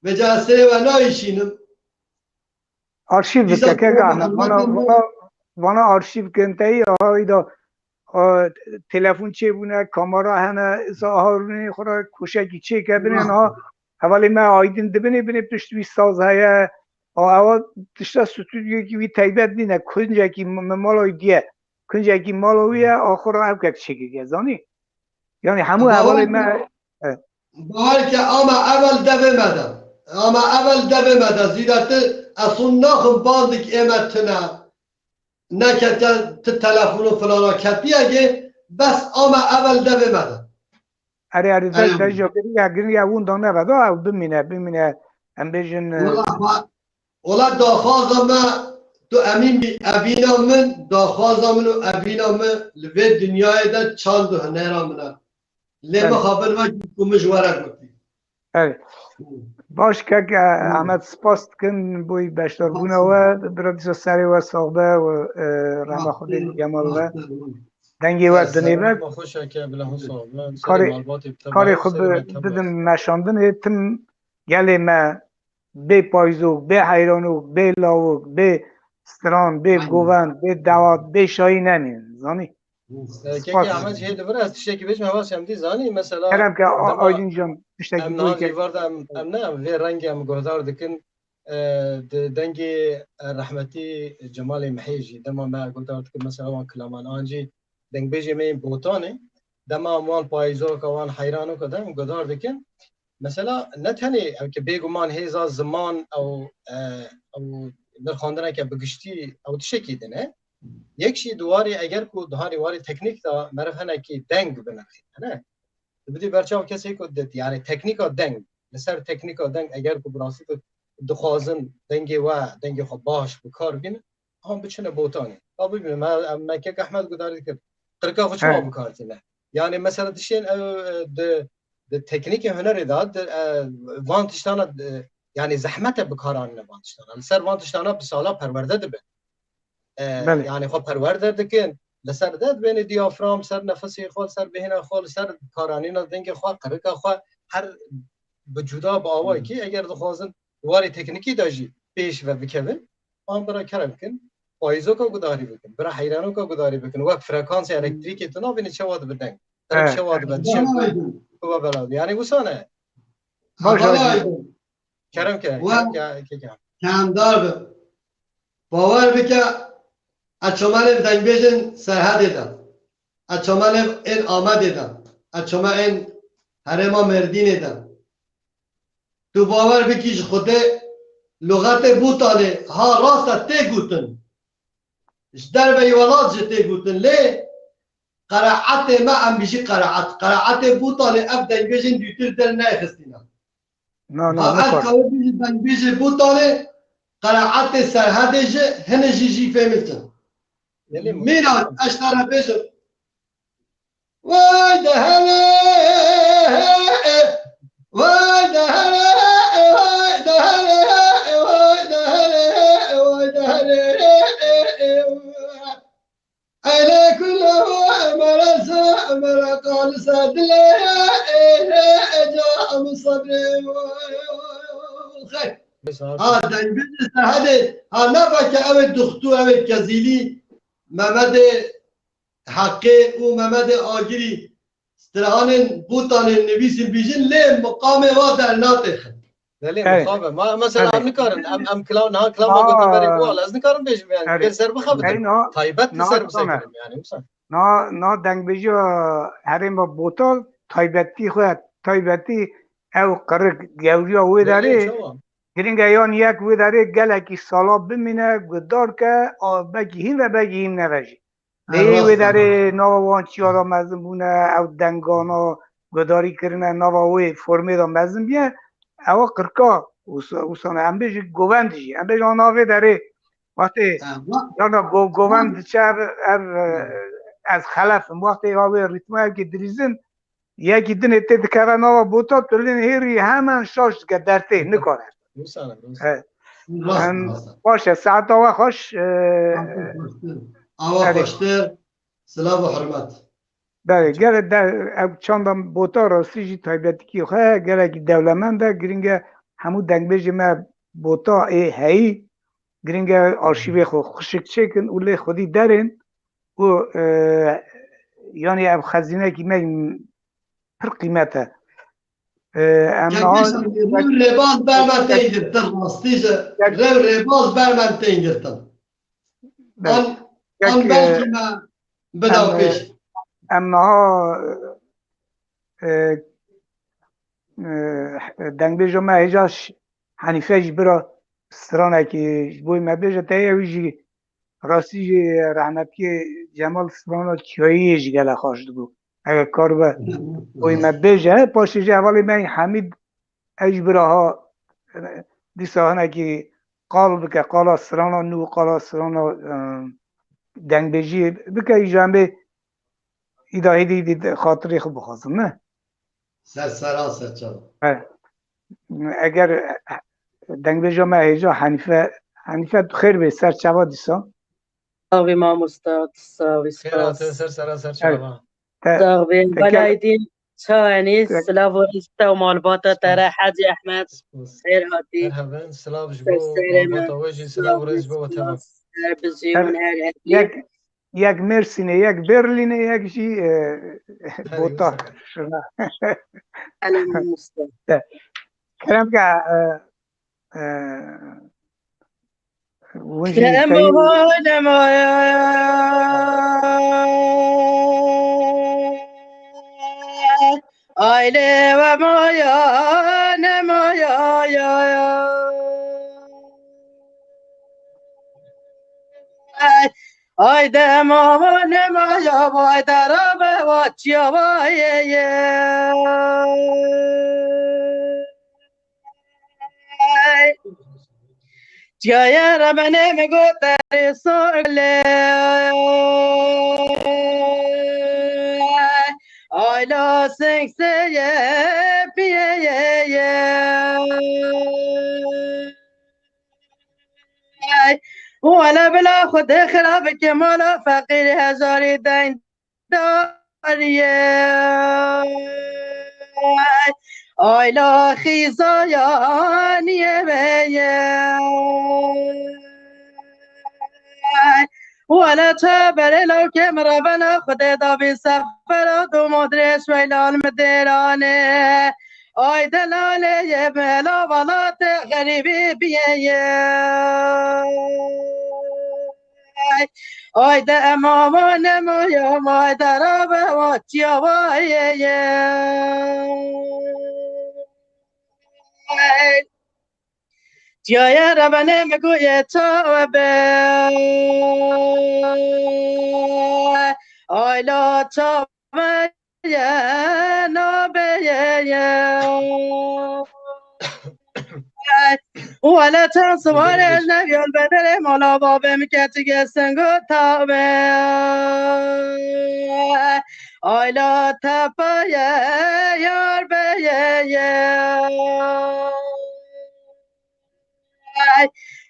و جاسره و نایشینم آرشیو بکه وانا آرشیو کنتایی آیدا تلفن چه بونه کامارا هنه ظاهرونی خورا کوشکی چه که بینن ها اولی ما آیدین دبینه بینه پشتوی ساز هیا اول تشتا ستودیو که وی تایبت نینه کنجا که مالوی دیه کنجا که مالویه آخر هم که چه زانی یعنی همو اولی ما باید که اما اول دبه مدم زیرت اصلا نخم باندک ایمتنه نکت تلفن و فلانا کتی اگه بس اما اول دبه مدم اره در جا گرینگ اون دانه و دا بمینه هم بیجن اولا داخوازم تو امین ابینا من داخوازم و ابینا من لوی دنیای دا چند و هنران منه لیمه خابر ما کمش ورک بودی باش که احمد سپاس کن بوی بشتر بونه و برادیسا سری و ساقبه و رحمه خودی جمال و دنگی و دنیبه کاری خود بدن مشاندن تم گلی ما به پایزوک به حیرانوک به لاوک به ستران به گوون به دوات به شایی نمین زانی که احمد شهید بر از تشکی بیش مواس هم دی زانی مثلا کرم که آیدین جان تشکی ام نازی ورد ام نه وی رنگ ام گهدار دکن دنگ رحمتی جمال محیجی دما ما گهدار دکن مثلا وان کلامان آنجی دنگ بیجی می بوتانه دما وان پایزو کوان حیرانو کدام گهدار دکن مثلا نتنی که بگمان هیزا زمان او در خواندن که بگشتی او تشکی دنه یکشی دواری اگر کو دواری واری تکنیک دا مرف هنه کی دنگ بنخید نه بدی برچاو کسی کو دت یعنی تکنیکا دنگ لسر تکنیکا دنگ اگر کو براستی دخوازن دنگ و دنگ خو باش بکار بین هم بچنه بوتانی اب ببین ما که احمد گداری که قرقا خو چما بکارتی نه یعنی مثلا دشین د تکنیک هنر داد وانتشتانا یعنی زحمت بکاران نه وانتشتانا لسر وانتشتانا بسالا پرورده ده يعني خب پرورده دکن لسر داد بین دیافرام سر نفسی خود سر بهینه خود سر کارانینا دنگ خو قرقا خو هر بجدا با آوای کی اگر دخوازن واری تکنیکی داشی پیش و بکن آن برای کرم کن پایزو کا گداری بکن برای حیرانو کا گداری بکن وقت فرکانس الکتریکی تو نبینی چه واد بدن در چه واد بدن و بلاد یعنی وسانه کرم که کم دار باور بکه اچومن دنگ بیشن سرحد دادن اچومن این آمد دادن اچومن این حرما مردین دادن تو باور بکیش خوده لغت بوتانه ها راست تی گوتن در به ولاد جتی گوتن لی قرعت ما ام بیشی قرعت بوتانه اب دنگ بیشن دیوتر در نایخستینا نکار دنگ بیشن بوتانه قرعت سرحدش هنجی جی فهمتن میران اشتر بشم وای دهنه وای دهنه وای دهنه وای دهنه وای دهنه ایله کله مرسا مرقال صدله جا مصبر خیر دنگ بیش سرحده نفع که او دختو او کزیلی محمد حقه و محمد آگری استرهان بوتان نویسیم بیشن لی مقام و در ناتخ لی مقام ما مثلا هم نکارن ام کلام نه کلام ما گفتم برای بوال از نکارن بیشم یعنی که سر بخوابتن تایبت سر بسکرم یعنی مثلا نه دنگ بیشی هریم با بوتال تایبتی خود تایبتی او قرق گوری اوی داره گرینگ ایان یک وی داره گلکی سالا بمینه گدار که بگی هم و بگی هم نوشی دیگه وی داره نوان چیارا مزم بونه او دنگانا گداری کرنه نوان فرمی دا مزم بیه او قرقا اوسانه هم بیش گوندشی هم بیش آنها وی داره وقتی یانا گوند چه از خلف وقتی اوی ریتمه که دریزن یکی دنه تید که نوا بوتا تولین هیری همان شاش که درته نکنه باشه ساعت آوا خوش آوا خوشتر سلام و حرمت بله گره در چندم بوتا راستی جی تایبتی کی خواه گره که دولمنده گرینگه همو دنگ بیجی ما بوتا هایی گرینگه آرشیوی خود خوشک چکن اولی خودی دارین و یعنی اب خزینه که من پر قیمته رباز برمن تینگرتن راستیجه رباز برمن تینگرتن آن بلکی ما بداو پیش اما دنگ بیجا ما هجاش حنیفه جی برا سرانه که بوی ما بیجا تایوی جی راستی جی رحمتی جمال سرانه چیایی جی گله خواشد بو اگر کار به بوی ما بیجا پاشی جی اولی من حمید اجبرها دیسا که قال بکه قال سرانا نو قال سرانا دنگ بیجی بکه ای جنبه ایداهی دید خاطری خوب بخواستم نه سراسر چرا اگر دنگ بیجا ما هیجا حنیفه خیر به سر چوا دیسا ساوی ما مستاد ساوی سپاس سر چوا ساوی بلایدین چاینی سلاف و رستا و مالباتا ترى حاجي احمد خير هاتي مرحبا سلاف جبو مالباتا وجي سلاف ورز جبو تمام بزيون هاي یک مرسینه یک برلینه یک جی بوتا شنا کرم که ونجی تایی آیله و مایا نمایا یا آی دما نمایا وای درابه و چیا وای چیا را بنه میگو تری سوله آی لا سنگ سیه پیه ولا بلا خود خراب که مالا فقیر هزاری دین داریه آی لا خیزایانیه بیه ولا تابر لو که مرابنا خود دابی سفر دو مدرش ویلان مدرانه آی دلاله یه ملا ولات غریبی بیه آی ده امامان نمایا مای درابه و چیوایه جای ربنه مگوی تابه آی لا تابه نابه ولا تنصبر النبي البدر مولا بابا مكاتك سنگو تابه آی لا تابه یار به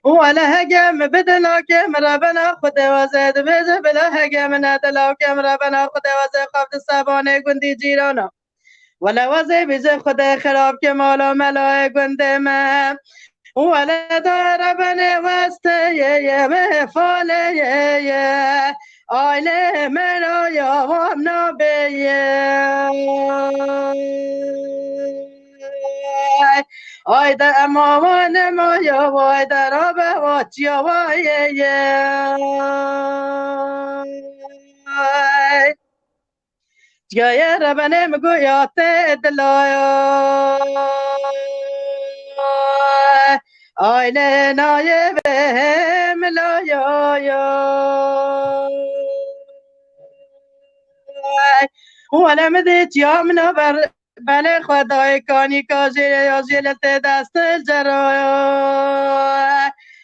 ولا هجم بدنا كم ربنا خد وزاد بز بلا هجم ندلا كم ربنا خد وزاد خفت سبانه گندی جیرانا ولا وزاد بز خد خراب كمالا ملا گند ما ولا دار بني وستي مفالي آيله منو يا وامنا بي آی دا امامان ما یا وای درابه وات یا وای جای ربنه مگو یا تدلایا آیله نایبه ملایا ولا مدت یا منو بله خدای کانی کازیر یا زیلت دست الجرایا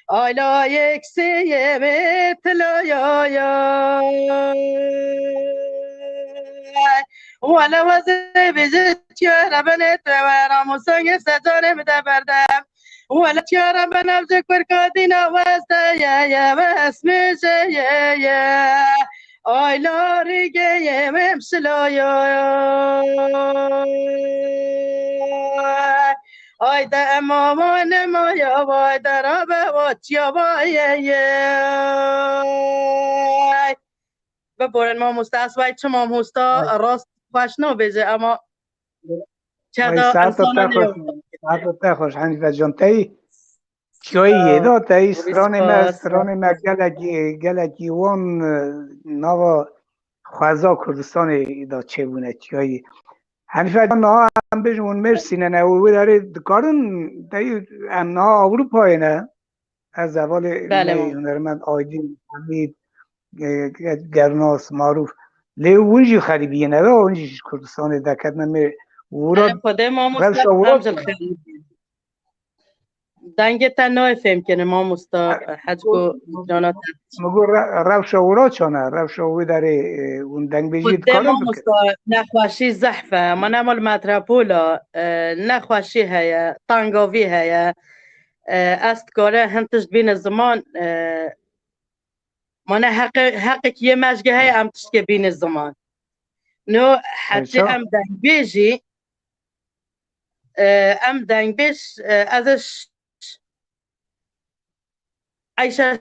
آیلا یک سیه متلایا ولا وزه بزت یا ربنت و راموسانگ سجانه مده بردم ولا یا ربنا بذکر کادینا وسته یا اسمش یا آی لاریگه یمم سلایا آی ده امامان مایا وای درابه واتیا وای ببورن ما مستاس وای چه ما مستا راست خوشنو بجه اما چدا ساعت تا خوش حنیفه جان تایی چایی دا تایی سران ما گلکی وان نوا خوزا کردستان دا چه بونه چایی حنیفه جان نا هم بجمون مرسی نه او داره دکارن تایی نا اروپایی نه از اول هنرمند آیدین حمید گرناس معروف لی اونجی خریبیه نه اونجی کردستان دکت نمی ورا خود ما مستقبل خیلی دنگ تنها فهم کنه ما مستا حجگو جانات مگو روش ورا چانه روش ورا داره اون دنگ بجید کارم ما مستا نخواشی زحفه ما نمال مترپولا نخواشی هیا تانگاوی هیا است کاره هنتش بین زمان ما نه حق کیه مجگه هیا امتش که بین زمان نو حتی ام دنگ بیجی ام دنگ بیش ازش عیشه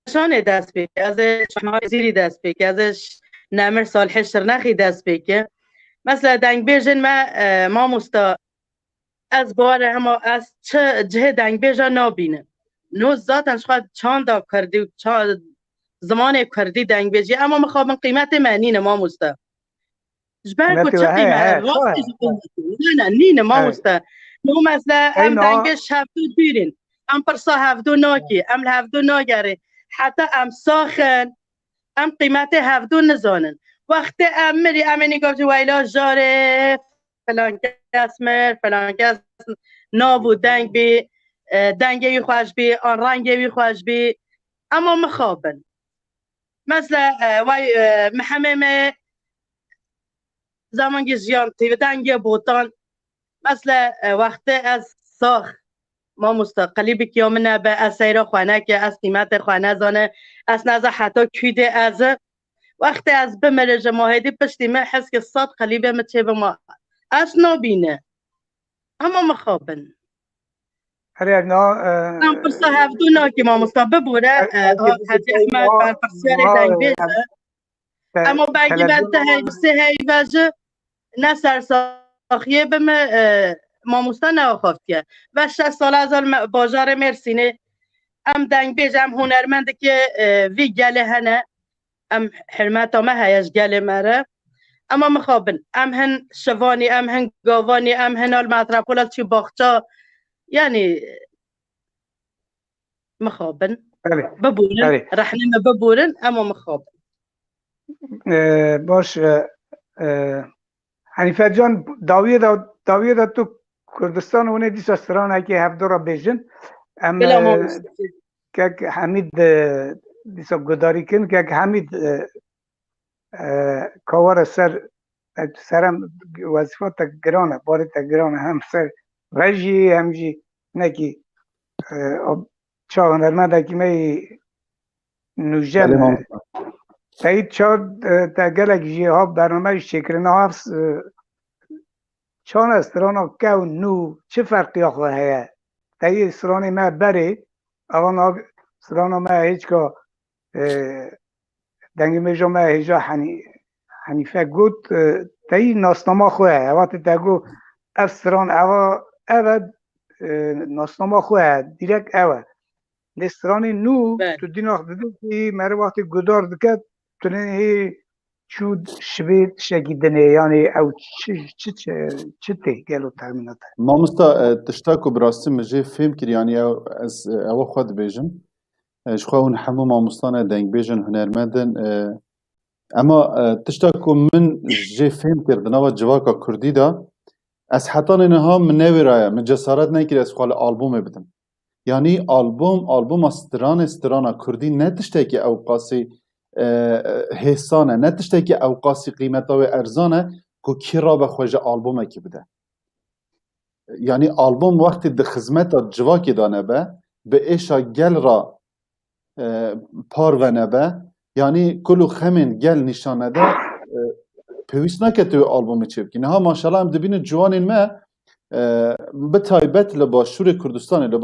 شانه دست بکه ازش شمای زیری دست بکه ازش نمر صالح شرنخی دست بکه مثلا دنگ بیژن ما مستا از باره اما از چه جه دنگ بیژا نابینه نو ذاتن شخواد چاندا کردی و زمان کردی دنگ بیجی اما مخوابن قیمت معنینه ما مستا جبر کو چه قیمت نه نینه ما مستا نو مثلا ام دنگ بیش هفتو بیرین ام پرسا هفتو ناکی ام هفتو ناگره حتی ام ساخن ام قیمت هفتو نزانن وقتی ام مری امنی گفت ویلا جاره فلان کس مر فلان کس نابو دنگ بی دنگی خوش بی آن رنگی خوش بی اما مخابن مثلا وای محمد زمانی زیان تیو دنگی بودن مثلا وقتی از ساخ ما مستقلی بکیم منه به از سیر خانه که از قیمت خانه زانه از نظر حتی کیده از وقتی از بمره جماهدی پشتی من حس که صد قلیبه مچه به ما از نابینه اما مخابن هر نا ام پرسا هفتو نا که ما مستقبه بوره حجی احمد بر پرسیار دنگ بیشه اما بگی بلده هی سه هی وجه نسر ساخیه بمه ما مستا نواخافتیه و 6 سال از بازار مرسینه ام دنگ بیج ام هنرمند که وی گله هنه ام حرمت ما هیش گله مره اما مخابن ام هن شوانی ام هن گاوانی ام هن المترپول چی باخچا یعنی مخابن ببورن رحنه ببورن اما مخابن باش حنیفه جان داویه تو کردستان اونه دیسا سرانه که هفته را بیجن که حمید دیسا گداری کن که حمید کاور سرم وظیفات گرانه باری گرانه هم سر رجی همجی نکی چا هنرمنده که می نوژن تایید چا گلک جیه برنامه شکرنه هفت چان استرانا که و نو چه فرقی آخواه هیا تایید استرانی ما بره اغانا استرانا ما هیچ که دنگی میجا ما هیجا حنیفه گود تایید ناسنامه خواه هیا وقتی تاگو استران اوه ناسنامه خواه دیرک اوه نسترانی نو تو دین وقت دیدو که مره وقتی گدار دکت تونه هی چود شبید شگیدنه یعنی او چه تی گلو تامینات ما مستا تشتاكو براستی مجه فهم کر یعنی او خود بیجن شخوا اون همو ما مستانه دنگ بیجن هنرمندن اما تشتاكو من جه فهم کردن و جواکا کردی دا از حتان اینها من نوی رایه من جسارت نکر از خوال آلبوم بدم یعنی آلبوم استرانا کردی نتشته که او قاسی حسانه نتشته که او قاسی قیمتا و ارزانه که کی را به خوژه آلبومه که بده یعنی آلبوم وقتی ده خدمت جواکی دانه به ایشا گل را پارونه به یعنی کلو خمین گل نشانه ده پیویست نکه توی آلبوم چه بکنه ها ماشالله هم دبین جوانین ما به تایبت لباشور کردستان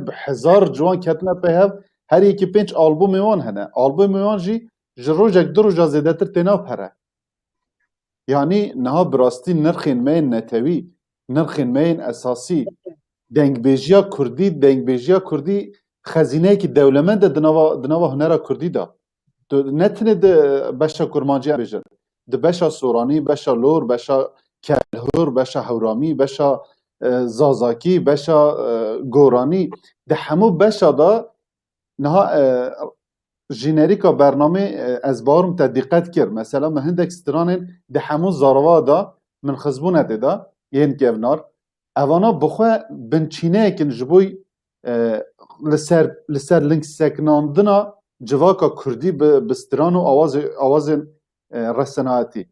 به 1000 جوان کتنه پیهو هر یکی 5 آلبوم میوان هنه آلبوم میوان جی جروجک دو روزا زیده تر تینا پره یعنی نها براستی نرخین مین نتوی نرخین مین اساسی دنگ بیجیا کردی خزینه که دولمند دنوا هنرا کردی دا نتنه ده بشا کرمانجی بیجن ده بشا سورانی بشا لور بشا کلهور بشا هورامی بشا زازاکی بشا گورانی ده همو بشا دا نها جنریکا برنامه از بارم تا دقت کرد مثلا من هندک سترانین ده همو زاروا دا من خزبونه دا یین گونار اوانا بخواه بنچینه کن جبوی لسر لنک سکناندنا جواکا کردی بستران و آواز رسناتی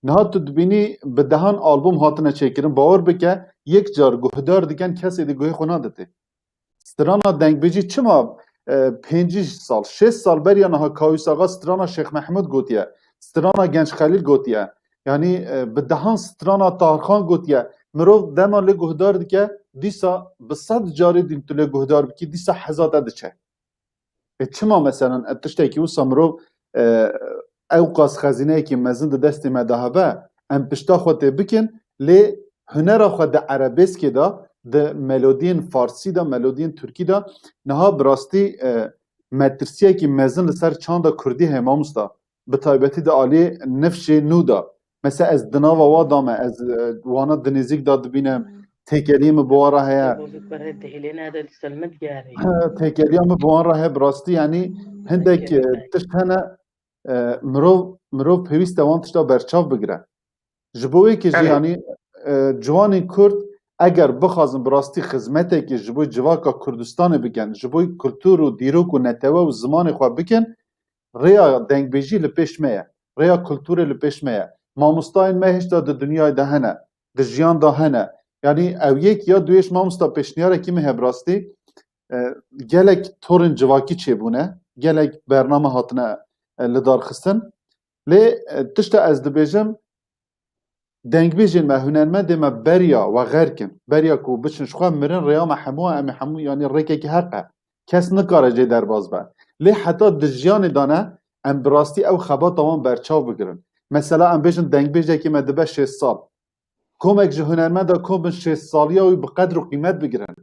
نه تو دبینی به دهان آلبوم هاتنه چکرن باور بکه یک جار گهدار دیگن کسی دیگه خونه داده سترانا دنگ بیجی چما 5 سال 6 سال بریا نه کاویس آقا سترانا شیخ محمود گوتیه سترانا گنج خلیل گوتیه یعنی به دهان سترانا طاهرخان گوتیه مرو دما له گهدار دیگه دیسا به 100 جاری دیم تو له گهدار بکی دیسا حزاده دچه چما مثلا تشتکی و سمرو او قاس خزینه کی مزن د دست مدهبه ام پشتا خود بکن لی هنر خود د عربسک دا د ملودین فارسی دا ملودین ترکی دا نها براستی مترسیه کی مزن لسر چاند کردی همامستا به تایبتی دا عالی نفش نو دا مثلا از دناوا وادامه از وانا دنیزیک دا دبینم تکلیم بواره هیا تکلیم بواره هیا براستی یعنی هندک تشت هنه مرو پیوست دوان تشتا برچاف بگیره جبوی که یعنی جوانی کرد اگر بخوازن براستی خدمته که جبوی جواکا کردستان بگن جبوی کلتور و دیروک و نتوه و زمان خواه بکن ریا دنگ بیجی لپیش میه ریا کلتور لپیش میه ماموستاین مهش دا دنیای ده هنه ده جیان ده هنه یعنی او یک یا دویش ماموستا پیشنیاره که مه براستی گلک تورن جواکی چه بونه گلک برنامه هاتنه لدار خستن لی تشتا از دبیجم دنگ بیجن ما هنرمند ما بریا و غرکن بریا کو بچن شخوا مرن ریا محمو یعنی ریکه که حقه کس نکاره جه در باز با لی حتی دجیان دانه ام براستی او خبا تمام برچاو بگرن مثلا ام بیجن دنگ بیجه که ما دبه 6 سال کمک جه هنرمند کم بن 6 سالی و بقدر و قیمت بگیرن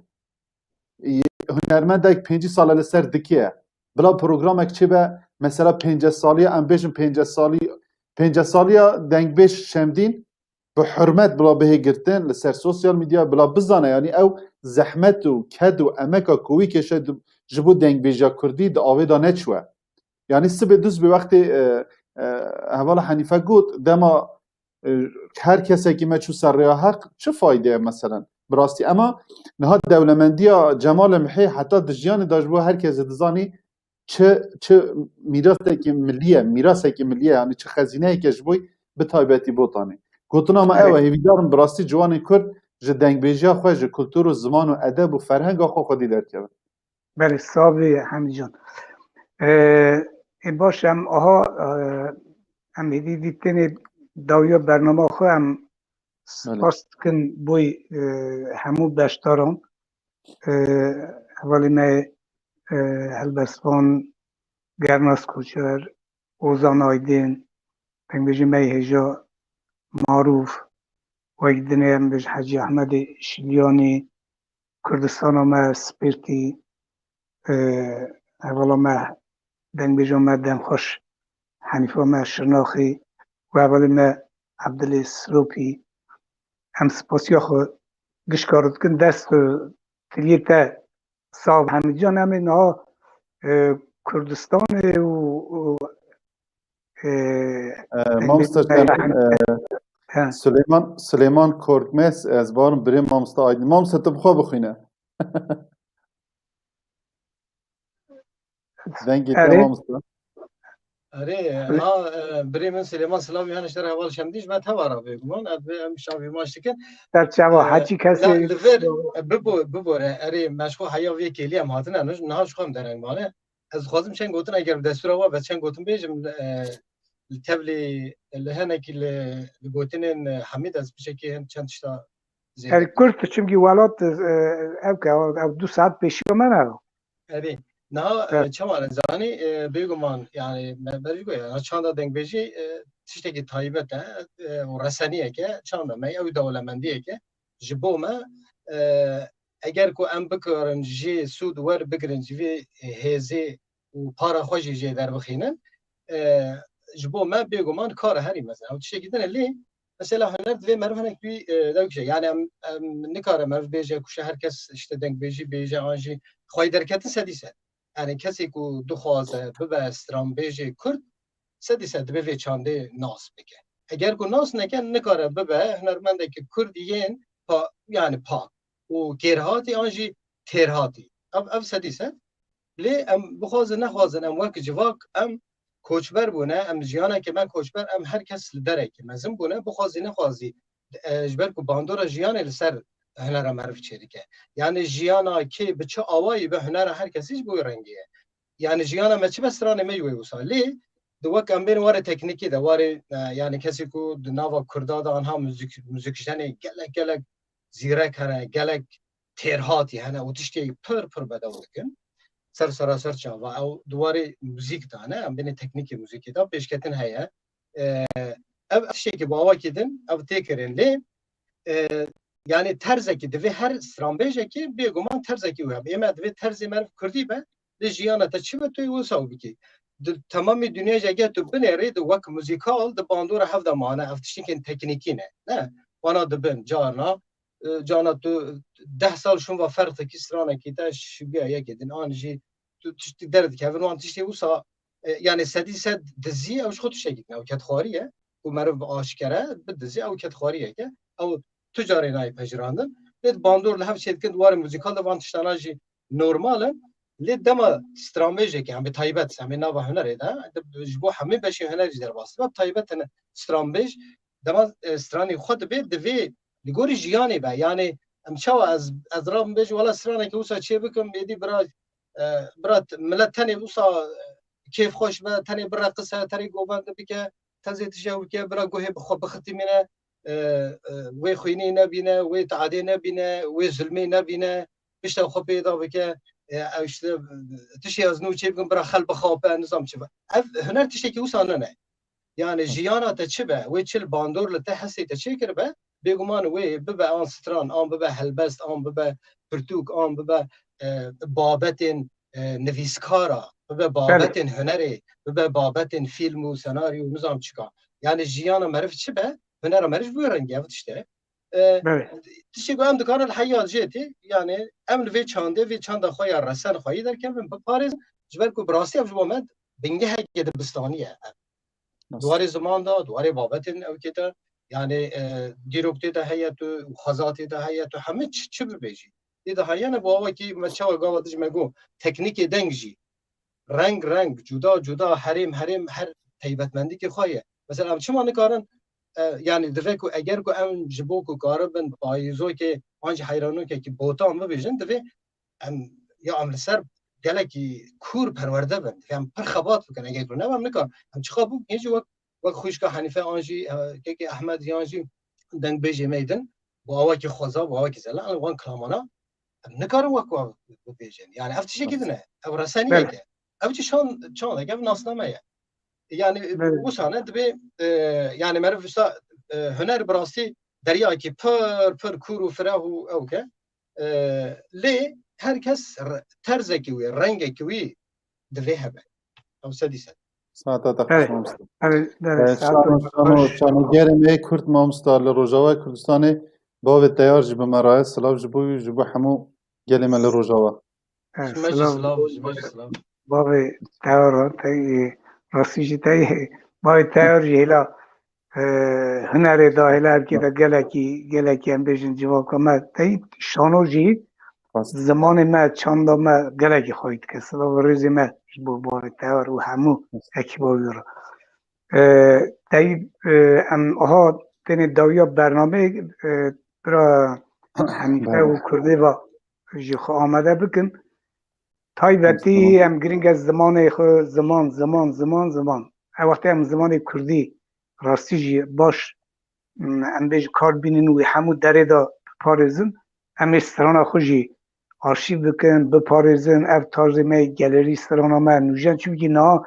هنرمند 5 سال لسر دکیه بلا پروگرامک چه به مثلا 5 سالی ام بیجن 5 سالی دنگ بیش شمدین به حرمت بلا به گرتن لسر سوسیال میدیا بلا بزانه یعنی او زحمت و کد و امکا کوی که شد جبو دنگ بیجا کردی دا آوه دا نچوه یعنی سبه دوست به وقت حوالا حنیفه گود دما هر کسی که ما چو سر ریا حق چه فایده مثلا براستی اما نها دولمندی جمال محی حتی دجیان داشبو هر کسی دزانی چه میراثی که ملیه یعنی چه خزینه که جبوی به تایبتی بوتانه گوتنا ما اوه هیویدارم براستی جوانی کرد جه دنگ بیجا خواه جه کلتور و زمان و ادب و فرهنگ آخوا خودی در کرد بله صاحبی حمید جان باشم آها هم دیدین داویا برنامه خواه هم سپاس کن بوی همو بشتارم اولی ما هلبسفان گرناس کوچر اوزان آیدین پنگوشی ما هجا معروف و یک دنه هم بج حجی احمد شلیانی کردستان ما سپیرتی اولا ما دنگ بجا ما دم خوش حنیفه ما شرناخی و اولی ما عبدالله سروپی هم سپاسی خو گشکارت کن دست تلیتا صاحب حمید جان همه نا کردستان و سلیمان کردمس از بارم بریم مامستا آیدی مامستا تب خواه بخوینه دنگی تا مامستا اره بریم سلیمان سلامی هنش در حوال شمدیش ما توارا بگمان ام شاوی ماشتی کن در چوا حجی کسی لفر ببوره اره مشخو حیا وی کلی هم هاتنه نهاش خواهم درنگ مانه از خوازم چند گوتن اگر دستور آوا بس چند گوتن بیجم تبلی لهنکی لگوتن حمید از پیش که هم چند شتا زیاد کرد چونکی ولات او 2 ساعت پیشی من رو اره نه چمار زانی بگمان یعنی برای گویا چند دنگ بیجی تشتی که تایبت و رسانیه که چند می او دولمندیه که جبومه اگر کو ام بکرن جی سود ور بگرن جی هزی و پارا خوشی جی در بخینن جبو ما بگمان کار هری مثلا او تشتی کدن لی مثلا هنر دوی مرف هنک بی دوکشه یعنی نکاره مرف بیجه کشه هر کس اشته دنگ بیجی بیجه آنجی خواهی درکتن سدیسه یعنی کسی که دو خوازه ببستران بیجه کرد سدیسه دوی چانده ناس بگه اگر کو ناس نکن نکاره ببه هنرمنده که کردیین یعنی پاک و گرهاتی آنجی ترهاتی او سدیسه لی ام بخوازه نخوازن ام وک جواک ام کوچبر بونه ام جیانه که من کوچبر ام هر کس لدره که مزم بونه بخوازی نخوازی اجبر کو باندور جیانه لسر هنر معرفی چریکه یعنی جیانا که به چه آوایی به هنر هر کسیش بوی رنگیه یعنی جیانا ما چه بسترانه میوی وصالی دو وقت ام بین واره تکنیکی ده واره یعنی کسی کو دو نوا کردا ده آنها موزیکشنه گلک زیره کنه گلک ترهاتی هنه و تشتی پر بده بودکن سر سراسر چاوا او دواره موزیک دانه ام بین تکنیک موزیکی دا پیشکتن هيا او شيء که باوا کدن او تکرن لی yani terzeki de ve her strambejeki bir guman terzeki uyam. Emed ve terzi merv kurdi be de jiyana ta çive toy usav biki. Tamamı dünya jege tu bineri de vak müzikal de bandura havda mana aftişikin teknikine. Ne? Bana de ben cana tu 10 sal şun va ferteki strana ki ta şubiya yekedin anji tu tişti derdi ki evin an tişti usa yani sedise dizi ev şut şekit ne ket khariye bu merv aşkara bir dizi ev ket khariye ki ev تجاری نای پجراندن لید باندور له هفت شدکن دوار موزیکال دوان تشتناجی نورماله لید دما استرامبیجه که هم به تایبت هم نوا هنره ده جبو همه بشی هنری در باست و تایبت استرامبیج دما استرانی خود به دوی لگوری جیانی به یعنی امشاو از رام بیج ولا استرانی که اوسا چه بکن بیدی برات ملت تنی اوسا کیف خوش به تنی برا قصه تنی گوبند بکه تزیت جو که برا گوه بخو بختی مینه وی خوینی نبینه وی تعادی نبینه وی ظلمی نبینه بیشتر خوب پیدا بکه اشته تشی از نو چه بگم برای خلق خوابه نظام چه به هنر تشی که وسانه نه یعنی جیانا تا چه به وی چل باندور لته حسی تا چه کرده بگمان وی ببه آن ستران آن ببه هلبست آن ببه پرتوک آن ببه بابت نویسکارا ببه بابت هنری ببه بابت فیلم و سناریو نظام چیکا یعنی جیانا معرف چه به هنر مرج بورنگی افت işte. تشی گویم دکان الحیات جیتی yani امن وی چانده وی چانده خوی رسن خوی در کم به پاریس جبر کو براستی افجو من بنگه هک دبستانیه دوار زمان دا دوار بابتن او کتا yani دیروکتی ده هیت و خزاتی ده هیت و همه چی ببیجی دیده هایانه با آوا کی مچاو گاوا دج مگو تکنیک دنگجی رنگ جدا جدا حریم هر تیبتمندی که خویه مثلا ام چما نکارن yani دفعه اگر کو ام جبو کو کاربن پایزو که آنج حیرانو که بوتان ببیجن دفعه ام یا ام لسر گله کی کور پرورده بن هم پر خبات بکن اگر کو نم نکار هم چخا بو یه جو وقت خوشگاه حنیفه آنجی که احمد یانجی دنگ بیجی میدن با آوا که خوزا با آوا که زلا وان کلامانا نکارم وقت ببیجن yani افتشه کدنه او رسانیه که او چون اگر ناسنامه yani bu sahne de yani merv hüner brasti derya ki per kuru ferahu evke le herkes terzeki ve rengeki ve de hebe او سديسه ساعتا تقسیم شانو گرم کرد مامستار لروجاوا کردستان با و تیار جب مرایت سلام جبو همو گلم لروجاوا سلام با و تیار تایی راستیش تایی با تیار جهلا هنر داخله که دا گلکی هم بیشن جواب کنم تایی شانو جهی زمان ما چند ما گلکی خواهید که سلام و روزی ما با تیار و همو اکی باوی را تایی ام آها تینی داویا برنامه برا حنیفه و کرده و جخو آمده بکن تایبتی ام گرینگ از زمان خو زمان وقتی ام زمان کردی راستی جی باش ام بیج کار بینین و همو دره دا پارزن ام استرانا خوشی آرشیو بکن بپارزن اف تارز می گلری استرانا ما نوجن چون بگی نا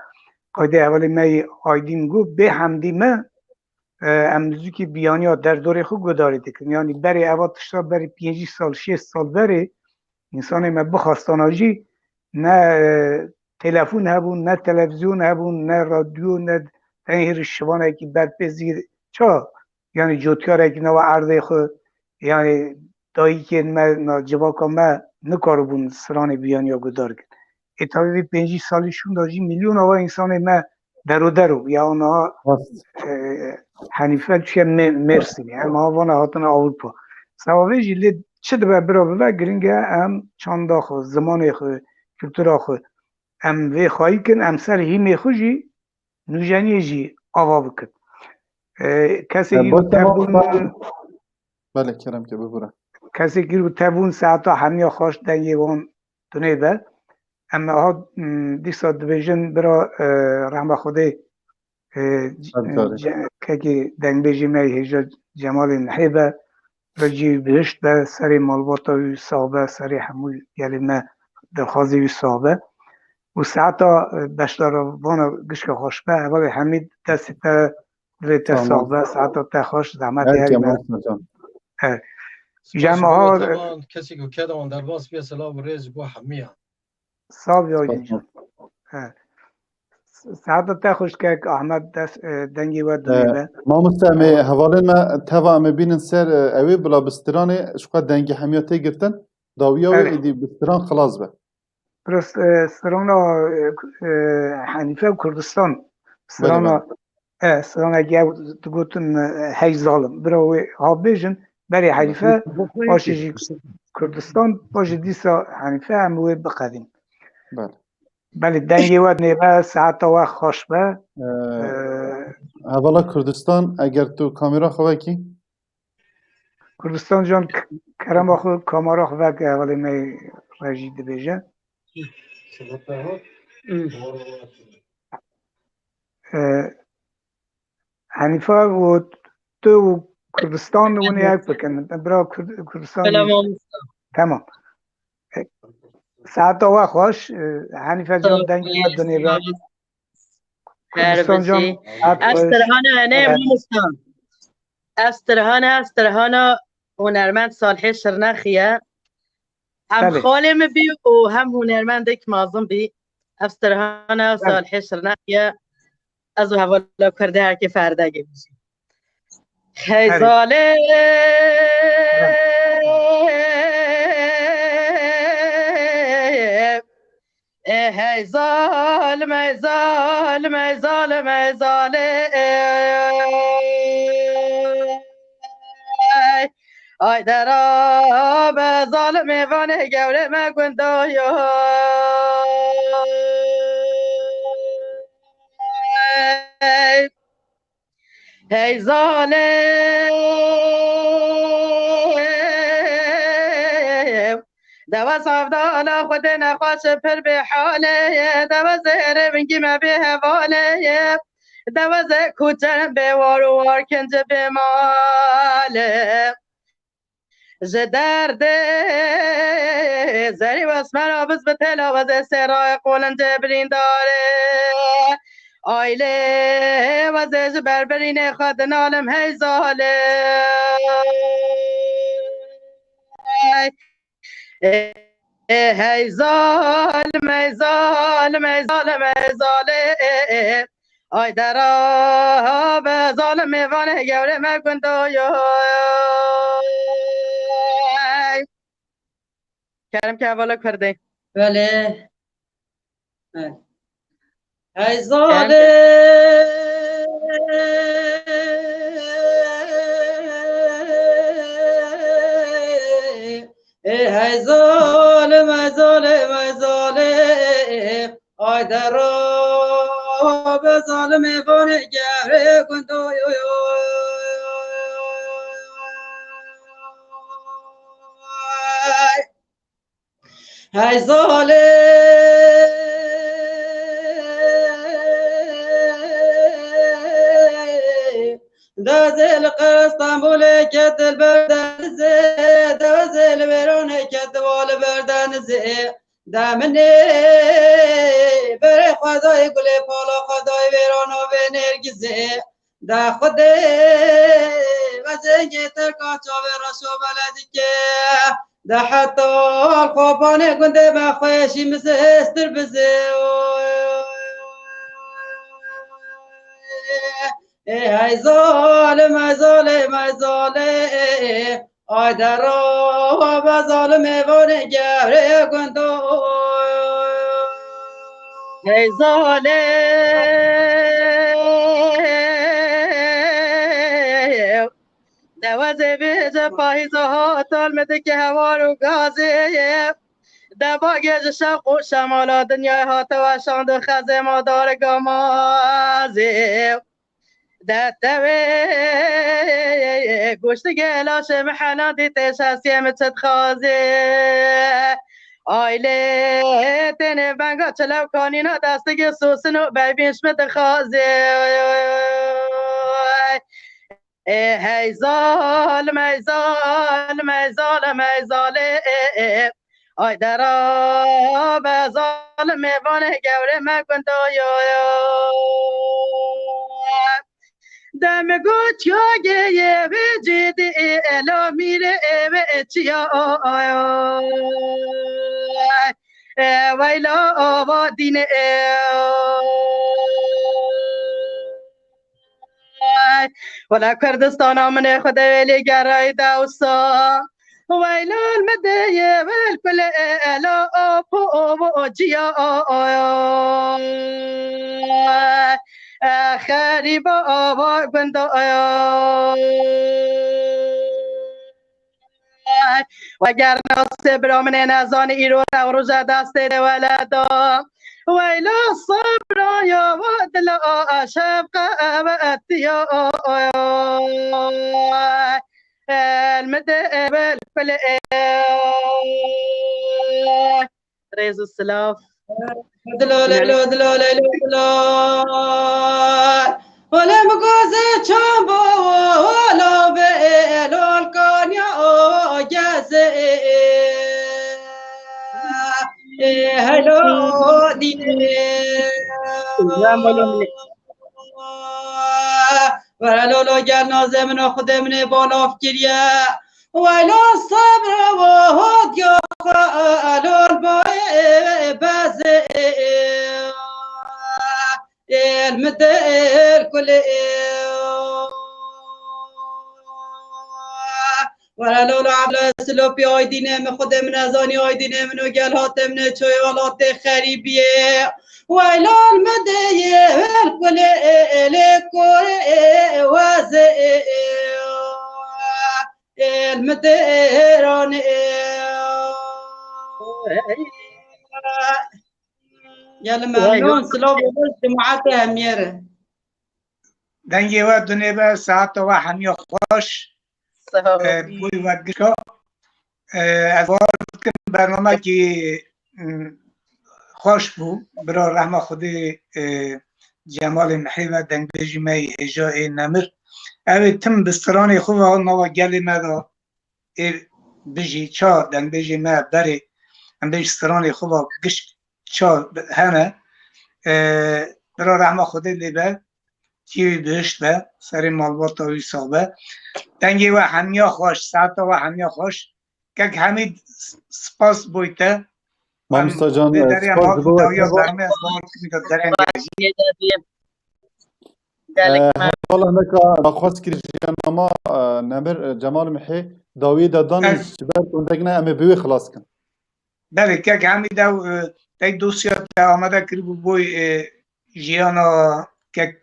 قایده اولی می آیدیم گو به همدی ما ام بزو که بیانیا در دوره خود گداری دکن یعنی بری اوات شتا بری 5 سال 6 سال بری انسان ما بخواستاناجی نه تلفن هبون نه تلویزیون هبون نه رادیو نه تنهیر شوانه که برپزیر چا یعنی جوتیاره که نو عرضه خود یعنی دایی که ما جواکا ما نکارو بون سران بیان یا گدار کن اتاوی 5 سالشون داجی میلیون آقا انسان ما درو یا اونا حنیفه چیه مرسی اما وانا هاتن اروپا سوابه جیلی چه دبه برا گرینگه هم چاندا خود زمان خود کلتورا خود ام وی خواهی کن ام سر هیمی خوشی نوجانی جی آوا بکن کسی گیرو تبون بله کرم که ببورم کسی گیرو تبون ساعتا همیا خوش دنگی وان دونه به اما ها دیسا دویژن برا رحمه خوده که دنگ بیجی می هجا جمال نحیبه رجی بهشت به سری مالباتا و صحبه سری همون یعنی ما درخوازی و صحبه و ساعتا بشتار وانا گشک خوش به ولی حمید دستی تا ریت صحبه ساعتا تا خوش زحمت هری جمعه ها کسی که که دوان در باز بیا سلام و ریز بو حمیه صاحب یادین جان ساعتا تا خوش که احمد دست دنگی و دنیبه ما مستعمي هوالين ما توا ما بين سر اوي بلا بستراني شو قد دنگي حمياتي گرتن داويا ايدي بستران خلاص به درست سرانا حنیفه و کردستان سرانا اگه گوتن هی ظالم براوی ها بیجن بری حنیفه باشه جی کردستان باشه دیسا حنیفه هموی بقدیم بله دنگی ود نیبه ساعت وقت خوش به اولا کردستان اگر تو کامیرا خواه کی؟ کردستان جان کرم آخو کامارا خواه که اولی می رجید بیجه حنیفه و تو کردستان اون یک بکن برای کردستان تمام ساعت وقت خوش حنیفه جان دنگی و دنیا کردستان جان استرهانه نه مستان استرهانه هنرمند صالح شرنخیه هم خالم بی و هم هنرمند یک مازم بی استرهانه صالح شرنخیه از حوالا کرده هر که فردگی بشی خیزاله هی ظالم ظالم ظالم ظالم آی در آب ظالم وانه گوره مگوندایا هی ظالم دوا صفدانا خود نخواش پر به حاله دوا زهره بنگی ما به حواله دوا زه کوچن به وار کنج به ماله ز درد زری واسمن آبز به تلاوز سرای قولن جبرین داره آیله وزش بربرین خود نالم هی ظالم هی ظالم ای ظالم ای ظالم ای ظالم آی در آب ظالم میوانه گوره مگندایا کرم که حوالا کرده بله ای ظالم ای ظالم ای ظالم ای ظالم آی در آب ظالم وانه گره گندای ای ظالم دازل قسطنبول کت بردن زه دازل برون کت وال بردن زه دمنه بر خدای گل پالا خدای برون و به نرگزه دا خود وزنگ ترکا چاوه راشو بلدی که دا حتی خوابانه گنده بخوشی مثل استر بزه ای ظالم ای ظالم ای ظالم آی در آب ظالم وانه گره گندو ای ظالم دوازه بیجه پاییزه ها تالمده که هوا رو گازه دبا گیج شق و شمالا دنیای ها توشاند و خزه مادار گامازه دتوی گوشت گلاش محنا دیتش هستی متد خازه آیله تنه بنگا چلو کانینا دستگی سوسنو بیبینش مد خازه هی ظالم ای ظالم ای ظالم ای ظالم آی در آب ظالم میوان گوره مگندایا دم گوت یاگه و جدی الا میره و چیا ویلا آوادین ولا کردستان من خود ولی گرای دوسا ویلا المده والکل الا آپو جیا خریبا آوا گندا وگر ناس برامن نزان ایرو روز دست ولدا ویلا صبر یا ودلا شفق ابتیا المده بالكل ريز السلاف دلال دلال دلال ولا مغازه چامبو ولا بلال كانيا جازه هلو دي ولا لو جنازه من خودمون بالاف گریه ولا صبر و هد یا خالول با باز المدل كل ولا لو عبلا سلوبي آيدينه من خودمون ازاني آيدينه من وقال هاتمنا چوي ولات خريبيه ولا المدي والكل لكل وازئ المديران يلا ممنون سلام جماعت هميره دنگی و دنیا به ساعت و همی خوش بوی وگشا از وقت برنامه که خوش بود برای رحمه خود جمال محی و دنگبیجی می هجای نمر اوی تم بسترانی خوب و نوا گلی مدا بجی چا دنگبیجی می بری هم بیج سترانی خوب و گشت چا همه برای رحمه خود لیبه کیوی بهشت به سری مالبات وی صابه دنگی و همیا خوش ساعت و همیا خوش که همید سپاس بویته مامستا جان سپاس بود حالا نکا خواست کردی جنما نمر جمال محی داوی دادان شبر کندگنه امی بیوی خلاص کن بله که همید دو دوسیات آمده کردی بوی جیانا که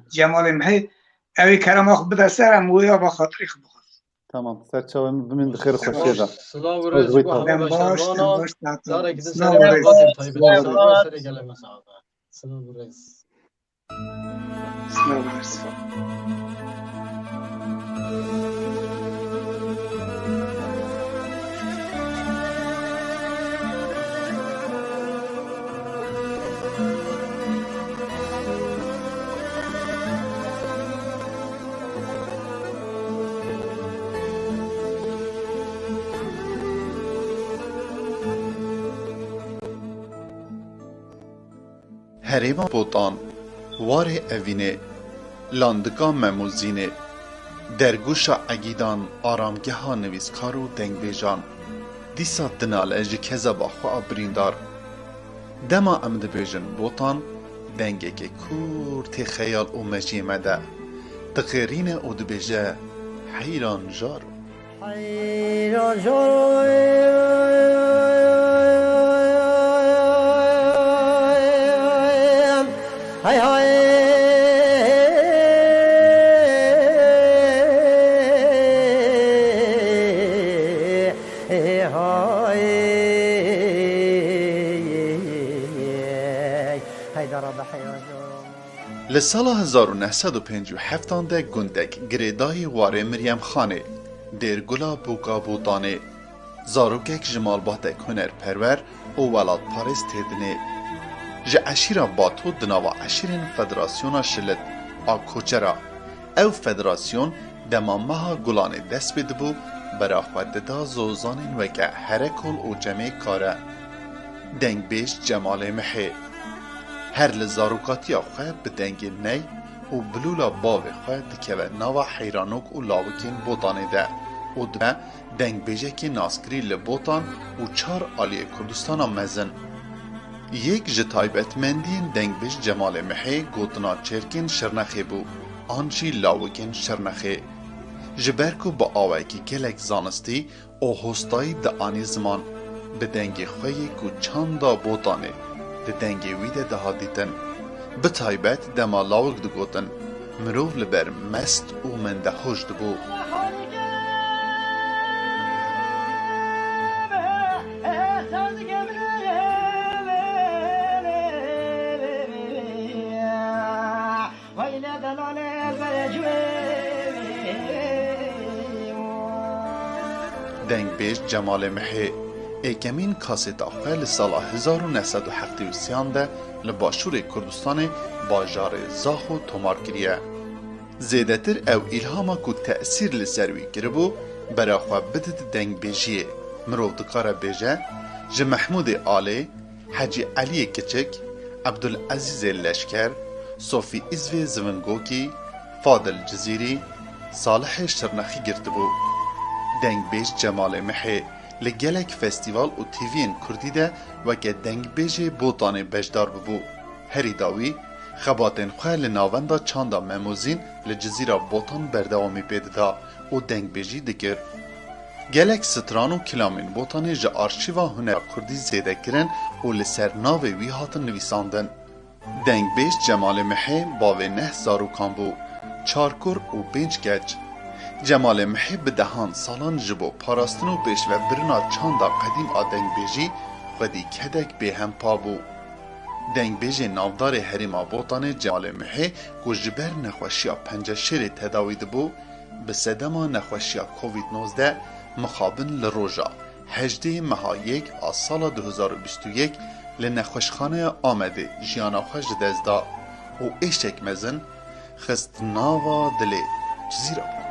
جمال محی اوی کرم آخ بده سرم ویا با خاطری خب تمام سرچاوه من بخیر خوشیه دا سلام و رزق و همه باشتران داره که سلام و رزق سلام و رزق هریوان بوتان وار اوینه لاندگا مموزینه درگوش عگیدان آرامگه ها نویسکار و دنگبیجان دیسا دنال اجی کذا با خواه بریندار دما امد بیجن بوتان دنگه که کور تی خیال و مجیمه ده تغیرین او دبیجه حیران جار حیران جار هاي هاي لسال 1957 ده گندک گریدای واره مریم خانه درگلا بوگا بودانه زاروکک جمال باتک هنر پرور او ولاد پاریس تیدنه جه اشیرا باتو دناوا اشیرین فدراسیونا شلت آکوچرا او فدراسیون دمامها گلان دست بدبو برا خود دا زوزانین وگه هرکل او جمع کاره دنگ بیش جمال محی هر لزاروکاتیا خواه به دنگ نی و بلولا باوی خواه دکوه نوا حیرانوک و لاوکین بوتانه ده و دمه دنگ بیجه که ناسکری لبوتان و 4 آلی کردستان مزن یک جتایبت مندین دنگ بیش جمال محی گوتنا چرکین شرنخی بو آنچی لاوکین شرنخی جبرکو با آوه که گلک زانستی او هستایی ده آنی زمان به دنگ خویی که چاندا بوتانه ده دنگی ویده ده ها دیتن به تایبت دما لاوک ده گوتن مروف لبر مست و من ده هجد بو دنگ بیش جمال محی ایکمین کاست آخوال سال 1973 ده لباشور کردستان باجار زاخو تومار کریه. زیده تر او الهاما که تأثیر لسروی گربو برا خواه بدد دنگ بیجیه مرو دکاره بیجه جه محمود آلی، حجی علی کچک، عبدالعزیز لشکر، صوفی ازوی زونگوکی، فاضل جزیری، صالح شرنخی گرتبو. دنگ بیج جمال محی لگلک فستیوال و تیوین کردی ده وکه دنگ بیج بوتان بجدار ببو. هری داوی خباتن خواه لناوندا چاندا مموزین لجزیرا بوتان بردوامی پیددا و دنگ بیجی دکر. گلک ستران و کلامین بوتان جا آرشیوا هنر کردی زیده کرن و لسر ناوی وی هاتن نویساندن. دنگ بیج جمال محی باوی 9 زاروکان بو. 4 کور و 5 گچ. جمال محی به دهان سالان جبو پاراستن و پیش و برنا چاندا قدیم آدنگ بیجی خودی کدک به هم پا بو. دنگ بیجی نافدار حریم آبوتان جمال محی که جبر نخوشیا پنجشیر تداوید بو به صدما نخوشیا کووید 19 مخابن لروژا 18 مها 1 از سال 2021 لنخوشخانه آمده جیانا خوش دزدا و ایشک مزن خست ناوا دلی جزیره